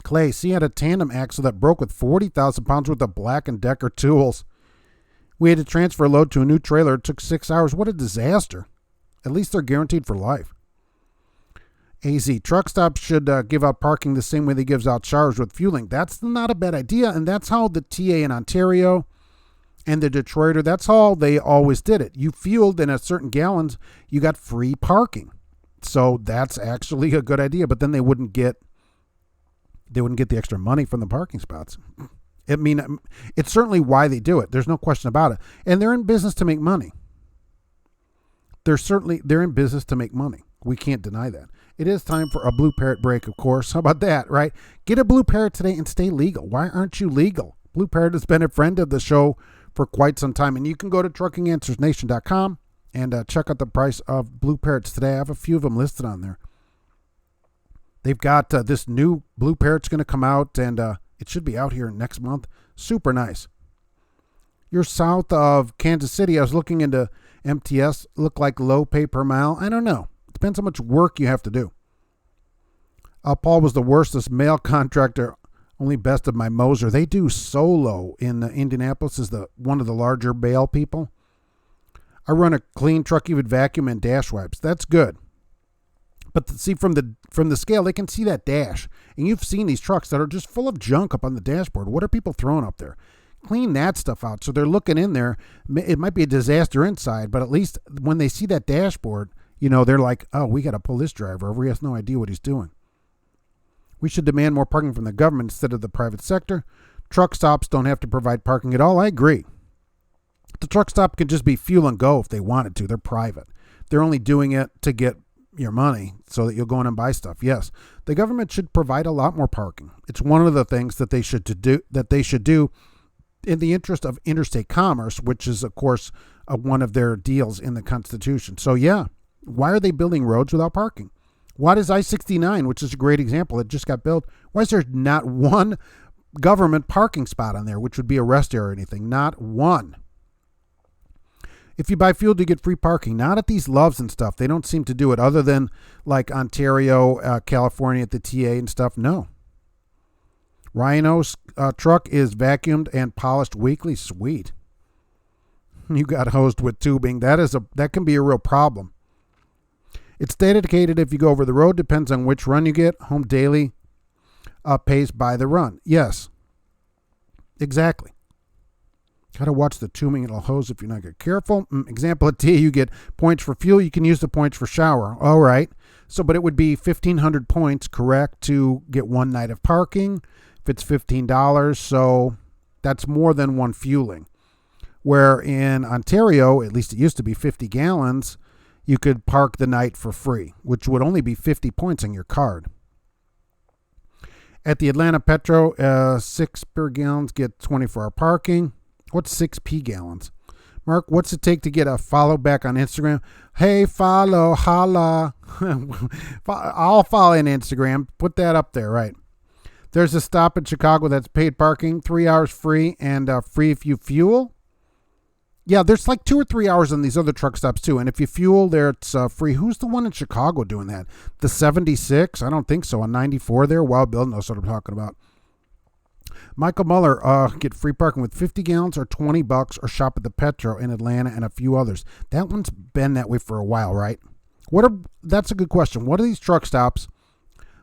Clay, see, had a tandem axle that broke with 40,000 pounds worth of Black & Decker tools. We had to transfer a load to a new trailer. It took 6 hours. What a disaster. At least they're guaranteed for life. AZ, truck stops should give out parking the same way they gives out showers with fueling. That's not a bad idea, and that's how the TA in Ontario and the Detroiter, that's how they always did it. You fueled in a certain gallons, you got free parking. So that's actually a good idea, but then they wouldn't get the extra money from the parking spots. I mean, it's certainly why they do it. There's no question about it. And they're in business to make money. They're in business to make money. We can't deny that. It is time for a Blue Parrot break, of course. How about that, right? Get a Blue Parrot today and stay legal. Why aren't you legal? Blue Parrot has been a friend of the show for quite some time. And you can go to truckinganswersnation.com and check out the price of Blue Parrots today. I have a few of them listed on there. They've got this new Blue Parrot's going to come out, and it should be out here next month. Super nice. You're south of Kansas City. I was looking into MTS. Look like low pay per mile. I don't know. Depends how much work you have to do. Paul was the worst. This mail contractor only bested my Moser. They do Solo in Indianapolis is one of the larger bail people. I run a clean truck, even vacuum and dash wipes. That's good. But see, from the scale, they can see that dash. And you've seen these trucks that are just full of junk up on the dashboard. What are people throwing up there? Clean that stuff out. So they're looking in there. It might be a disaster inside, but at least when they see that dashboard, they're like, oh, we got to pull this driver over. He has no idea what he's doing. We should demand more parking from the government instead of the private sector. Truck stops don't have to provide parking at all. I agree. The truck stop can just be fuel and go if they wanted to. They're private. They're only doing it to get your money so that you'll go in and buy stuff. Yes, the government should provide a lot more parking. It's one of the things that they should do in the interest of interstate commerce, which is, of course, one of their deals in the Constitution. So, yeah, why are they building roads without parking? Why does I-69, which is a great example, that just got built, why is there not one government parking spot on there, which would be a rest area or anything? Not one. If you buy fuel, do you get free parking? Not at these Loves and stuff. They don't seem to do it other than like Ontario, California at the TA and stuff. No. Rhino's truck is vacuumed and polished weekly. Sweet. You got hosed with tubing. That can be a real problem. It's dedicated if you go over the road. Depends on which run you get. Home Daily pays by the run. Yes. Exactly. Got to watch the tubing. It'll hose if you're not get careful. Example at T, you get points for fuel. You can use the points for shower. All right. So, but it would be 1,500 points, correct, to get one night of parking. If it's $15, so that's more than one fueling. Where in Ontario, at least it used to be 50 gallons, you could park the night for free, which would only be 50 points on your card. At the Atlanta Petro, 6 per gallons get 24-hour parking. What's 6p gallons? Mark, what's it take to get a follow back on Instagram? Hey, follow, holla. I'll follow on Instagram. Put that up there, right? There's a stop in Chicago that's paid parking, 3 hours free, and free if you fuel. Yeah, there's like 2 or 3 hours on these other truck stops too. And if you fuel there, it's free. Who's the one in Chicago doing that? The 76? I don't think so. On 94 there? Wow, Bill knows what I'm talking about. Michael Muller, get free parking with 50 gallons or $20 or shop at the Petro in Atlanta and a few others. That one's been that way for a while, right? That's a good question. What are these truck stops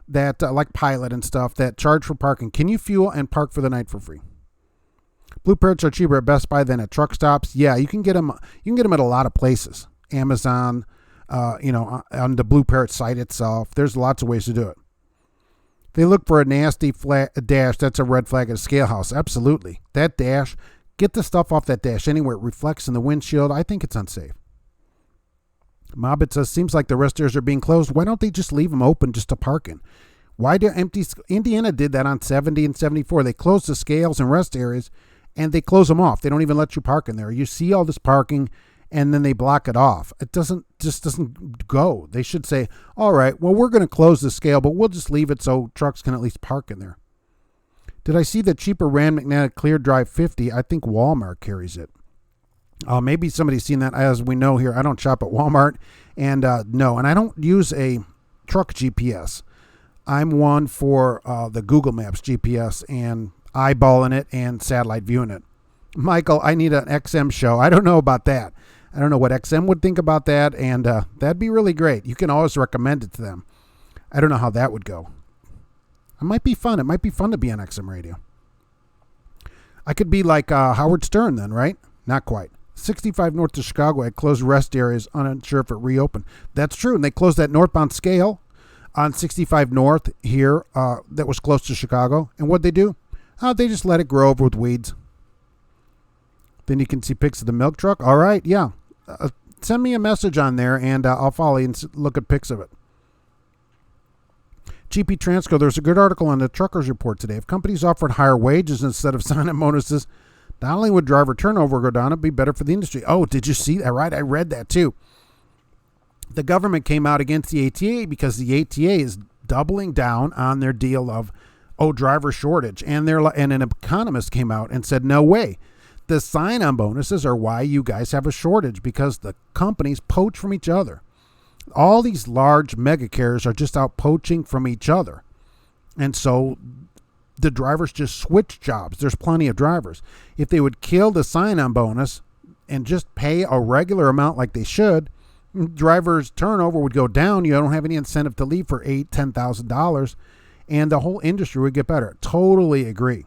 that like Pilot and stuff that charge for parking? Can you fuel and park for the night for free? Blue parrots are cheaper at Best Buy than at truck stops. Yeah, you can get them. You can get them at a lot of places. Amazon, on the Blue Parrot site itself. There's lots of ways to do it. They look for a nasty dash. That's a red flag at a scale house. Absolutely. That dash, get the stuff off that dash anywhere it reflects in the windshield. I think it's unsafe. Mobbit says, seems like the rest areas are being closed. Why don't they just leave them open just to park in? Why do Indiana did that on 70 and 74. They closed the scales and rest areas, and they close them off. They don't even let you park in there. You see all this parking, and then they block it off. It doesn't go. They should say, all right, well, we're going to close the scale, but we'll just leave it so trucks can at least park in there. Did I see the cheaper Rand Magnetic Clear Drive 50? I think Walmart carries it. Maybe somebody's seen that. As we know here, I don't shop at Walmart, and no, and I don't use a truck GPS. I'm one for the Google Maps GPS and eyeballing it and satellite viewing it. Michael, I need an XM show. I don't know about that. I don't know what XM would think about that, and that'd be really great. You can always recommend it to them. I don't know how that would go. It might be fun. It might be fun to be on XM radio. I could be like Howard Stern then, right? Not quite. 65 north to Chicago had closed rest areas, unsure if it reopened. That's true, and they closed that northbound scale on 65 north here that was close to Chicago. And what'd they do? They just let it grow over with weeds. Then you can see pics of the milk truck. All right, yeah. Send me a message on there, and I'll follow you and look at pics of it. GP Transco, there's a good article on the Truckers Report today. If companies offered higher wages instead of sign-up bonuses, not only would driver turnover go down, it'd be better for the industry. Oh, did you see that? Right, I read that too. The government came out against the ATA because the ATA is doubling down on their deal of, driver shortage. And an economist came out and said, no way. The sign-on bonuses are why you guys have a shortage, because the companies poach from each other. All these large mega carriers are just out poaching from each other. And so the drivers just switch jobs. There's plenty of drivers. If they would kill the sign-on bonus and just pay a regular amount like they should, drivers' turnover would go down. You don't have any incentive to leave for $8,000, $10,000, and the whole industry would get better. Totally agree.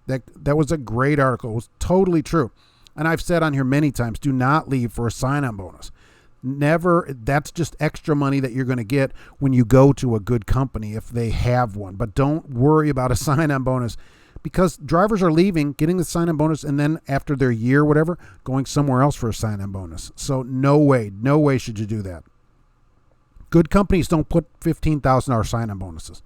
That was a great article. It was totally true. And I've said on here many times, do not leave for a sign-on bonus. Never. That's just extra money that you're going to get when you go to a good company if they have one. But don't worry about a sign-on bonus, because drivers are leaving, getting the sign-on bonus, and then after their year, whatever, going somewhere else for a sign-on bonus. So no way should you do that. Good companies don't put $15,000 sign-on bonuses.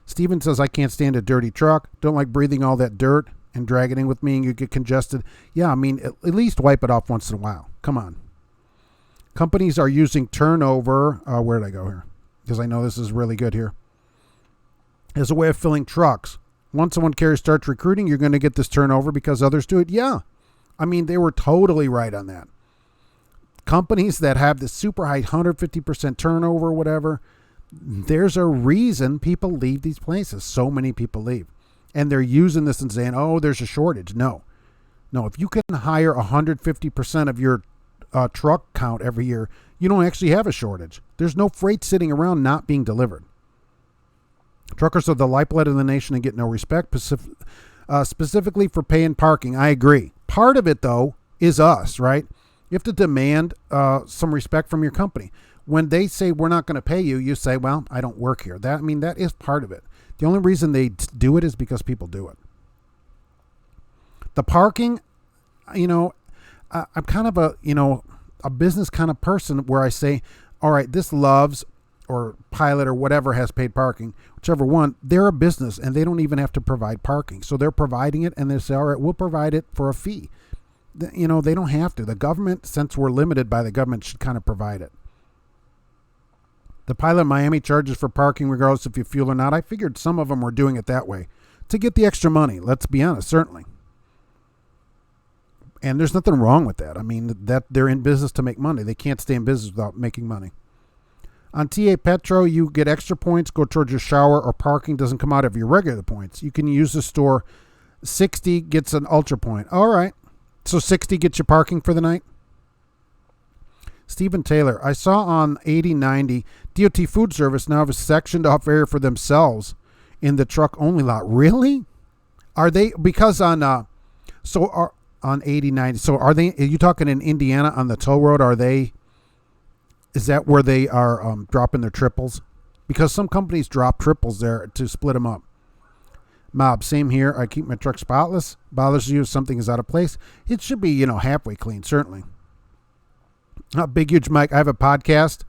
Steven says, I can't stand a dirty truck. Don't like breathing all that dirt and dragging it with me and you get congested. Yeah, I mean, at least wipe it off once in a while. Come on. Companies are using turnover. Where did I go here? Because I know this is really good here. As a way of filling trucks. Once one carrier starts recruiting, you're going to get this turnover because others do it. Yeah. I mean, they were totally right on that. Companies that have this super high 150% turnover or whatever, there's a reason people leave these places. So many people leave. And they're using this and saying, oh, there's a shortage. No, if you can hire 150% of your truck count every year, you don't actually have a shortage. There's no freight sitting around not being delivered. Truckers are the lifeblood of the nation and get no respect, specifically for pay and parking. I agree. Part of it, though, is us, right? You have to demand some respect from your company. When they say we're not going to pay you, you say, well, I don't work here. That is part of it. The only reason they do it is because people do it. The parking, I'm kind of a business kind of person where I say, all right, this Love's or Pilot or whatever has paid parking, whichever one, they're a business and they don't even have to provide parking. So they're providing it and they say, all right, we'll provide it for a fee. They don't have to. The government, since we're limited by the government, should kind of provide it. The Pilot in Miami charges for parking regardless if you fuel or not. I figured some of them were doing it that way to get the extra money. Let's be honest, certainly. And there's nothing wrong with that. I mean, that they're in business to make money. They can't stay in business without making money. On TA Petro, you get extra points, go towards your shower, or parking doesn't come out of your regular points. You can use the store. 60 gets an ultra point. All right. So 60 gets you parking for the night? Stephen Taylor, I saw on 8090 DOT Food Service now have a sectioned off area for themselves in the truck only lot. Really? Are they, because on 8090, so are you talking in Indiana on the toll road? Is that where they are dropping their triples? Because some companies drop triples there to split them up. Mob, same here. I keep my truck spotless. Bothers you if something is out of place? It should be, halfway clean, certainly. Big Huge Mike, I have a podcast.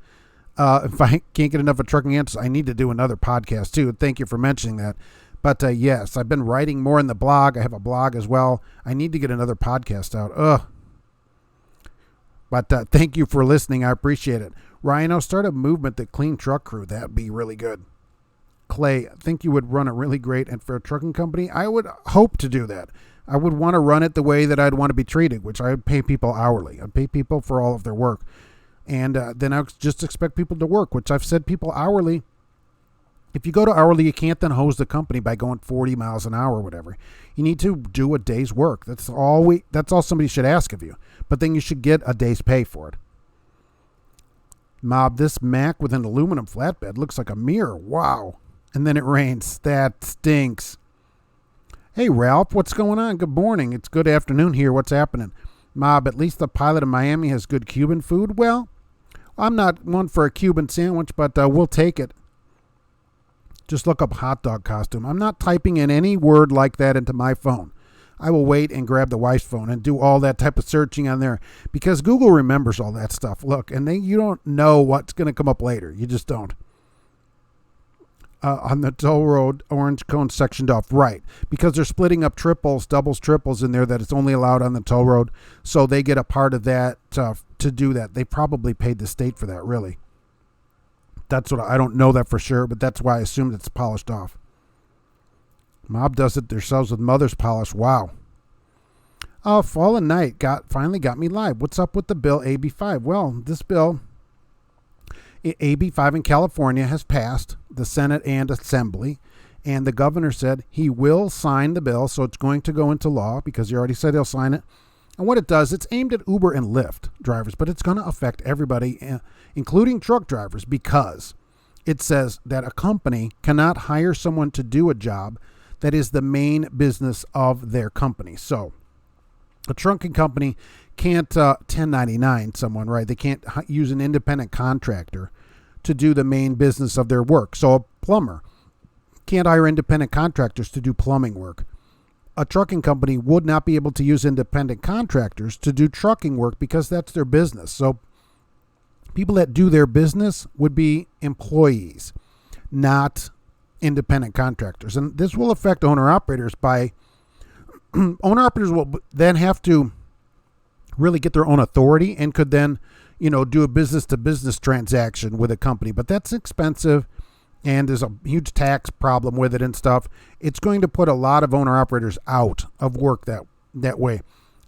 If I can't get enough of Trucking Answers, I need to do another podcast too. Thank you for mentioning that. But yes, I've been writing more in the blog. I have a blog as well. I need to get another podcast out. But thank you for listening. I appreciate it. Rhino, start a movement that clean truck crew. That'd be really good. Clay, I think you would run a really great and fair trucking company. I would hope to do that. I would want to run it the way that I'd want to be treated, which I would pay people hourly. I'd pay people for all of their work. And then I would just expect people to work, which I've said people hourly. If you go to hourly, you can't then hose the company by going 40 miles an hour or whatever. You need to do a day's work. That's all somebody should ask of you. But then you should get a day's pay for it. Mob, this Mac with an aluminum flatbed looks like a mirror. Wow. And then it rains. That stinks. Hey, Ralph, what's going on? Good morning. It's good afternoon here. What's happening? Mob, at least the Pilot in Miami has good Cuban food. Well, I'm not one for a Cuban sandwich, but we'll take it. Just look up hot dog costume. I'm not typing in any word like that into my phone. I will wait and grab the wife's phone and do all that type of searching on there because Google remembers all that stuff. Look, and you don't know what's going to come up later. You just don't. On the toll road, orange cone sectioned off. Right. Because they're splitting up doubles, triples in there that it's only allowed on the toll road. So they get a part of that to do that. They probably paid the state for that, really. That's what I don't know that for sure, but that's why I assumed it's polished off. Mob does it themselves with mother's polish. Wow. Fallen Night finally got me live. What's up with the Bill AB5? Well, this bill, AB5 in California, has passed the Senate and Assembly, and the governor said he will sign the bill, so it's going to go into law because he already said he'll sign it. And what it does, it's aimed at Uber and Lyft drivers, but it's going to affect everybody, including truck drivers, because it says that a company cannot hire someone to do a job that is the main business of their company. So a trucking company can't 1099 someone, right? They can't use an independent contractor to do the main business of their work. So a plumber can't hire independent contractors to do plumbing work. A trucking company would not be able to use independent contractors to do trucking work because that's their business. So people that do their business would be employees, not independent contractors. And this will affect owner-operators by owner-operators will then have to really get their own authority and could then, do a business-to-business transaction with a company. But that's expensive, and there's a huge tax problem with it and stuff. It's going to put a lot of owner-operators out of work that way.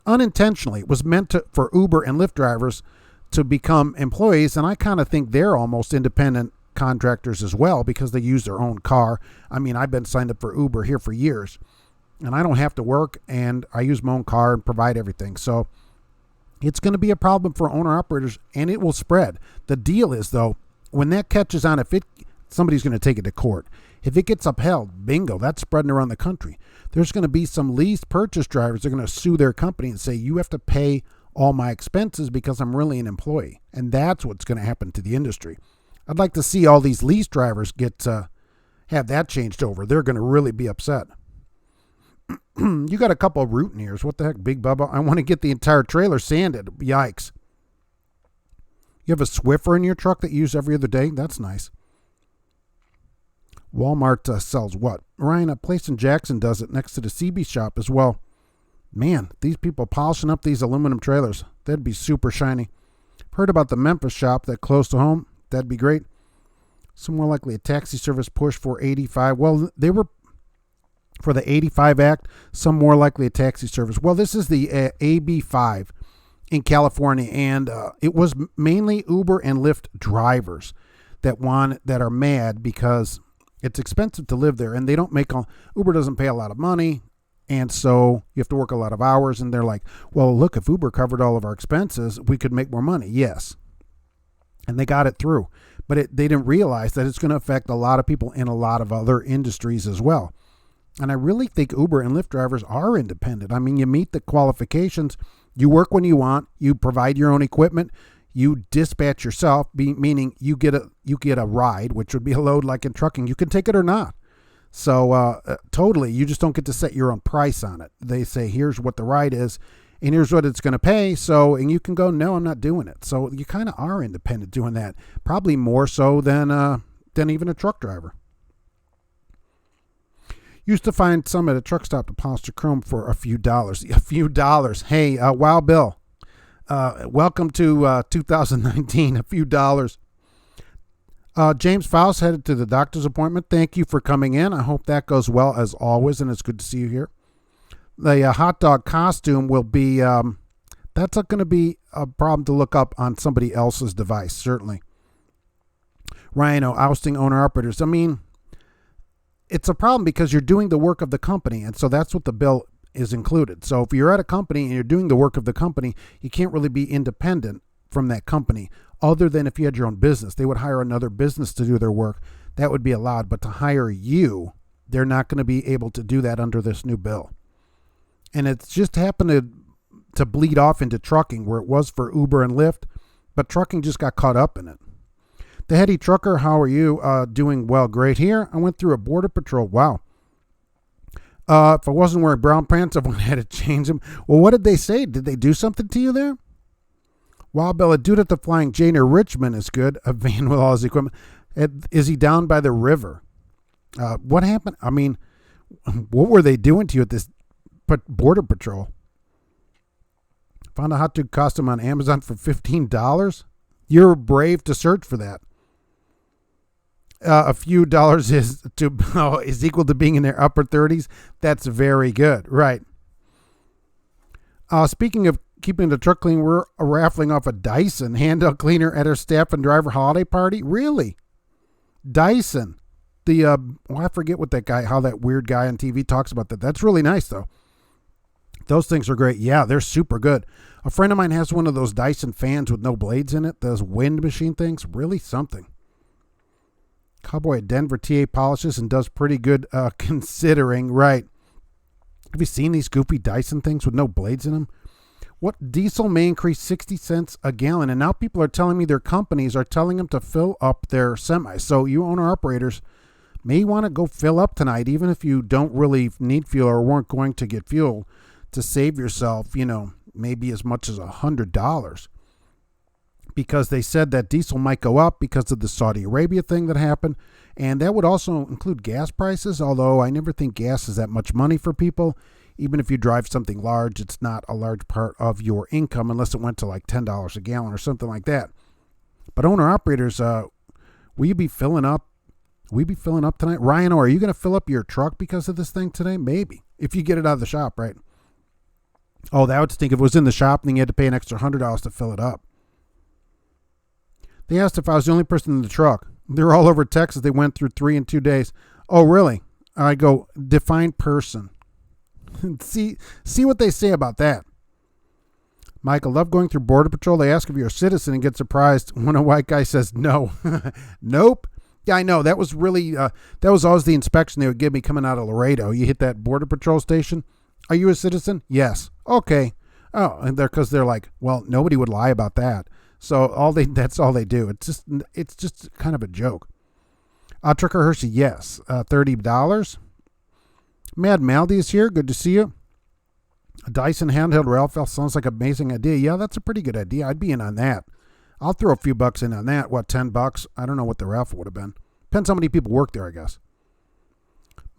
Unintentionally, it was meant for Uber and Lyft drivers to become employees, and I kind of think they're almost independent contractors as well because they use their own car. I mean, I've been signed up for Uber here for years, and I don't have to work, and I use my own car and provide everything. So it's going to be a problem for owner-operators, and it will spread. The deal is, though, when that catches on, somebody's going to take it to court. If it gets upheld, bingo, that's spreading around the country. There's going to be some lease purchase drivers that are going to sue their company and say, you have to pay all my expenses because I'm really an employee. And that's what's going to happen to the industry. I'd like to see all these lease drivers have that changed over. They're going to really be upset. You got a couple of routineers. What the heck, Big Bubba? I want to get the entire trailer sanded. Yikes. You have a Swiffer in your truck that you use every other day? That's nice. Walmart sells what? Ryan, a place in Jackson does it next to the CB shop as well. Man, these people polishing up these aluminum trailers. That'd be super shiny. Heard about the Memphis shop that close to home. That'd be great. Some more likely a taxi service push for 85. Well, they were for the 85 Act. Some more likely a taxi service. Well, this is the AB5 in California, and it was mainly Uber and Lyft drivers that are mad because it's expensive to live there, and they don't make Uber doesn't pay a lot of money, and so you have to work a lot of hours. And they're like, well, look, if Uber covered all of our expenses, we could make more money. Yes, and they got it through, but they didn't realize that it's going to affect a lot of people in a lot of other industries as well. And I really think Uber and Lyft drivers are independent. I mean, you meet the qualifications, you work when you want, you provide your own equipment, you dispatch yourself, meaning you get a ride, which would be a load like in trucking. You can take it or not. So totally, you just don't get to set your own price on it. They say, here's what the ride is, and here's what it's going to pay. So, and you can go, no, I'm not doing it. So you kind of are independent doing that. Probably more so than even a truck driver. Used to find some at a truck stop to polish the chrome for a few dollars. A few dollars. Hey, wow, Bill. Welcome to 2019. A few dollars. James Faust headed to the doctor's appointment. Thank you for coming in. I hope that goes well as always, and it's good to see you here. The hot dog costume will be, that's not going to be a problem to look up on somebody else's device, certainly. Rhino, ousting owner-operators. I mean, it's a problem because you're doing the work of the company, and so that's what the bill is included. So if you're at a company and you're doing the work of the company, you can't really be independent from that company other than if you had your own business. They would hire another business to do their work. That would be allowed. But to hire you, they're not going to be able to do that under this new bill. And it's just happened to bleed off into trucking where it was for Uber and Lyft, but trucking just got caught up in it. The heady trucker, how are you? Doing well, great here. I went through a border patrol. Wow. If I wasn't wearing brown pants, I had to change them. Well, what did they say? Did they do something to you there? Wow, Bill, a dude at the Flying J near Richmond is good. A van with all his equipment. Is he down by the river? What happened? I mean, what were they doing to you at this border patrol? Found a hot dog costume on Amazon for $15. You're brave to search for that. A few dollars is equal to being in their upper 30s. That's very good, right? Speaking of keeping the truck clean, we're raffling off a Dyson handheld cleaner at our staff and driver holiday party. Really? Dyson. I forget what how that weird guy on TV talks about that. That's really nice though. Those things are great. Yeah, they're super good. A friend of mine has one of those Dyson fans with no blades in it. Those wind machine things. Really something. Cowboy at Denver TA polishes and does pretty good considering. Right. Have you seen these goofy Dyson things with no blades in them? What diesel may increase 60 cents a gallon, and now people are telling me their companies are telling them to fill up their semis. So you owner-operators may want to go fill up tonight, even if you don't really need fuel or weren't going to get fuel, to save yourself, maybe as much as $100. Because they said that diesel might go up because of the Saudi Arabia thing that happened. And that would also include gas prices, although I never think gas is that much money for people. Even if you drive something large, it's not a large part of your income unless it went to like $10 a gallon or something like that. But owner-operators, will you be filling up? Will you be filling up tonight? Ryan, or are you going to fill up your truck because of this thing today? Maybe. If you get it out of the shop, right? Oh, that would stink if it was in the shop and then you had to pay an extra $100 to fill it up. They asked if I was the only person in the truck. They're all over Texas. They went through 3 in 2 days. Oh, really? I go, define person. see what they say about that. Michael, love going through Border Patrol. They ask if you're a citizen and get surprised when a white guy says no. Nope. Yeah, I know. That was really, that was always the inspection they would give me coming out of Laredo. You hit that Border Patrol station. Are you a citizen? Yes. Okay. Oh, and because they're like, well, nobody would lie about that. So that's all they do. It's just kind of a joke. Trucker Hershey, yes. $30. Mad Maldy is here. Good to see you. A Dyson handheld rail sounds like an amazing idea. Yeah, that's a pretty good idea. I'd be in on that. I'll throw a few bucks in on that. What, $10? I don't know what the raffle would have been. Depends how many people work there, I guess.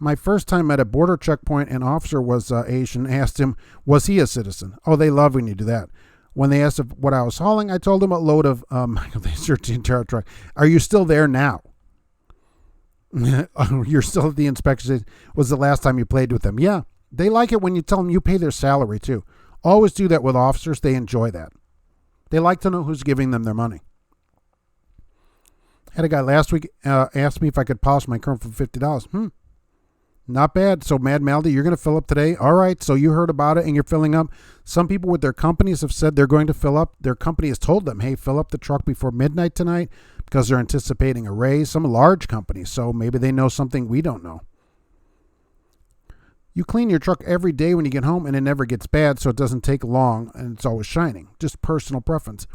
My first time at a border checkpoint, an officer was Asian. Asked him, was he a citizen? Oh, they love when you do that. When they asked what I was hauling, I told them a load of, they searched the entire truck. Are you still there now? You're still at the inspection. Was the last time you played with them? Yeah. They like it when you tell them you pay their salary too. Always do that with officers. They enjoy that. They like to know who's giving them their money. Had a guy last week ask me if I could polish my current for $50. Not bad. So, Mad Maldy, you're going to fill up today? All right. So you heard about it and you're filling up. Some people with their companies have said they're going to fill up. Their company has told them, hey, fill up the truck before midnight tonight because they're anticipating a raise. Some large companies. So maybe they know something we don't know. You clean your truck every day when you get home and it never gets bad, so it doesn't take long and it's always shining. Just personal preference.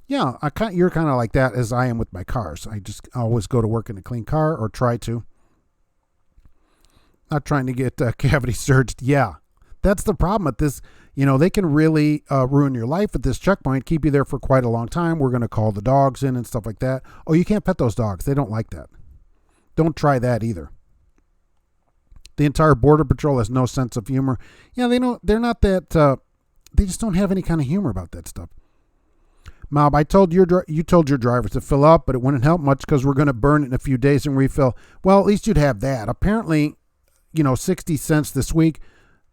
Yeah, you're kind of like that as I am with my cars. I just always go to work in a clean car or try to. Not trying to get cavity surged. Yeah, that's the problem with this. They can really ruin your life at this checkpoint, keep you there for quite a long time. We're going to call the dogs in and stuff like that. Oh, you can't pet those dogs. They don't like that. Don't try that either. The entire Border Patrol has no sense of humor. Yeah, they're not that, they just don't have any kind of humor about that stuff. Mob, you told your drivers to fill up, but it wouldn't help much because we're going to burn it in a few days and refill. Well, at least you'd have that. Apparently, 60 cents this week,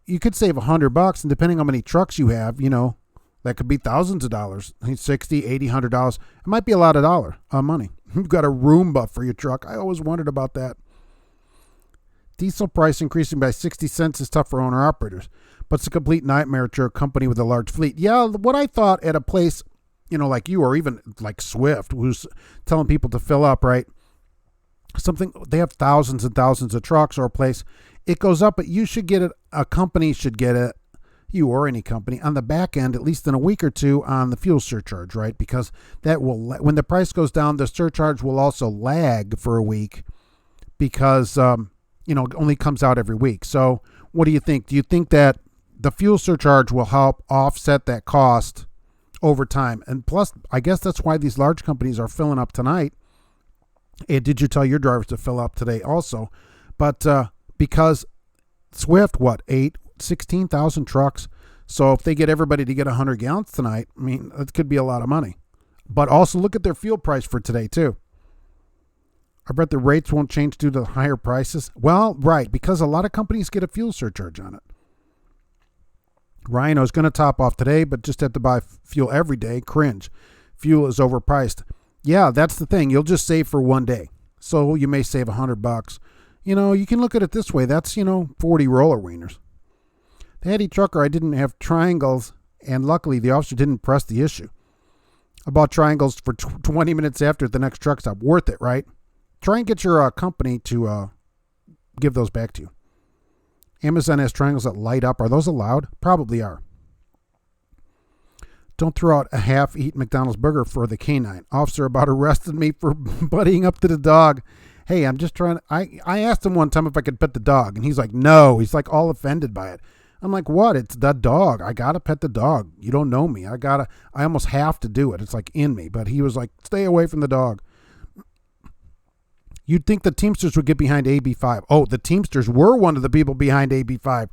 you could save $100, and depending on how many trucks you have, that could be thousands of dollars. $60, $80, $100. It might be a lot of money. You've got a Roomba for your truck. I always wondered about that. Diesel price increasing by 60 cents is tough for owner-operators, but it's a complete nightmare to a company with a large fleet. Yeah, what I thought at a place, like you or even like Swift, who's telling people to fill up, right? They have thousands and thousands of trucks or a place. It goes up, but you should get it. A company should get it, you or any company, on the back end, at least in a week or two on the fuel surcharge, right? Because that will, when the price goes down, the surcharge will also lag for a week because, it only comes out every week. So what do you think? Do you think that the fuel surcharge will help offset that cost over time? And plus, I guess that's why these large companies are filling up tonight. And did you tell your drivers to fill up today also? But because Swift, 16,000 trucks. So if they get everybody to get 100 gallons tonight, it could be a lot of money. But also look at their fuel price for today too. I bet the rates won't change due to the higher prices. Well, right, because a lot of companies get a fuel surcharge on it. Ryan, I was going to top off today, but just have to buy fuel every day. Cringe. Fuel is overpriced. Yeah, that's the thing. You'll just save for one day. So you may save $100. You can look at it this way. That's, 40 roller wieners. The heady trucker, I didn't have triangles, and luckily the officer didn't press the issue. I bought triangles for 20 minutes after at the next truck stop. Worth it, right? Try and get your company to give those back to you. Amazon has triangles that light up. Are those allowed? Probably are. Don't throw out a half-eaten McDonald's burger for the canine. Officer about arrested me for buddying up to the dog. Hey, I'm just trying to... I asked him one time if I could pet the dog, and he's like, no. He's like all offended by it. I'm like, what? It's the dog. I got to pet the dog. You don't know me. I almost have to do it. It's like in me. But he was like, stay away from the dog. You'd think the Teamsters would get behind AB5. Oh, the Teamsters were one of the people behind AB5.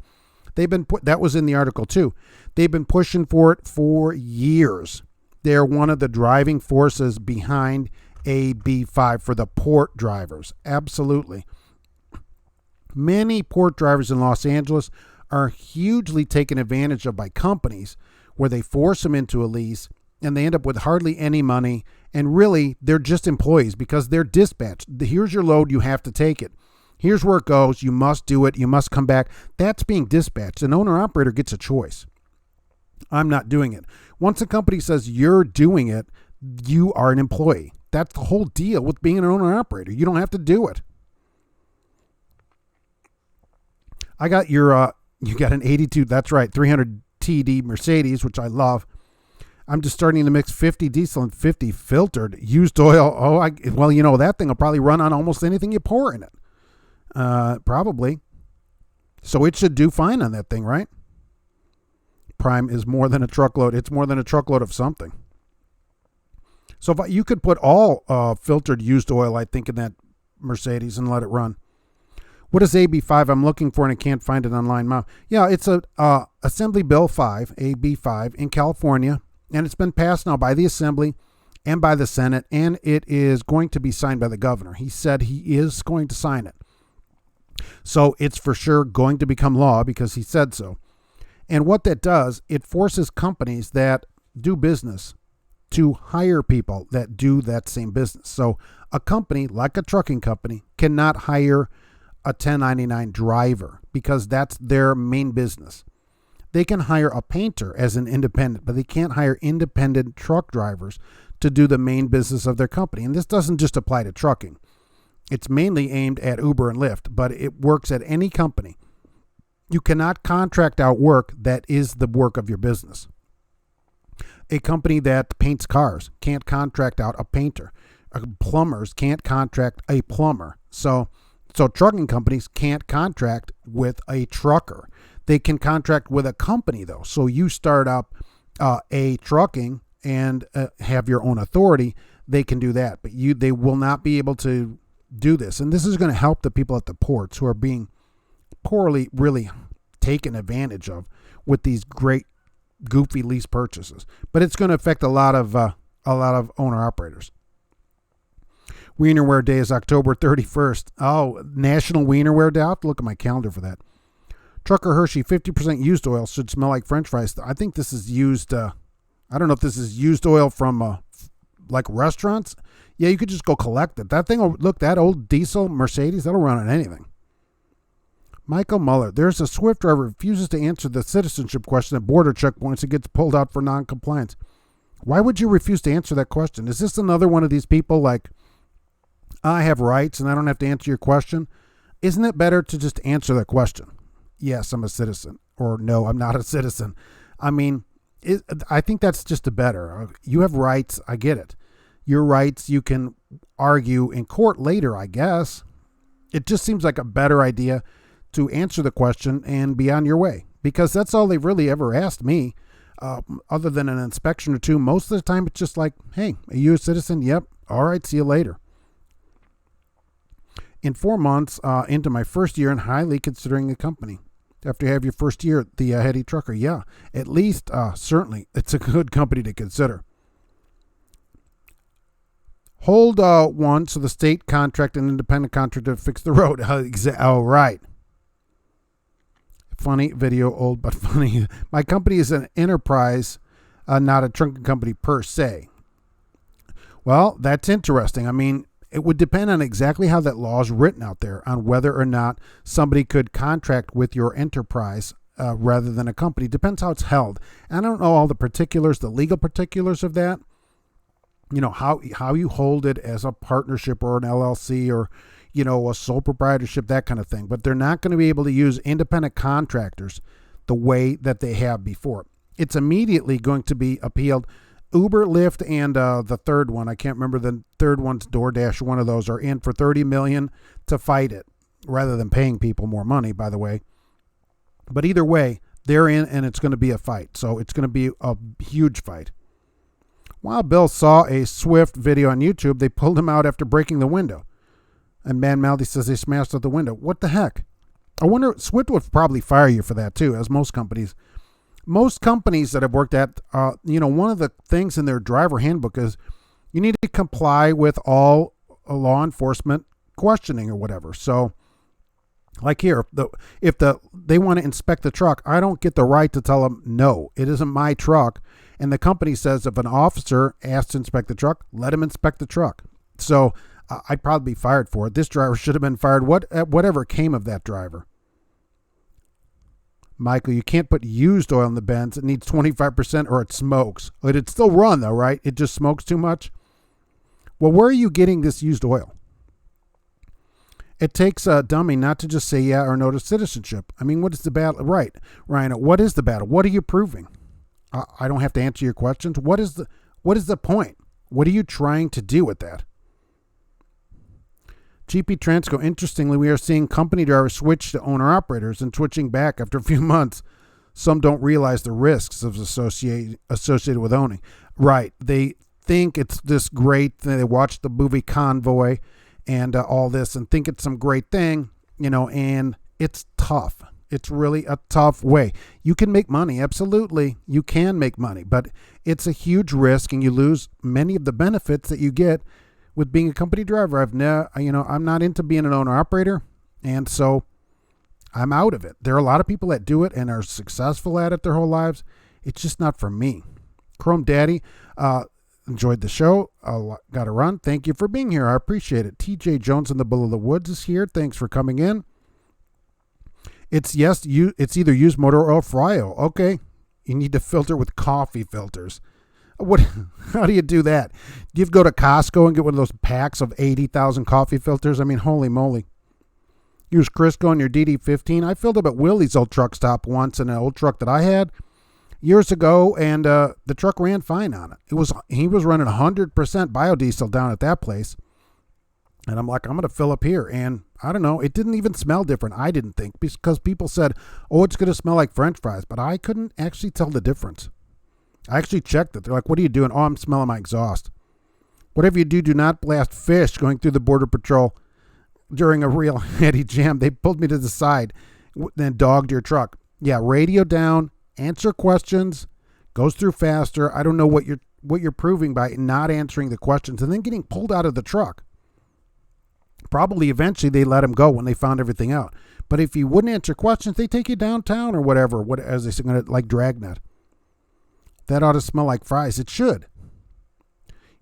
That was in the article too. They've been pushing for it for years. They're one of the driving forces behind AB5 for the port drivers. Absolutely. Many port drivers in Los Angeles are hugely taken advantage of by companies where they force them into a lease and they end up with hardly any money. And really, they're just employees because they're dispatched. Here's your load. You have to take it. Here's where it goes. You must do it. You must come back. That's being dispatched. An owner-operator gets a choice. I'm not doing it. Once a company says you're doing it, you are an employee. That's the whole deal with being an owner-operator. You don't have to do it. I got you got an 82, that's right, 300 TD Mercedes, which I love. I'm just starting to mix 50 diesel and 50 filtered used oil. Well, that thing will probably run on almost anything you pour in it. Probably. So it should do fine on that thing, right? Prime is more than a truckload. It's more than a truckload of something. So if you could put all filtered used oil, I think, in that Mercedes and let it run. What is AB5? I'm looking for and I can't find it online. Yeah, it's a Assembly Bill 5, AB5 in California. And it's been passed now by the Assembly and by the Senate, and it is going to be signed by the governor. He said he is going to sign it. So it's for sure going to become law because he said so. And what that does, it forces companies that do business to hire people that do that same business. So a company like a trucking company cannot hire a 1099 driver because that's their main business. They can hire a painter as an independent, but they can't hire independent truck drivers to do the main business of their company. And this doesn't just apply to trucking. It's mainly aimed at Uber and Lyft, but it works at any company. You cannot contract out work that is the work of your business. A company that paints cars can't contract out a painter. Plumbers can't contract a plumber. So trucking companies can't contract with a trucker. They can contract with a company, though. So you start up a trucking and have your own authority, they can do that. But they will not be able to do this. And this is going to help the people at the ports who are being poorly really taken advantage of with these great goofy lease purchases. But it's going to affect a lot of owner operators. Wienerware Day is October 31st. Oh, National Wienerware Day. I'll have to look at my calendar for that. Trucker Hershey, 50% used oil should smell like French fries. I think this is used, I don't know if this is used oil from like restaurants. Yeah, you could just go collect it. That thing will, look, that old diesel Mercedes, that'll run on anything. Michael Muller, there's a Swift driver who refuses to answer the citizenship question at border checkpoints and gets pulled out for non-compliance. Why would you refuse to answer that question? Is this another one of these people like, I have rights and I don't have to answer your question? Isn't it better to just answer the question? Yes, I'm a citizen. Or no, I'm not a citizen. I mean, I think that's just a better. You have rights. I get it. Your rights, you can argue in court later, I guess. It just seems like a better idea to answer the question and be on your way. Because that's all they've really ever asked me. Other than an inspection or two, most of the time it's just like, hey, are you a citizen? Yep. All right, see you later. In 4 months into my first year and highly considering a company. After you have your first year at the heady trucker, yeah, at least certainly it's a good company to consider. Hold one so the state contract an independent contractor to fix the road. Oh, right. Funny video, old but funny. My company is an enterprise, not a trucking company per se. Well, that's interesting. I mean, it would depend on exactly how that law is written out there on whether or not somebody could contract with your enterprise rather than a company. Depends how it's held. And I don't know all the particulars, the legal particulars of that. how you hold it as a partnership or an LLC or, a sole proprietorship, that kind of thing. But they're not going to be able to use independent contractors the way that they have before. It's immediately going to be appealed. Uber, Lyft, and the third one, I can't remember the third one's DoorDash, one of those, are in for $30 million to fight it, rather than paying people more money, by the way. But either way, they're in, and it's going to be a fight. So it's going to be a huge fight. While Bill saw a Swift video on YouTube, they pulled him out after breaking the window. And Man Maldi says they smashed out the window. What the heck? I wonder, Swift would probably fire you for that too, as most companies. Most companies that I've worked at, one of the things in their driver handbook is you need to comply with all law enforcement questioning or whatever. So, like here, if they want to inspect the truck, I don't get the right to tell them, no, it isn't my truck. And the company says if an officer asks to inspect the truck, let him inspect the truck. So I'd probably be fired for it. This driver should have been fired. Whatever came of that driver. Michael, you can't put used oil in the Benz. It needs 25% or it smokes. It'd still run though, right? It just smokes too much. Well, where are you getting this used oil? It takes a dummy not to just say yeah or no to citizenship. I mean, what is the battle? Right, Ryan, what is the battle? What are you proving? I don't have to answer your questions. What is the point? What are you trying to do with that? GP Transco, interestingly, we are seeing company drivers switch to owner-operators and switching back after a few months. Some don't realize the risks of associated with owning. Right. They think it's this great thing. They watch the movie Convoy and all this and think it's some great thing, and it's tough. It's really a tough way. You can make money. Absolutely. You can make money, but it's a huge risk and you lose many of the benefits that you get with being a company driver. I'm not into being an owner operator. And so I'm out of it. There are a lot of people that do it and are successful at it their whole lives. It's just not for me. Chrome Daddy, enjoyed the show. Got to run. Thank you for being here. I appreciate it. TJ Jones in the Bull of the Woods is here. Thanks for coming in. It's either used motor oil or fry oil. Okay. You need to filter with coffee filters. How do you do that? Do you go to Costco and get one of those packs of 80,000 coffee filters? I mean, holy moly. Use Crisco in your DD15. I filled up at Willie's old truck stop once in an old truck that I had years ago, and the truck ran fine on it. He was running 100% biodiesel down at that place. And I'm like, I'm going to fill up here. And I don't know, it didn't even smell different, I didn't think, because people said, oh, it's going to smell like French fries. But I couldn't actually tell the difference. I actually checked it. They're like, what are you doing? Oh, I'm smelling my exhaust. Whatever you do, do not blast fish going through the Border Patrol during a real heady jam. They pulled me to the side, then dogged your truck. Yeah, radio down, answer questions, goes through faster. I don't know what you're proving by not answering the questions and then getting pulled out of the truck. Probably eventually they let him go when they found everything out. But if you wouldn't answer questions, they take you downtown or whatever, as they say, like Dragnet. That ought to smell like fries. It should.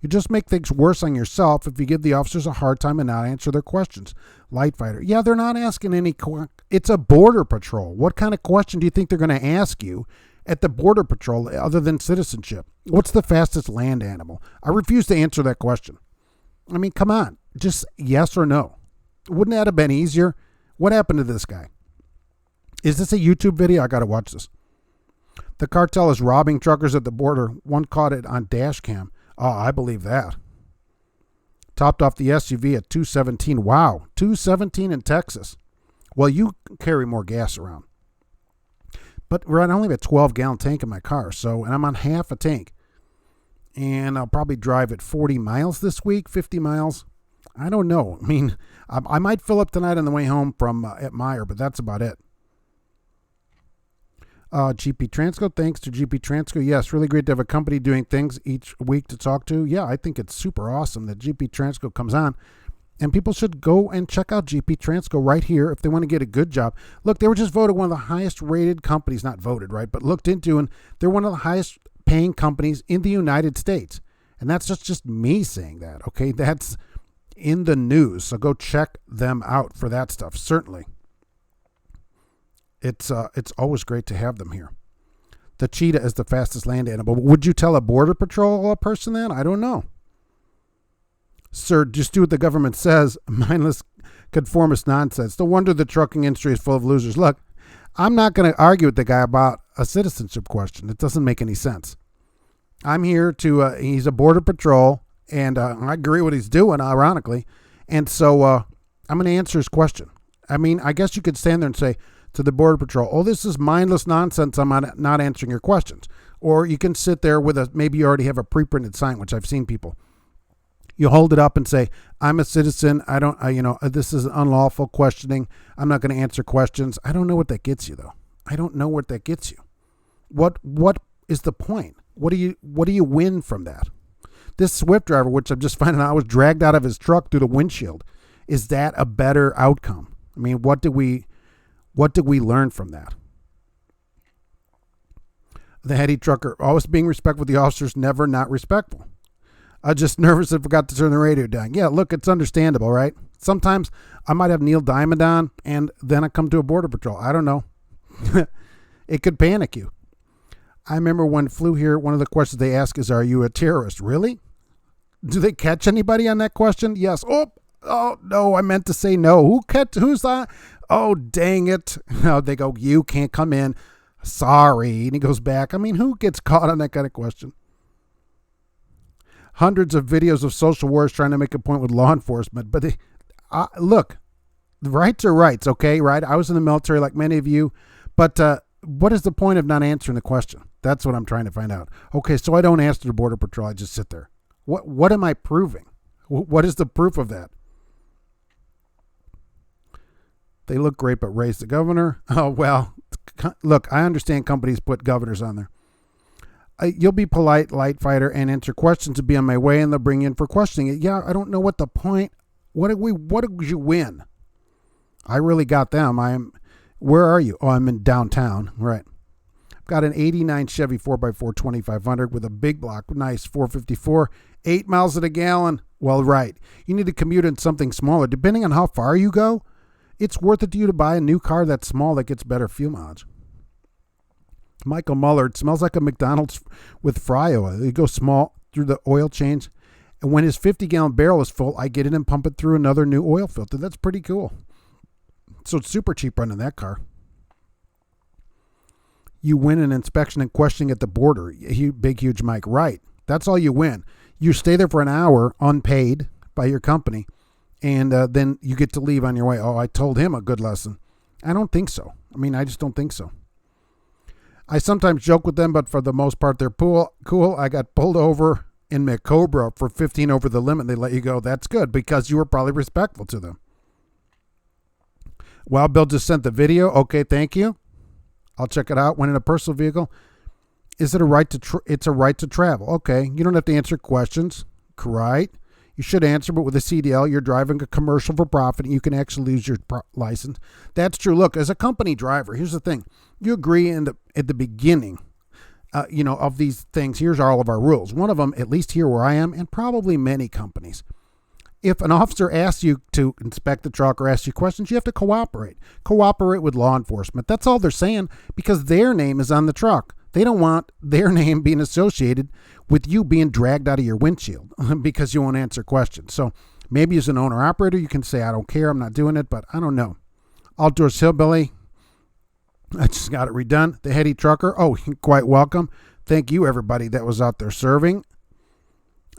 You just make things worse on yourself if you give the officers a hard time and not answer their questions. Light fighter. Yeah, they're not asking any. It's a border patrol. What kind of question do you think they're going to ask you at the border patrol other than citizenship? What's the fastest land animal? I refuse to answer that question. I mean, come on. Just yes or no. Wouldn't that have been easier? What happened to this guy? Is this a YouTube video? I got to watch this. The cartel is robbing truckers at the border. One caught it on dash cam. Oh, I believe that. Topped off the SUV at $217. Wow, $217 in Texas. Well, you carry more gas around. But I only have a 12-gallon tank in my car, and I'm on half a tank. And I'll probably drive at 40 miles this week, 50 miles. I don't know. I mean, I might fill up tonight on the way home from at Meyer, but that's about it. GP Transco, thanks to GP Transco. Yes, really great to have a company doing things each week to talk to. Yeah, I think it's super awesome that GP Transco comes on. And people should go and check out GP Transco right here if they want to get a good job. Look, they were just voted one of the highest rated companies, not voted, right, but looked into, and they're one of the highest paying companies in the United States. And that's just me saying that, okay? That's in the news. So go check them out for that stuff, certainly. It's always great to have them here. The cheetah is the fastest land animal. Would you tell a border patrol person that? I don't know. Sir, just do what the government says. Mindless conformist nonsense. No wonder the trucking industry is full of losers. Look, I'm not going to argue with the guy about a citizenship question. It doesn't make any sense. I'm here to, he's a border patrol, and I agree what he's doing, ironically. And so I'm going to answer his question. I mean, I guess you could stand there and say to the border patrol, oh, this is mindless nonsense. I'm not answering your questions. Or you can sit there with maybe you already have a pre-printed sign, which I've seen people. You hold it up and say, I'm a citizen. This is unlawful questioning. I'm not going to answer questions. I don't know what that gets you, though. I don't know what that gets you. What is the point? What do you win from that? This Swift driver, which I'm just finding out was dragged out of his truck through the windshield, is that a better outcome? I mean, what did we learn from that? The heady trucker, always being respectful with the officers, never not respectful. I'm just nervous and forgot to turn the radio down. Yeah, look, it's understandable, right? Sometimes I might have Neil Diamond on, and then I come to a border patrol. I don't know. It could panic you. I remember when Flew here, one of the questions they ask is, are you a terrorist? Really? Do they catch anybody on that question? Yes. Oh, no, I meant to say no. Who's that? Oh, dang it. No, they go, you can't come in. Sorry. And he goes back. I mean, who gets caught on that kind of question? Hundreds of videos of social wars trying to make a point with law enforcement. But look, the rights are rights, okay? Right? I was in the military like many of you. But what is the point of not answering the question? That's what I'm trying to find out. Okay, so I don't answer the Border Patrol. I just sit there. What am I proving? What is the proof of that? They look great, but raise the governor. Oh, well, look, I understand companies put governors on there. You'll be polite, light fighter, and answer questions to be on my way, and they'll bring you in for questioning it. Yeah, I don't know what the point. What did you win? I really got them. Where are you? Oh, I'm in downtown. Right. I've got an 89 Chevy 4x4 2500 with a big block, nice 454, 8 miles at a gallon. Well, right. You need to commute in something smaller. Depending on how far you go, it's worth it to you to buy a new car that's small that gets better fuel mileage. Michael Muller, it smells like a McDonald's with fry oil. You go small through the oil change, and when his 50-gallon barrel is full, I get in and pump it through another new oil filter. That's pretty cool. So it's super cheap running that car. You win an inspection and questioning at the border. Big, huge Mike. Right. That's all you win. You stay there for an hour unpaid by your company, and then you get to leave on your way. Oh, I told him a good lesson. I don't think so. I just don't think so. I sometimes joke with them, but for the most part, they're cool. I got pulled over in McCobra for 15 over the limit. They let you go. That's good because you were probably respectful to them. Well, Bill just sent the video. Okay, thank you. I'll check it out. When in a personal vehicle, is it a right to? It's a right to travel. Okay, you don't have to answer questions. Right? You should answer, but with a CDL, you're driving a commercial for profit, and you can actually lose your license. That's true. Look, as a company driver, here's the thing. You agree at the beginning, of these things. Here's all of our rules. One of them, at least here where I am, and probably many companies. If an officer asks you to inspect the truck or asks you questions, you have to cooperate. Cooperate with law enforcement. That's all they're saying because their name is on the truck. They don't want their name being associated with you being dragged out of your windshield because you won't answer questions. So maybe as an owner-operator, you can say, I don't care, I'm not doing it, but I don't know. Outdoors Hillbilly, I just got it redone. The heady trucker, oh, quite welcome. Thank you, everybody that was out there serving.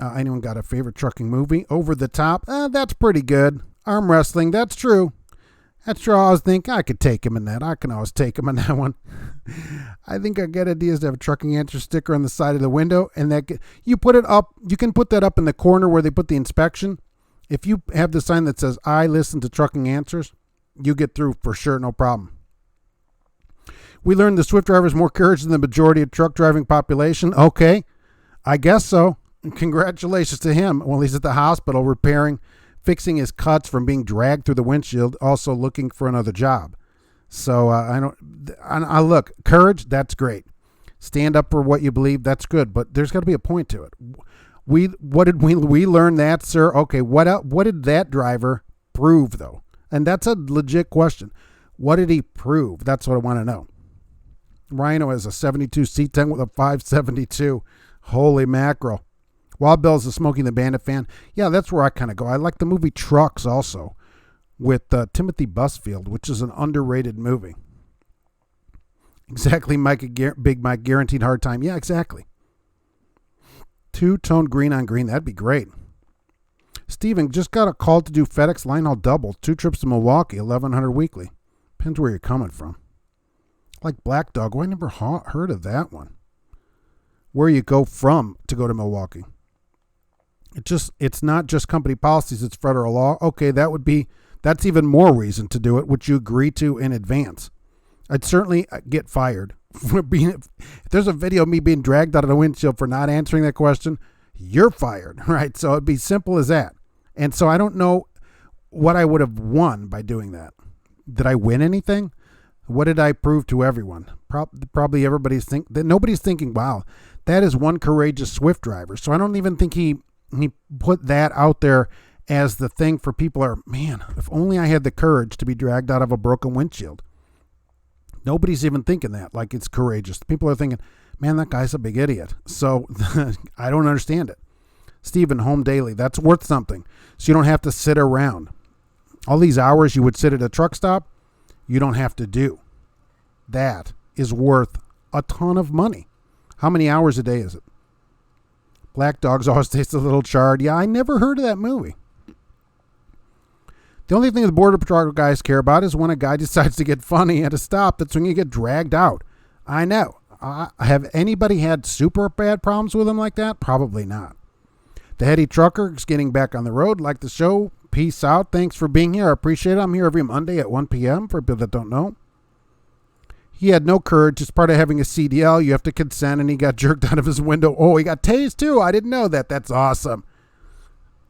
Anyone got a favorite trucking movie? Over the Top, that's pretty good. Arm wrestling, that's true. That's true. I always think I could take him in that. I can always take him in that one. I think a good idea is to have a trucking answer sticker on the side of the window, and you put it up. You can put that up in the corner where they put the inspection. If you have the sign that says "I listen to trucking answers," you get through for sure, no problem. We learned the Swift driver is more courage than the majority of truck driving population. Okay, I guess so. Congratulations to him. Well, he's at the hospital fixing his cuts from being dragged through the windshield, also looking for another job. So I look, courage, that's great. Stand up for what you believe, that's good, but there's got to be a point to it. We learn that, sir? Okay, what did that driver prove, though? And that's a legit question. What did he prove? That's what I want to know. Rhino has a 72 C10 with a 572. Holy mackerel. Wild Bill's a Smokey the Bandit fan. Yeah, that's where I kind of go. I like the movie Trucks also with Timothy Busfield, which is an underrated movie. Exactly, Big Mike, guaranteed hard time. Yeah, exactly. Two-tone green on green. That'd be great. Steven, just got a call to do FedEx line haul double. 2 trips to Milwaukee, $1,100 weekly. Depends where you're coming from. Like Black Dog. Oh, I never heard of that one. Where you go from to go to Milwaukee. It's not just company policies, it's federal law. Okay, that's even more reason to do it, which you agree to in advance. I'd certainly get fired for being. If there's a video of me being dragged out of the windshield for not answering that question, you're fired, right? So it'd be simple as that. And so I don't know what I would have won by doing that. Did I win anything? What did I prove to everyone? Probably nobody's thinking, wow, that is one courageous Swift driver. So I don't even think he put that out there as the thing for people man, if only I had the courage to be dragged out of a broken windshield. Nobody's even thinking that, like it's courageous. People are thinking, man, that guy's a big idiot. So I don't understand it. Stephen, home daily, that's worth something. So you don't have to sit around. All these hours you would sit at a truck stop, you don't have to do. That is worth a ton of money. How many hours a day is it? Black Dogs always taste a little charred. Yeah, I never heard of that movie. The only thing the Border Patrol guys care about is when a guy decides to get funny at a stop. That's when you get dragged out. I know. Have anybody had super bad problems with him like that? Probably not. The heady trucker is getting back on the road. Like the show. Peace out. Thanks for being here. I appreciate it. I'm here every Monday at 1 p.m. for people that don't know. He had no courage. It's part of having a CDL. You have to consent, and he got jerked out of his window. Oh, he got tased too. I didn't know that. That's awesome.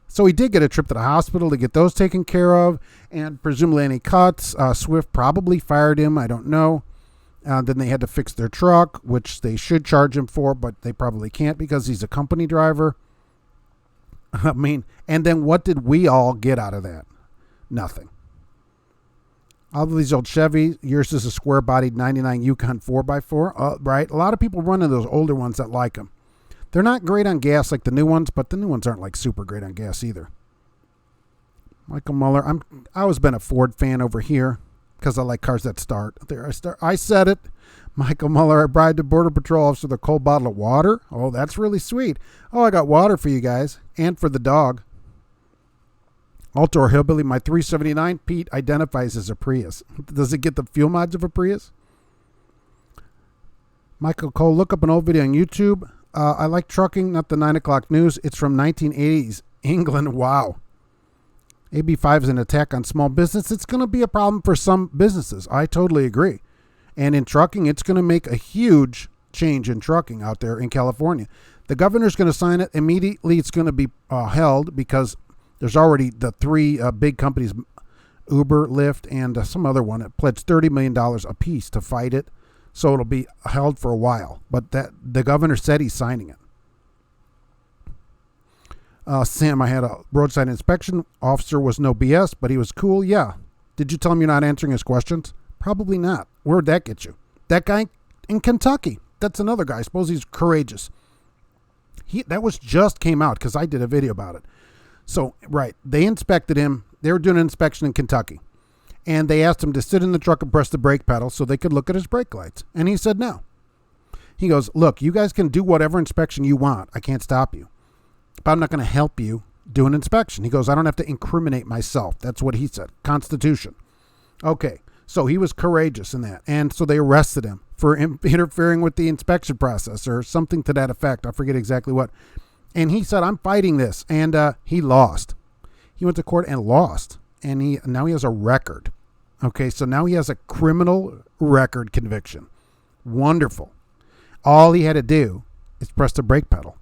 So he did get a trip to the hospital to get those taken care of, and presumably any cuts. Swift probably fired him. I don't know. Then they had to fix their truck, which they should charge him for, but they probably can't because he's a company driver. I mean, and then what did we all get out of that? Nothing. All of these old Chevy, yours is a square-bodied 99 Yukon 4x4, right? A lot of people run into those older ones that like them. They're not great on gas like the new ones, but the new ones aren't like super great on gas either. Michael Muller, I always been a Ford fan over here because I like cars that start. I said it. Michael Muller, I bribed the Border Patrol officer with a cold bottle of water. Oh, that's really sweet. Oh, I got water for you guys and for the dog. Alto or Hillbilly, my 379 Pete identifies as a Prius. Does it get the fuel mods of a Prius? Michael Cole, look up an old video on YouTube. I like trucking, not the 9 o'clock news. It's from 1980s England. Wow. AB5 is an attack on small business. It's going to be a problem for some businesses. I totally agree. And in trucking, it's going to make a huge change in trucking out there in California. The governor's going to sign it. Immediately, it's going to be held because there's already the 3 big companies, Uber, Lyft, and some other one that pledged $30 million apiece to fight it. So it'll be held for a while. But the governor said he's signing it. Sam, I had a roadside inspection. Officer was no BS, but he was cool. Yeah. Did you tell him you're not answering his questions? Probably not. Where'd that get you? That guy in Kentucky. That's another guy. I suppose he's courageous. That was just came out because I did a video about it. So, right. They inspected him. They were doing an inspection in Kentucky. And they asked him to sit in the truck and press the brake pedal so they could look at his brake lights. And he said no. He goes, look, you guys can do whatever inspection you want. I can't stop you. But I'm not going to help you do an inspection. He goes, I don't have to incriminate myself. That's what he said. Constitution. Okay. So he was courageous in that. And so they arrested him for interfering with the inspection process or something to that effect. I forget exactly what. And he said, I'm fighting this. And he lost. He went to court and lost. And now he has a record. Okay, so now he has a criminal record conviction. Wonderful. All he had to do is press the brake pedal.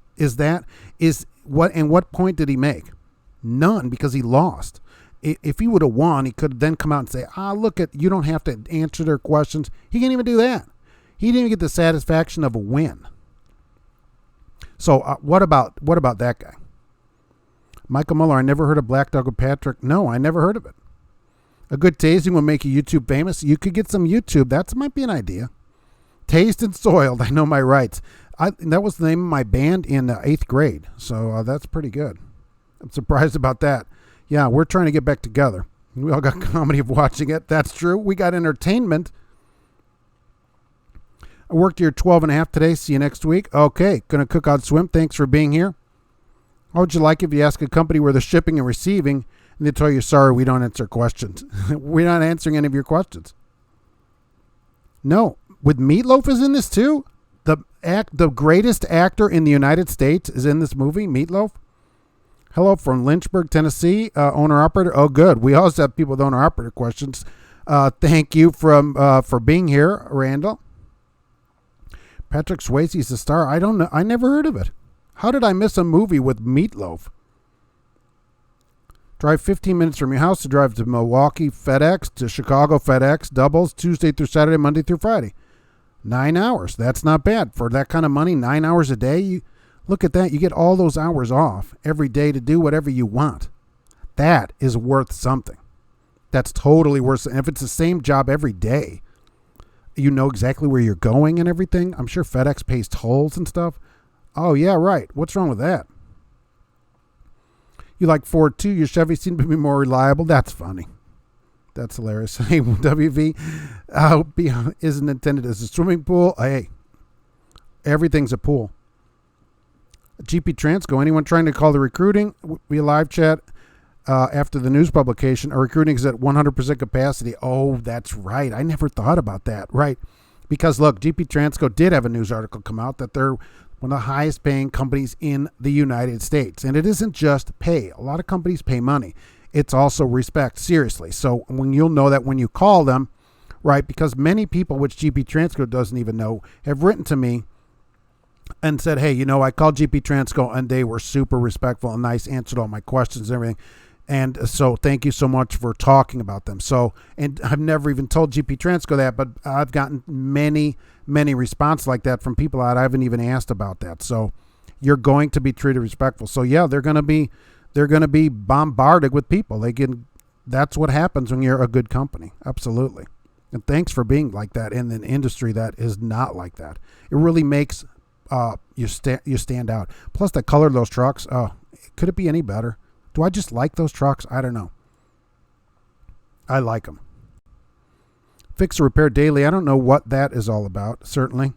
What point did he make? None, because he lost. If he would have won, he could then come out and say, look, you don't have to answer their questions. He can't even do that. He didn't even get the satisfaction of a win. So what about that guy? Michael Muller, I never heard of Black Dog with Patrick. No, I never heard of it. A good tasting will make you YouTube famous. You could get some YouTube. That might be an idea. Tased and soiled. I know my rights. That was the name of my band in 8th grade. So that's pretty good. I'm surprised about that. Yeah, we're trying to get back together. We all got comedy of watching it. That's true. We got entertainment. I worked here 12 and a half today. See you next week. Okay, going to cook out swim. Thanks for being here. How would you like if you ask a company where they're shipping and receiving and they tell you, sorry, we don't answer questions. We're not answering any of your questions. No. With Meatloaf is in this too? The greatest actor in the United States is in this movie, Meatloaf. Hello from Lynchburg, Tennessee, owner-operator. Oh, good. We always have people with owner-operator questions. Thank you for being here, Randall. Patrick Swayze's the star. I don't know. I never heard of it. How did I miss a movie with Meatloaf? Drive 15 minutes from your house to drive to Milwaukee FedEx, to Chicago FedEx, doubles, Tuesday through Saturday, Monday through Friday. 9 hours. That's not bad. For that kind of money, 9 hours a day, look at that. You get all those hours off every day to do whatever you want. That is worth something. That's totally worth it. And if it's the same job every day, you know exactly where you're going and everything. I'm sure FedEx pays tolls and stuff. Oh, yeah, right. What's wrong with that? You like Ford too? Your Chevy seem to be more reliable. That's funny. That's hilarious. Hey, WV isn't intended as a swimming pool. Hey, everything's a pool. GP Transco, anyone trying to call the recruiting? We live chat after the news publication. Our recruiting is at 100% capacity. Oh, that's right. I never thought about that. Right. Because, look, GP Transco did have a news article come out that they're one of the highest paying companies in the United States. And it isn't just pay. A lot of companies pay money. It's also respect, seriously. So when you'll know that when you call them, right, because many people, which GP Transco doesn't even know, have written to me and said, hey, I called GP Transco and they were super respectful and nice, answered all my questions and everything. And so thank you so much for talking about them. So, and I've never even told GP Transco that, but I've gotten many responses like that from people that I haven't even asked about that. So you're going to be treated respectful. So yeah, they're going to be bombarded with people. That's what happens when you're a good company. Absolutely. And thanks for being like that in an industry that is not like that. It really makes you stand out. Plus the color of those trucks. Oh, could it be any better? Do I just like those trucks? I don't know. I like them. Fix or repair daily. I don't know what that is all about. Certainly.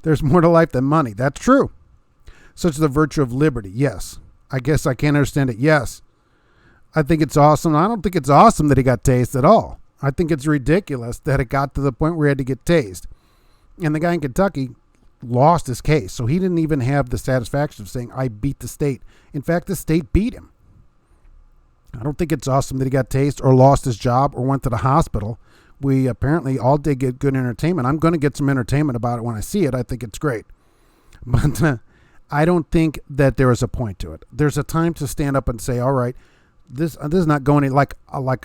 There's more to life than money. That's true. Such as the virtue of liberty. Yes. I guess I can't understand it. Yes. I think it's awesome. I don't think it's awesome that he got tased at all. I think it's ridiculous that it got to the point where he had to get tased. And the guy in Kentucky lost his case. So he didn't even have the satisfaction of saying, I beat the state. In fact, the state beat him. I don't think it's awesome that he got tased or lost his job or went to the hospital. We apparently all did get good entertainment. I'm going to get some entertainment about it when I see it. I think it's great. But I don't think that there is a point to it. There's a time to stand up and say, all right, this is not going like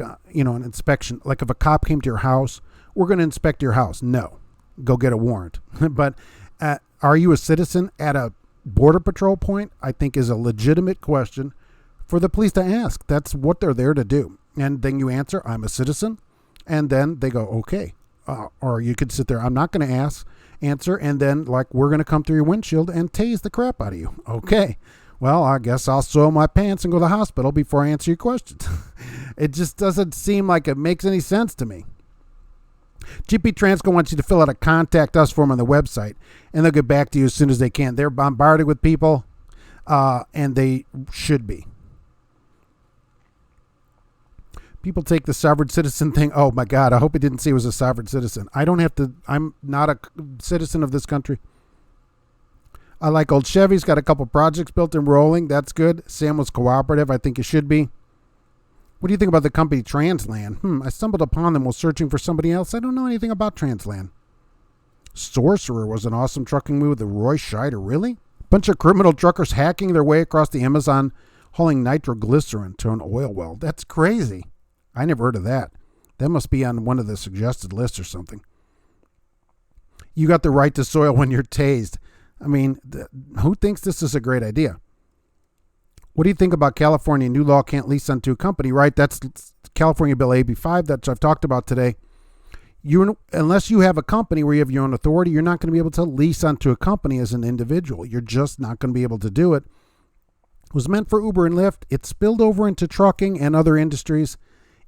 an inspection. Like if a cop came to your house, we're going to inspect your house. No, go get a warrant. But are you a citizen at a border patrol point? I think is a legitimate question for the police to ask. That's what they're there to do. And then you answer, I'm a citizen. And then they go, okay. Or you could sit there, I'm not going to answer. And then we're going to come through your windshield and tase the crap out of you. Okay. Well, I guess I'll soil my pants and go to the hospital before I answer your questions. It just doesn't seem like it makes any sense to me. GP Transco wants you to fill out a contact us form on the website, and they'll get back to you as soon as they can. They're bombarded with people, and they should be. People take the sovereign citizen thing. Oh, my God. I hope he didn't say he was a sovereign citizen. I'm not a citizen of this country. I like old Chevy's. Got a couple projects built and rolling. That's good. Sam was cooperative. I think it should be. What do you think about the company Transland? I stumbled upon them while searching for somebody else. I don't know anything about Transland. Sorcerer was an awesome trucking movie with Roy Scheider. Really? Bunch of criminal truckers hacking their way across the Amazon, hauling nitroglycerin to an oil well. That's crazy. I never heard of that. That must be on one of the suggested lists or something. You got the right to soil when you're tased. I mean, who thinks this is a great idea? What do you think about California? New law can't lease onto a company, right? That's California Bill AB5 that I've talked about today. Unless you have a company where you have your own authority, you're not going to be able to lease onto a company as an individual. You're just not going to be able to do it. It was meant for Uber and Lyft. It spilled over into trucking and other industries.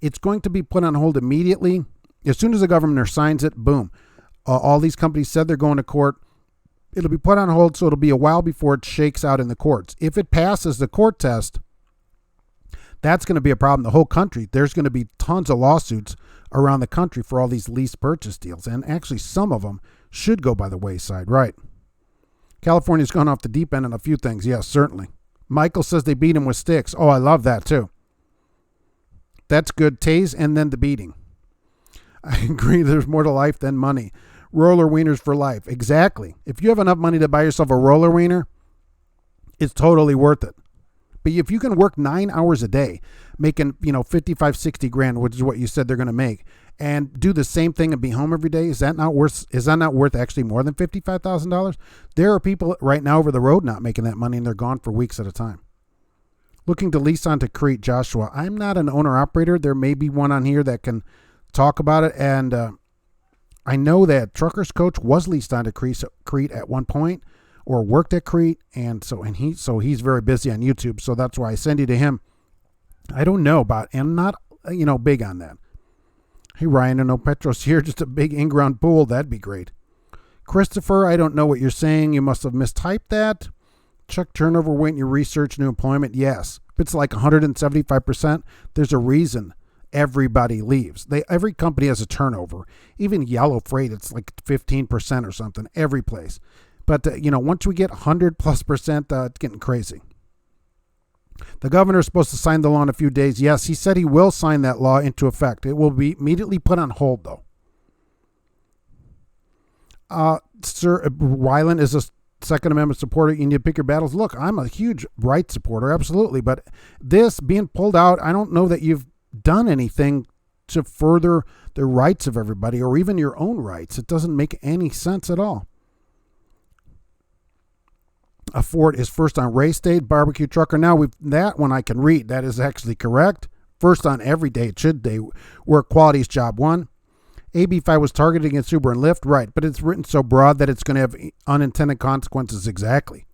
It's going to be put on hold immediately. As soon as the governor signs it, boom. All these companies said they're going to court. It'll be put on hold, so it'll be a while before it shakes out in the courts. If it passes the court test, that's going to be a problem. The whole country, there's going to be tons of lawsuits around the country for all these lease purchase deals. And actually, some of them should go by the wayside, right? California's gone off the deep end on a few things. Yes, certainly. Michael says they beat him with sticks. Oh, I love that too. That's good. Tase and then the beating. I agree. There's more to life than money. Roller wieners for life. Exactly. If you have enough money to buy yourself a roller wiener, it's totally worth it. But if you can work 9 hours a day, making, 55, 60 grand, which is what you said they're going to make, and do the same thing and be home every day, is that not worth actually more than $55,000? There are people right now over the road not making that money, and they're gone for weeks at a time. Looking to lease onto Crete, Joshua. I'm not an owner-operator. There may be one on here that can talk about it, and I know that Trucker's Coach was leased onto Crete at one point, or worked at Crete, and he's very busy on YouTube, so that's why I send you to him. I don't know about, and I'm not big on that. Hey Ryan, I know Petros here, just a big in-ground pool, that'd be great. Christopher, I don't know what you're saying. You must have mistyped that. Check turnover rate in your research new employment. Yes, if it's like 175%, there's a reason everybody leaves. Every company has a turnover. Even Yellow Freight, it's like 15% or something. Every place. But, once we get 100+%, it's getting crazy. The governor is supposed to sign the law in a few days. Yes, he said he will sign that law into effect. It will be immediately put on hold, though. Sir Wyland is a Second Amendment supporter. You need to pick your battles. Look, I'm a huge rights supporter, absolutely. But this being pulled out, I don't know that you've done anything to further the rights of everybody or even your own rights. It doesn't make any sense at all. A Ford is first on race day, barbecue trucker. Now, that one I can read. That is actually correct. First on every day. It should day work. Quality's job one. AB5 was targeted against Uber and Lyft. Right, but it's written so broad that it's going to have unintended consequences. Exactly.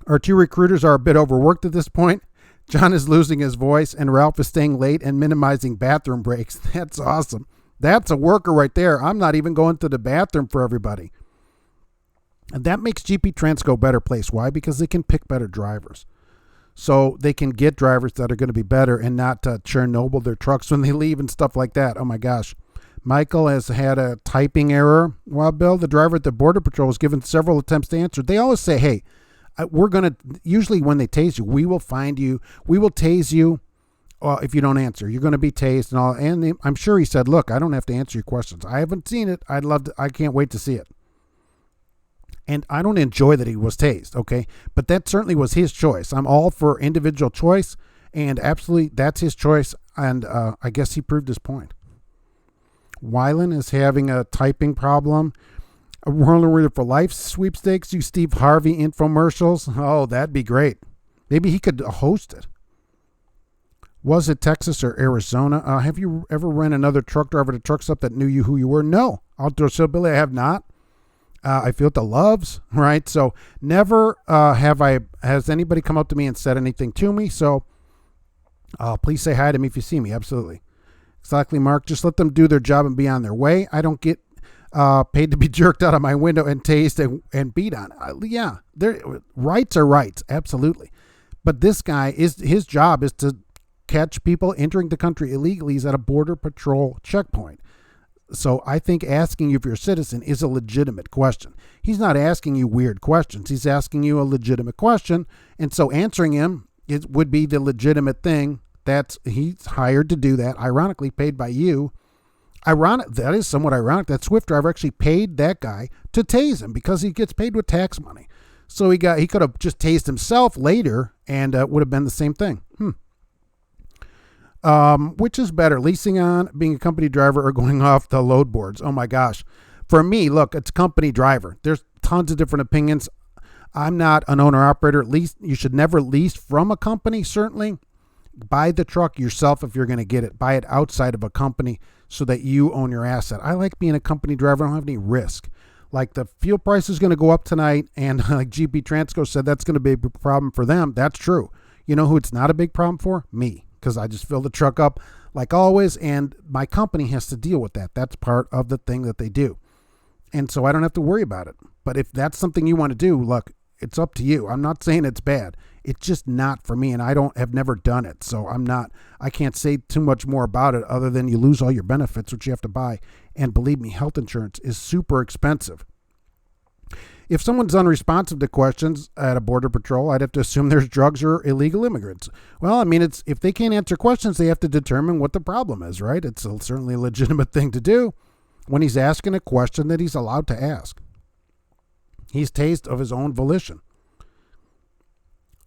Our two recruiters are a bit overworked at this point. John is losing his voice, and Ralph is staying late and minimizing bathroom breaks. That's awesome. That's a worker right there. I'm not even going to the bathroom for everybody. And that makes GP Transco a better place. Why? Because they can pick better drivers. So they can get drivers that are going to be better and not Chernobyl their trucks when they leave and stuff like that. Oh, my gosh. Michael has had a typing error. Well, Bill, the driver at the Border Patrol was given several attempts to answer. They always say, hey, we're going to, usually when they tase you, we will find you. We will tase you if you don't answer. You're going to be tased and all. And I'm sure he said, look, I don't have to answer your questions. I haven't seen it. I can't wait to see it. And I don't enjoy that he was tased, okay? But that certainly was his choice. I'm all for individual choice, and absolutely that's his choice, and I guess he proved his point. Wyland is having a typing problem. A roller reader for life sweepstakes, you Steve Harvey infomercials. Oh, that'd be great. Maybe he could host it. Was it Texas or Arizona? Have you ever ran another truck driver to truck stop that knew you who you were? No. Outdoor Hillbilly, I have not. I feel the loves, right? So never has anybody come up to me and said anything to me. So please say hi to me if you see me. Absolutely. Exactly, Mark. Just let them do their job and be on their way. I don't get paid to be jerked out of my window and tased and beat on. Yeah, rights are rights. Absolutely. But this guy, his job is to catch people entering the country illegally. He's at a border patrol checkpoint. So I think asking you if you're a citizen is a legitimate question. He's not asking you weird questions. He's asking you a legitimate question. And so answering him would be the legitimate thing. He's hired to do that, ironically paid by you. That is somewhat ironic that Swift driver actually paid that guy to tase him because he gets paid with tax money. So he could have just tased himself later and would have been the same thing. Which is better, leasing on, being a company driver, or going off the load boards? Oh my gosh. For me, look, it's company driver. There's tons of different opinions. I'm not an owner operator. You should never lease from a company, certainly. Buy the truck yourself if you're going to get it. Buy it outside of a company. so that you own your asset. I like being a company driver. I don't have any risk. Like the fuel price is going to go up tonight, and like GP Transco said, that's going to be a big problem for them. That's true. You know who it's not a big problem for? Me, because I just fill the truck up like always, and my company has to deal with that. That's part of the thing that they do. And so I don't have to worry about it. But if that's something you want to do, look, it's up to you. I'm not saying it's bad. It's just not for me, and I have never done it. So I can't say too much more about it other than you lose all your benefits, which you have to buy. And believe me, health insurance is super expensive. If someone's unresponsive to questions at a border patrol, I'd have to assume there's drugs or illegal immigrants. Well, I mean, if they can't answer questions, they have to determine what the problem is, right? It's certainly a legitimate thing to do when he's asking a question that he's allowed to ask. He's tased of his own volition.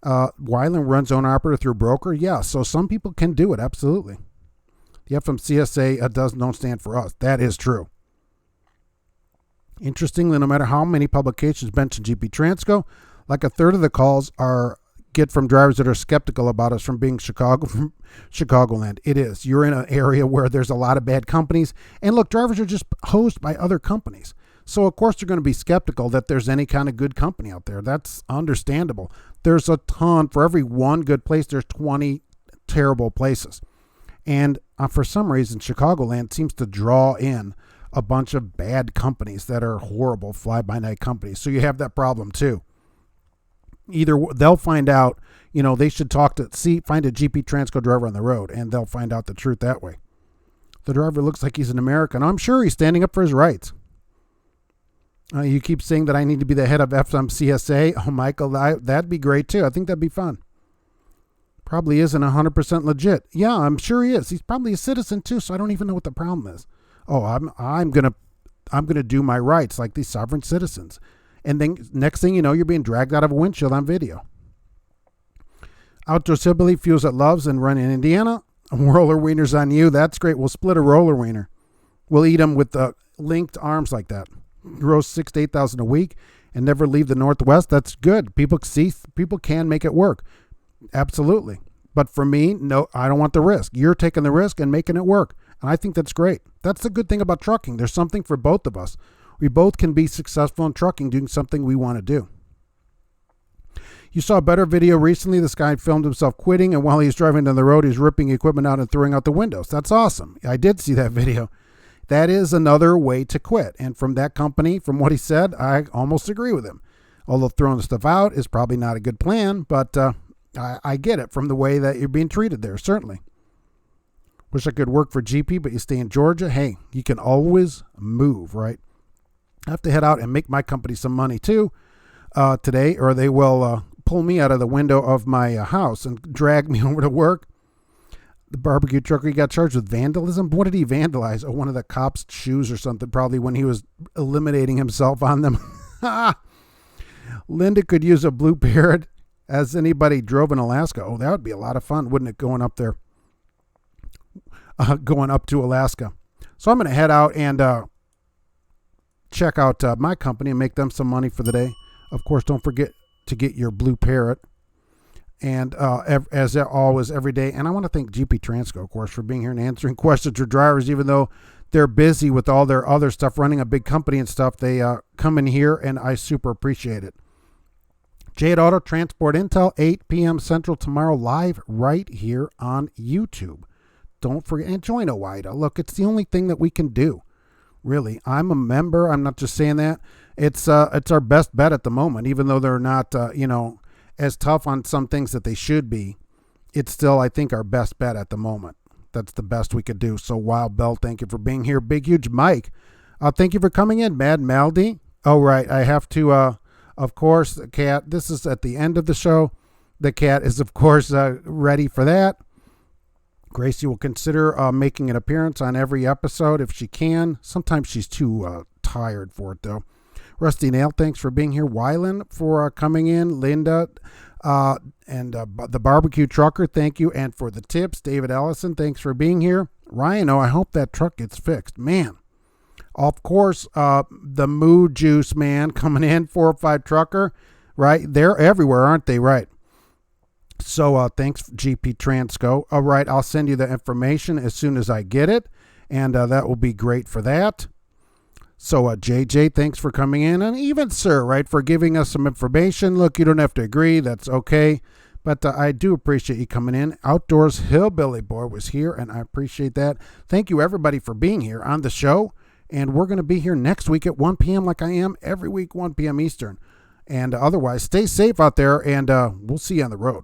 Weiland runs owner operator through broker. Yeah, so some people can do it, absolutely. The FMCSA don't stand for us. That is true. Interestingly, no matter how many publications mention GP Transco, like a third of the calls get from drivers that are skeptical about us from being from Chicagoland. It is. You're in an area where there's a lot of bad companies. And look, drivers are just hosed by other companies. So, of course, they're going to be skeptical that there's any kind of good company out there. That's understandable. There's a ton. For every one good place, there's 20 terrible places. And for some reason, Chicagoland seems to draw in a bunch of bad companies that are horrible fly-by-night companies. So you have that problem too. Either they'll find out, they should find a GP Transco driver on the road, and they'll find out the truth that way. The driver looks like he's an American. I'm sure he's standing up for his rights. You keep saying that I need to be the head of FMCSA. Oh, Michael, that'd be great too. I think that'd be fun. Probably isn't 100% legit. Yeah, I'm sure he is. He's probably a citizen too, so I don't even know what the problem is. Oh, I'm gonna do my rights like these sovereign citizens. And then next thing you know, you're being dragged out of a windshield on video. Outdoor Sibley fuels at Loves and run in Indiana. Roller wieners on you. That's great. We'll split a roller wiener. We'll eat them with the linked arms like that. Gross 6,000 to 8,000 a week and never leave the Northwest. That's good. People can make it work. Absolutely. But for me, no, I don't want the risk. You're taking the risk and making it work. And I think that's great. That's the good thing about trucking. There's something for both of us. We both can be successful in trucking doing something we want to do. You saw a better video recently. This guy filmed himself quitting, and while he was driving down the road, he's ripping equipment out and throwing out the windows. That's awesome. I did see that video. That is another way to quit. And from that company, from what he said, I almost agree with him. Although throwing the stuff out is probably not a good plan, but I get it from the way that you're being treated there, certainly. Wish I could work for GP, but you stay in Georgia. Hey, you can always move, right? I have to head out and make my company some money too today, or they will pull me out of the window of my house and drag me over to work. The barbecue trucker, he got charged with vandalism. What did he vandalize? Oh, one of the cops' shoes or something, probably when he was eliminating himself on them. Linda could use a blue parrot. Has anybody drove in Alaska? Oh, that would be a lot of fun, wouldn't it, going up there? Going up to Alaska. So I'm going to head out and check out my company and make them some money for the day. Of course, don't forget to get your blue parrot. And as always, every day. And I want to thank GP Transco, of course, for being here and answering questions for drivers, even though they're busy with all their other stuff, running a big company and stuff. They come in here, and I super appreciate it. Jade Auto Transport Intel, 8 p.m. Central tomorrow, live right here on YouTube. Don't forget, and join OIDA. Look, it's the only thing that we can do. Really, I'm a member. I'm not just saying that. It's our best bet at the moment, even though they're not, as tough on some things that they should be. It's still, I think, our best bet at the moment. That's the best we could do. So, Wild Bell, thank you for being here. Big, huge Mike, thank you for coming in. Mad Maldy. Oh, right. I have to, of course, the cat. This is at the end of the show. The cat is, of course, ready for that. Gracie will consider making an appearance on every episode if she can. Sometimes she's too tired for it, though. Rusty Nail, thanks for being here. Wyland for coming in. Linda and the barbecue trucker, thank you. And for the tips, David Ellison, thanks for being here. Ryan, I hope that truck gets fixed. Man, of course, the Mood Juice man coming in, 405 trucker, right? They're everywhere, aren't they? Right. So thanks, GP Transco. All right, I'll send you the information as soon as I get it. and that will be great for that. So, JJ, thanks for coming in, and even Sir, right, for giving us some information. Look, you don't have to agree. That's okay. But I do appreciate you coming in. Outdoors Hillbilly Boy was here, and I appreciate that. Thank you, everybody, for being here on the show. And we're going to be here next week at 1 p.m. like I am every week, 1 p.m. Eastern. And otherwise, stay safe out there, and we'll see you on the road.